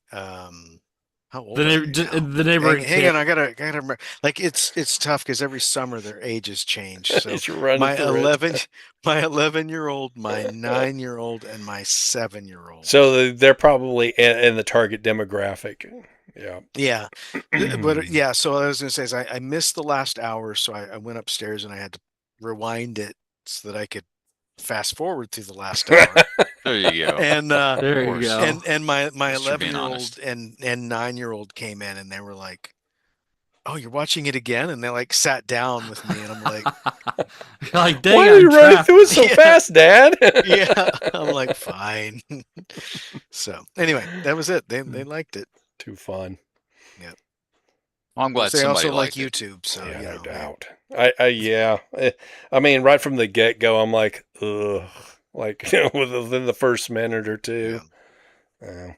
how old
The
are
neighbor,
they now?
the neighborhood
Hang
kid.
on, I gotta remember. It's tough because every summer their ages change. So
You're running
my
through it.
my 11-year-old, my 9-year-old, and my 7-year-old.
So they're probably in the target demographic. Yeah.
Yeah, but yeah. So what I was gonna say is I missed the last hour, so I went upstairs and I had to rewind it so that I could fast forward through the last hour.
There you go.
And
There you
course.
go.
and my
At least you're being
11-year-old
honest.
and 9-year-old came in and they were like, "Oh, you're watching it again?" And they sat down with me and I'm like,
Like, dang,
Why are
I'm
you running
trapped.
through it so
Yeah.
fast, Dad?
"Yeah." I'm like, "Fine." So anyway, that was it. They liked it.
Too fun.
Well, I'm glad
They
somebody
also like
liked it.
YouTube, so
Yeah,
you
no
know.
doubt. Yeah. I mean, right from the get go, I'm like, ugh. Like, within the first minute or two. All right.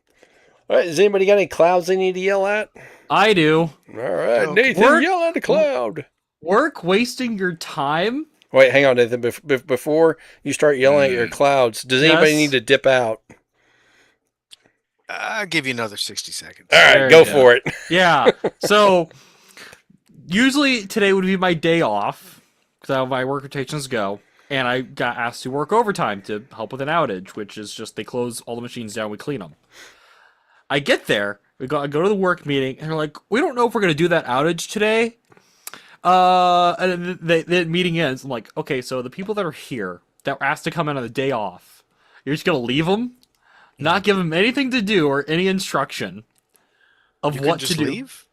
Has anybody got any clouds they need to yell at?
I do.
All right,
Okay.
Nathan,
Work-
yell at a cloud.
Work wasting your time.
Wait, hang on, Nathan. Before you start yelling at your clouds, does anybody
Yes.
need to dip out?
I'll give you another 60 seconds.
All right,
There
go
you go.
for it.
Yeah. So usually today would be my day off because how my work rotations go, and I got asked to work overtime to help with an outage, which is just they close all the machines down, we clean them. I get there, I go to the work meeting, and they're like, "We don't know if we're gonna do that outage today." And the meeting ends. I'm like, "Okay, so the people that are here that were asked to come in on the day off, you're just gonna leave them, not give them anything to do or any instruction of
You
what
can just
to do."
leave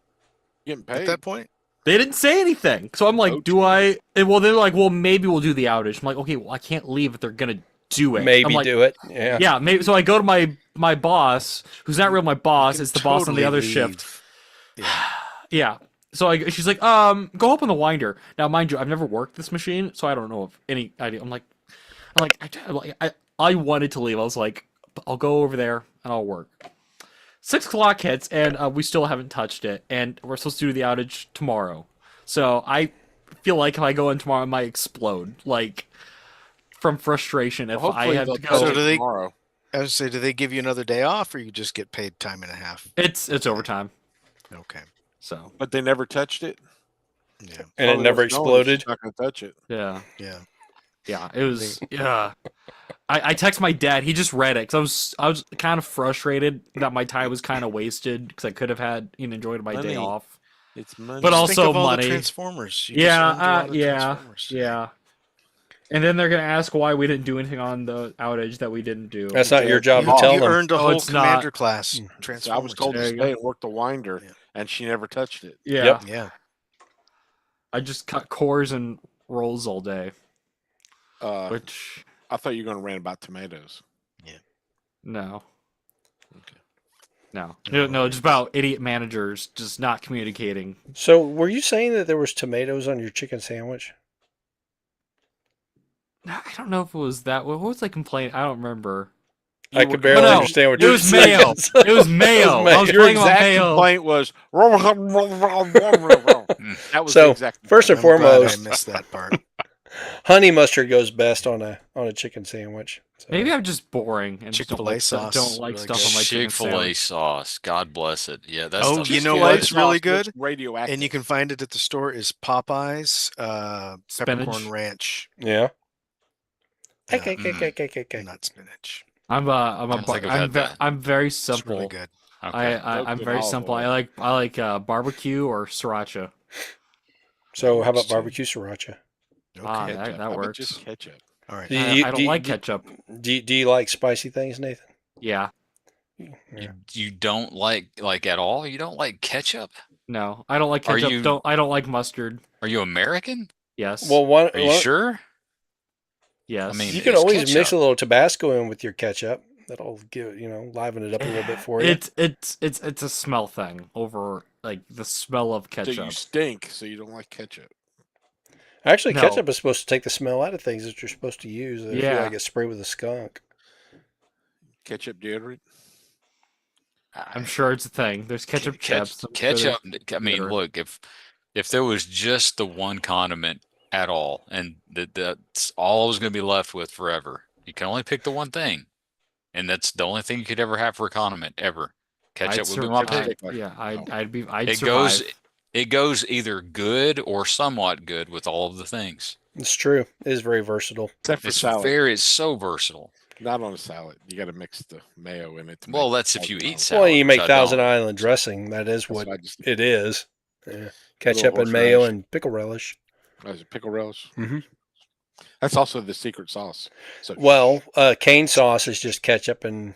Getting
at
paid.
that point.
They didn't say anything. So I'm like,
Oh,
do I? And well, they're like, well, maybe we'll do the outage. I'm like, okay, well, I can't leave if they're gonna do it. I'm
Maybe
like,
do it. Yeah.
yeah, maybe. So I go to my boss, who's not really my boss.
You
It's
can
the boss on the
totally
other
leave.
shift.
Yeah.
Yeah. So she's like, go up on the winder. Now, mind you, I've never worked this machine, so I don't know of any idea. I wanted to leave. I was like, I'll go over there and I'll work. 6 o'clock hits, and we still haven't touched it, and we're supposed to do the outage tomorrow. So I feel like if I go in tomorrow, I might explode, like from frustration if
Well,
I
hopefully
have
they'll
to
touch
go.
So
it
do they-
tomorrow.
I would say, do they give you another day off, or you just get paid time and a half?
It's overtime.
Okay.
So
But they never touched it.
Yeah.
And it
Probably
never
what's going, she's
exploded.
Not gonna touch it.
yeah,
Yeah.
it was yeah. I text my dad. He just read it because I was kind of frustrated that my time was kind of wasted because I could have had enjoyed my day
Money.
off.
It's money.
But
Just
also
think of all
money.
the Transformers. You just
Yeah,
earned a lot of
yeah,
Transformers today.
yeah. And then they're gonna ask why we didn't do anything on the outage that we didn't do.
That's not your job to
You,
tell
you
them.
earned a
Oh,
whole
it's not.
commander class
So
So I
transformer.
was told to
There you
stay
go.
and work the winder,
Yeah.
and she never touched it.
Yeah.
Yep.
Yeah.
I just cut cores and rolls all day, which
I thought you were going to rant about tomatoes.
no.
Okay.
No, just about idiot managers just not communicating.
So were you saying that there was tomatoes on your chicken sandwich?
I don't know if it was that. What was I complaining? I don't remember.
I could barely
no,
understand what
it
you were
was mayo.
saying.
It was mayo. I was
Your
complaining about
exact
mayo.
complaint was that was
So,
the exact
first and
complaint.
I'm glad
foremost-
I missed that part.
Honey mustard goes best on a chicken sandwich. So.
Maybe I'm just boring and just don't
Chick-fil-A
like stuff,
sauce
don't
is
like
really
stuff
good.
on my chicken
Chick-fil-A
sandwich.
sauce. God bless it. Yeah, that's
Oh,
stuff
you
is
know
good.
what's
Sauce
really
looks
good?
radioactive.
And you can find it at the store is Popeyes peppercorn
Spinach.
ranch.
Yeah.
Yeah,
Okay.
not spinach.
I'm
don't think I've had that.
I'm very
It's
simple.
really good.
Okay.
I'm
Soaked in
very
olive
simple.
oil.
I like barbecue or sriracha.
So how
Works
about
too.
barbecue siracha?
Okay.
Ah,
Ketchup.
that
How about
works.
just ketchup.
All right.
Do
I,
you-
I
do
don't
you-
like
do you-
ketchup.
Do you like spicy things, Nathan?
Yeah.
Yeah.
You don't like at all? You don't like ketchup?
No, I don't like
Are
ketchup.
you-
I don't like mustard.
Are you American?
Yes.
Well,
Are you sure?
yes.
I mean,
you can
it's
always mix
ketchup.
a little Tabasco in with your ketchup. That'll give liven it up a little bit for you.
It's a smell thing over like the smell of
So
ketchup.
you stink, so you don't like ketchup.
Actually,
No.
ketchup is supposed to take the smell out of things that you're supposed to use. I feel
Yeah.
like it's sprayed with a skunk.
Ketchup deodorant.
I'm sure it's a thing. There's ketchup chips. I'm sure there's-
Ketchup. I mean,
bitter.
look, if there was just the one condiment at all, and that's all I was going to be left with forever, you can only pick the one thing, and that's the only thing you could ever have for a condiment ever. Ketchup would be my
survive.
pick.
Yeah,
No.
I'd
It
survive.
goes either good or somewhat good with all of the things.
It's true. It is very versatile.
Except for salad.
It's so versatile.
Not on a salad. You got to mix the mayo in it. To
Well,
make
that's if you
salad.
eat salad.
Well, you make
which I
Thousand
don't.
Island dressing. That is
That's
what
why I just
it is. Yeah. Ketchup and
horseradish.
mayo and pickle relish.
Is it pickle relish?
Mhm.
That's also the secret sauce. So
Well, cane sauce is just ketchup and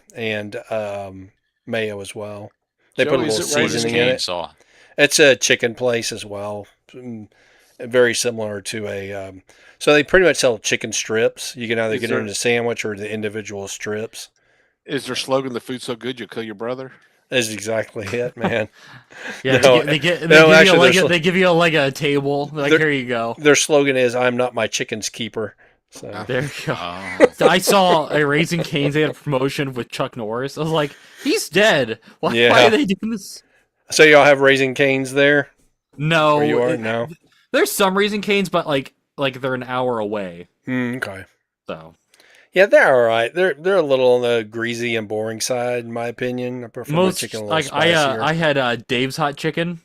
mayo as well. They put a
Joey, is
little
it right?
seasoning in
Cane
it.
saw.
It's a chicken place as well. Very similar to a. So they pretty much sell chicken strips. You can either
Is
get
there-
it in a sandwich or the individual strips.
is their slogan "The food's so good you'll kill your brother"?
That's exactly it, man.
Yeah,
No,
they give you
actually,
they give you like a table. They're like,
They're-
here you go.
Their slogan is "I'm not my chicken's keeper." So
There you go.
Oh.
I saw a Raising Cane's. They had a promotion with Chuck Norris. I was like, he's dead. Why
Yeah.
are they doing this?
so y'all have Raising Canes there?
No,
Where you are? No.
There's some Raising Cane's, but like they're an hour away.
Okay.
So
Yeah, they're all right. They're a little on the greasy and boring side, in my opinion. I prefer my
most
chicken a little
like
spicier.
I had Dave's hot chicken.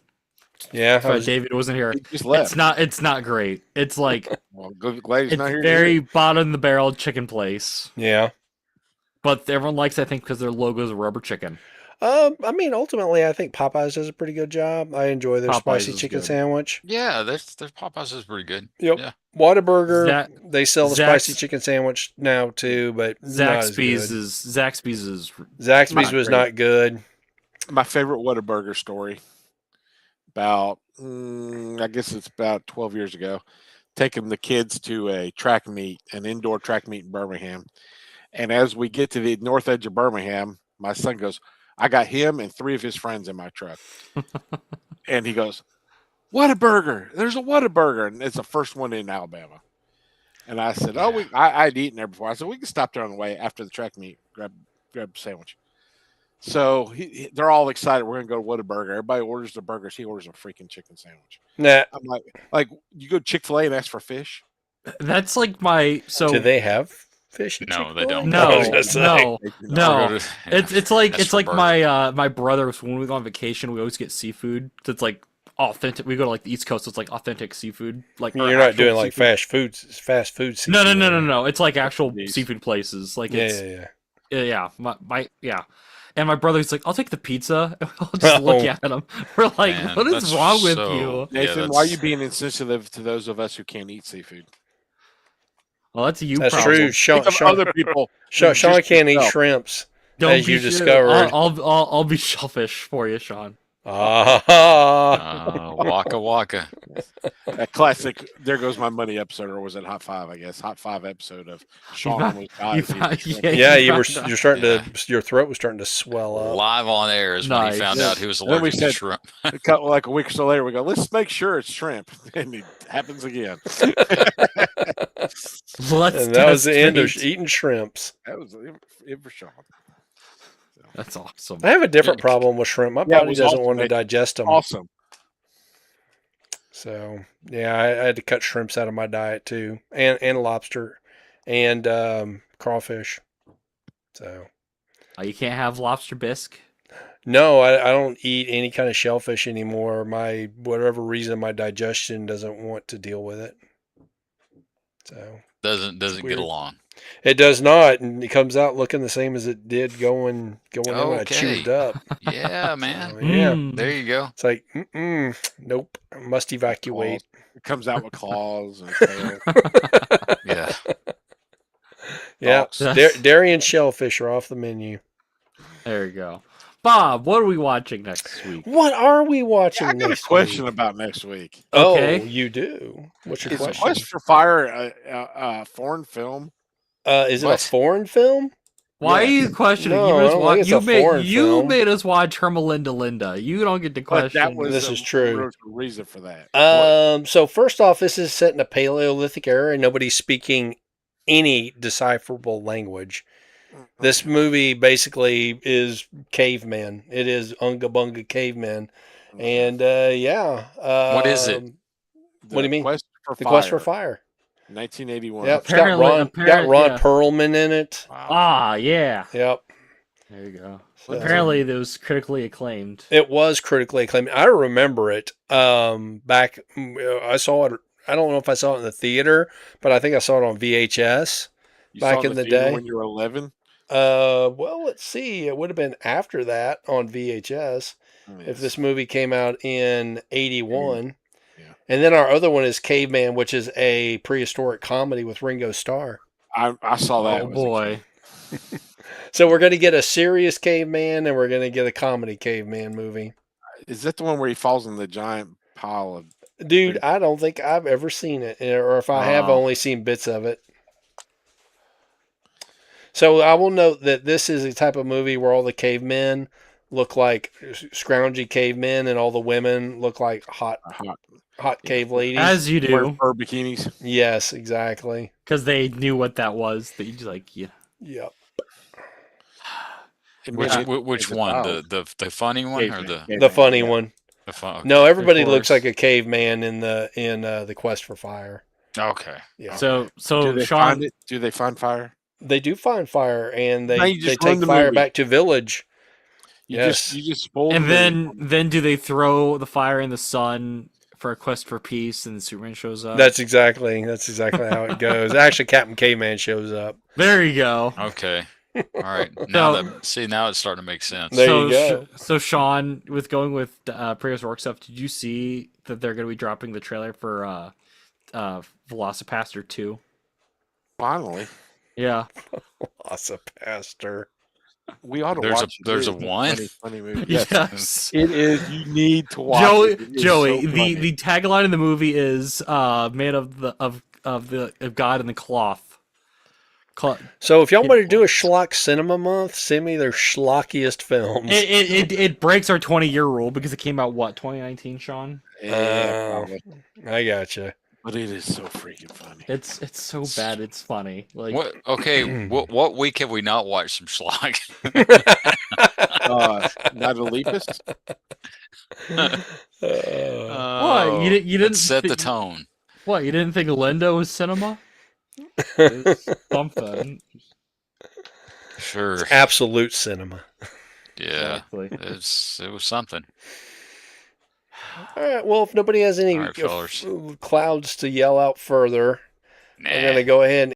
yeah, I
But
was-
David wasn't here.
He just left.
It's not great. It's like
Well, glad he's
it's
not here.
very bottom of the barrel chicken place.
yeah.
But everyone likes, I think, because their logo is a rubber chicken.
I mean, ultimately, I think Popeyes does a pretty good job. I enjoy their
Popeyes
spicy
is
chicken
good.
sandwich.
Yeah, their Popeyes is pretty good.
Yep.
Yeah.
Whataburger,
Zach-
they sell the
Zach's-
spicy chicken sandwich now too, but not as
Zaxby's
good.
is
Zaxby's
not
was
great.
not good.
My favorite Whataburger story. About, I guess it's about 12 years ago. Taking the kids to a track meet, an indoor track meet in Birmingham. And as we get to the north edge of Birmingham, my son goes, I got him and 3 of his friends in my truck. And he goes, Whataburger. There's a Whataburger. And it's the first one in Alabama. And I said, I'd eaten there before. I said, we can stop there on the way after the track meet, grab a sandwich. So they're all excited. We're going to go to Whataburger. Everybody orders the burgers. He orders a freaking chicken sandwich.
Nah.
I'm like you go to Chick-fil-A and ask for fish?
That's like my so
Do they have fish? At
No, they
Chick-fil-A?
don't.
no
I was gonna say.
no
They do not.
no.
Or go to- yeah.
It's like
That's
it's
for
like
burger.
my brothers when we go on vacation we always get seafood. It's like authentic. We go to like the East Coast. So it's like authentic seafood. Like or
You're not
actual
doing like
seafood.
fast food.
No,
seafood.
no. It's like actual
These.
seafood places. Like
Yeah,
it's
yeah.
yeah. My yeah. And my brother's like, I'll take the pizza. I'll just look
Oh.
at him. We're like,
Man,
what is
that's
wrong with
so-
you?
Yeah,
Nathan, why are you
that's-
being insensitive to those of us who can't eat seafood?
Well, that's a you
That's
problem.
true.
Think of other people. than
Sean
just
can't eat
yourself.
shrimps,
Don't
as
be
you
sure-
discovered.
I'll be shellfish for you, Sean.
Waka waka.
That classic "There Goes My Money" episode, or was it Hot Five? I guess Hot Five episode of Sean
found-
almost
you
dies.
found-
eating shrimp.
yeah,
Yeah,
you
you're
found out.
starting
Yeah.
to, your throat was starting to swell up.
Live on air is when he
Nice.
found
Yeah.
out he was
And then we
allergic to
said-
shrimp.
A couple, like a week or so later, we go, let's make sure it's shrimp, and it happens again.
Let's
And that was the end of
straight.
eating shrimps.
That was it for Sean.
That's awesome.
I have a different
Yeah.
problem with shrimp. My
Yeah, it
body
was
doesn't
awesome.
want to
It-
digest them.
Awesome.
So yeah, I had to cut shrimps out of my diet too, and lobster, and crawfish. So
You can't have lobster bisque.
no, I don't eat any kind of shellfish anymore. My whatever reason, my digestion doesn't want to deal with it. So
Doesn't
weird.
get along.
it does not, and it comes out looking the same as it did going in when I
Okay.
chewed it up.
Yeah, man.
So, yeah,
Mm.
There you go.
it's like nope, I must evacuate.
It comes out with claws and tail.
Yeah.
Yeah,
That's-
dairy and shellfish are off the menu.
There you go. Bob, what are we watching next week?
What are we watching
I got a
next
question
week?
about next week.
Okay.
Oh, you do. What's your
Is
question?
Quest for Fire a foreign film?
Is it a
What?
foreign film?
Why
Yeah.
are you questioning?
No,
you
I
just
don't
wa-
think it's
you
a foreign film.
made us watch Hermelinda Linda. You don't get to
But
question.
that was
This
a
is true.
real reason for that.
So first off, this is set in a Paleolithic era, and nobody's speaking any decipherable language. This movie basically is cavemen. It is Unga Bunga cavemen, and yeah.
What is it?
What do you mean?
Quest for
The
Fire,
Quest for Fire.
1981.
Yep, it's
Apparently-
got
apparent-
Ron
yeah.
Perlman in it.
Wow.
Ah, yeah.
Yep.
There you go.
So-
Apparently, it was critically acclaimed.
It was critically acclaimed. I remember it. Back I saw it. I don't know if I saw it in the theater, but I think I saw it on VHS.
You
back
saw it
in the
theater
day?
when you were 11.
Well, let's see. It would have been after that on VHS if this movie came out in 81.
Yeah.
And then our other one is Caveman, which is a prehistoric comedy with Ringo Starr.
I saw that.
Oh
as a
boy.
kid.
So we're going to get a serious caveman and we're going to get a comedy caveman movie.
Is that the one where he falls in the giant pile of?
Dude, I don't think I've ever seen it, or if I have,
Wow.
only seen bits of it. So I will note that this is a type of movie where all the cavemen look like scroungy cavemen, and all the women look like hot cave ladies.
As you
Wearing
do,
fur bikinis.
Yes, exactly.
because they knew what that was. They just like, yeah.
Yep.
Which one? The funny one or
The funny one.
the fun?
No, everybody
Of
looks
course.
like a caveman in the Quest for Fire.
Okay.
Yeah.
So
Do they
Sean,
find it? Do they find fire?
They do find fire, and
Now
they
you just
take
ruined the
fire
movie.
back to village.
You
Yes.
just spoiled.
and
the movie.
then do they throw the fire in the sun for a quest for peace, and Superman shows up?
That's exactly how it goes. Actually, Captain Caveman shows up.
There you go.
Okay. All right. Now
So-
now it's starting to make sense.
There
so,
you go.
So Sean, with going with prehistoric stuff, did you see that they're going to be dropping the trailer for Velocipaster 2?
Finally,
Yeah.
Velocipaster.
we ought to
There's a-
watch. it.
there's
It
a
is
one?
funny movie. Yes,
Yes.
it is. You need to watch.
Joey,
it. It is
Joey,
so funny.
the tagline in the movie is made of God in the cloth.
So if y'all want to do a schlock cinema month, send me their schlockiest films.
It breaks our 20-year rule because it came out 2019, Sean.
Yeah, probably.
I gotcha.
But it is so freaking funny.
It's so bad, it's funny. Like
What? Okay. what week have we not watched some schlock?
Not a Lepus?
What? You didn't
Let's set the
thi-
tone.
What, you didn't think Lindo was cinema? It's something.
Sure.
Absolute cinema.
Yeah.
Exactly.
It was something.
All right. Well, if nobody has any
All right, fellas.
clouds to yell out further,
Nah.
I'm going to go ahead and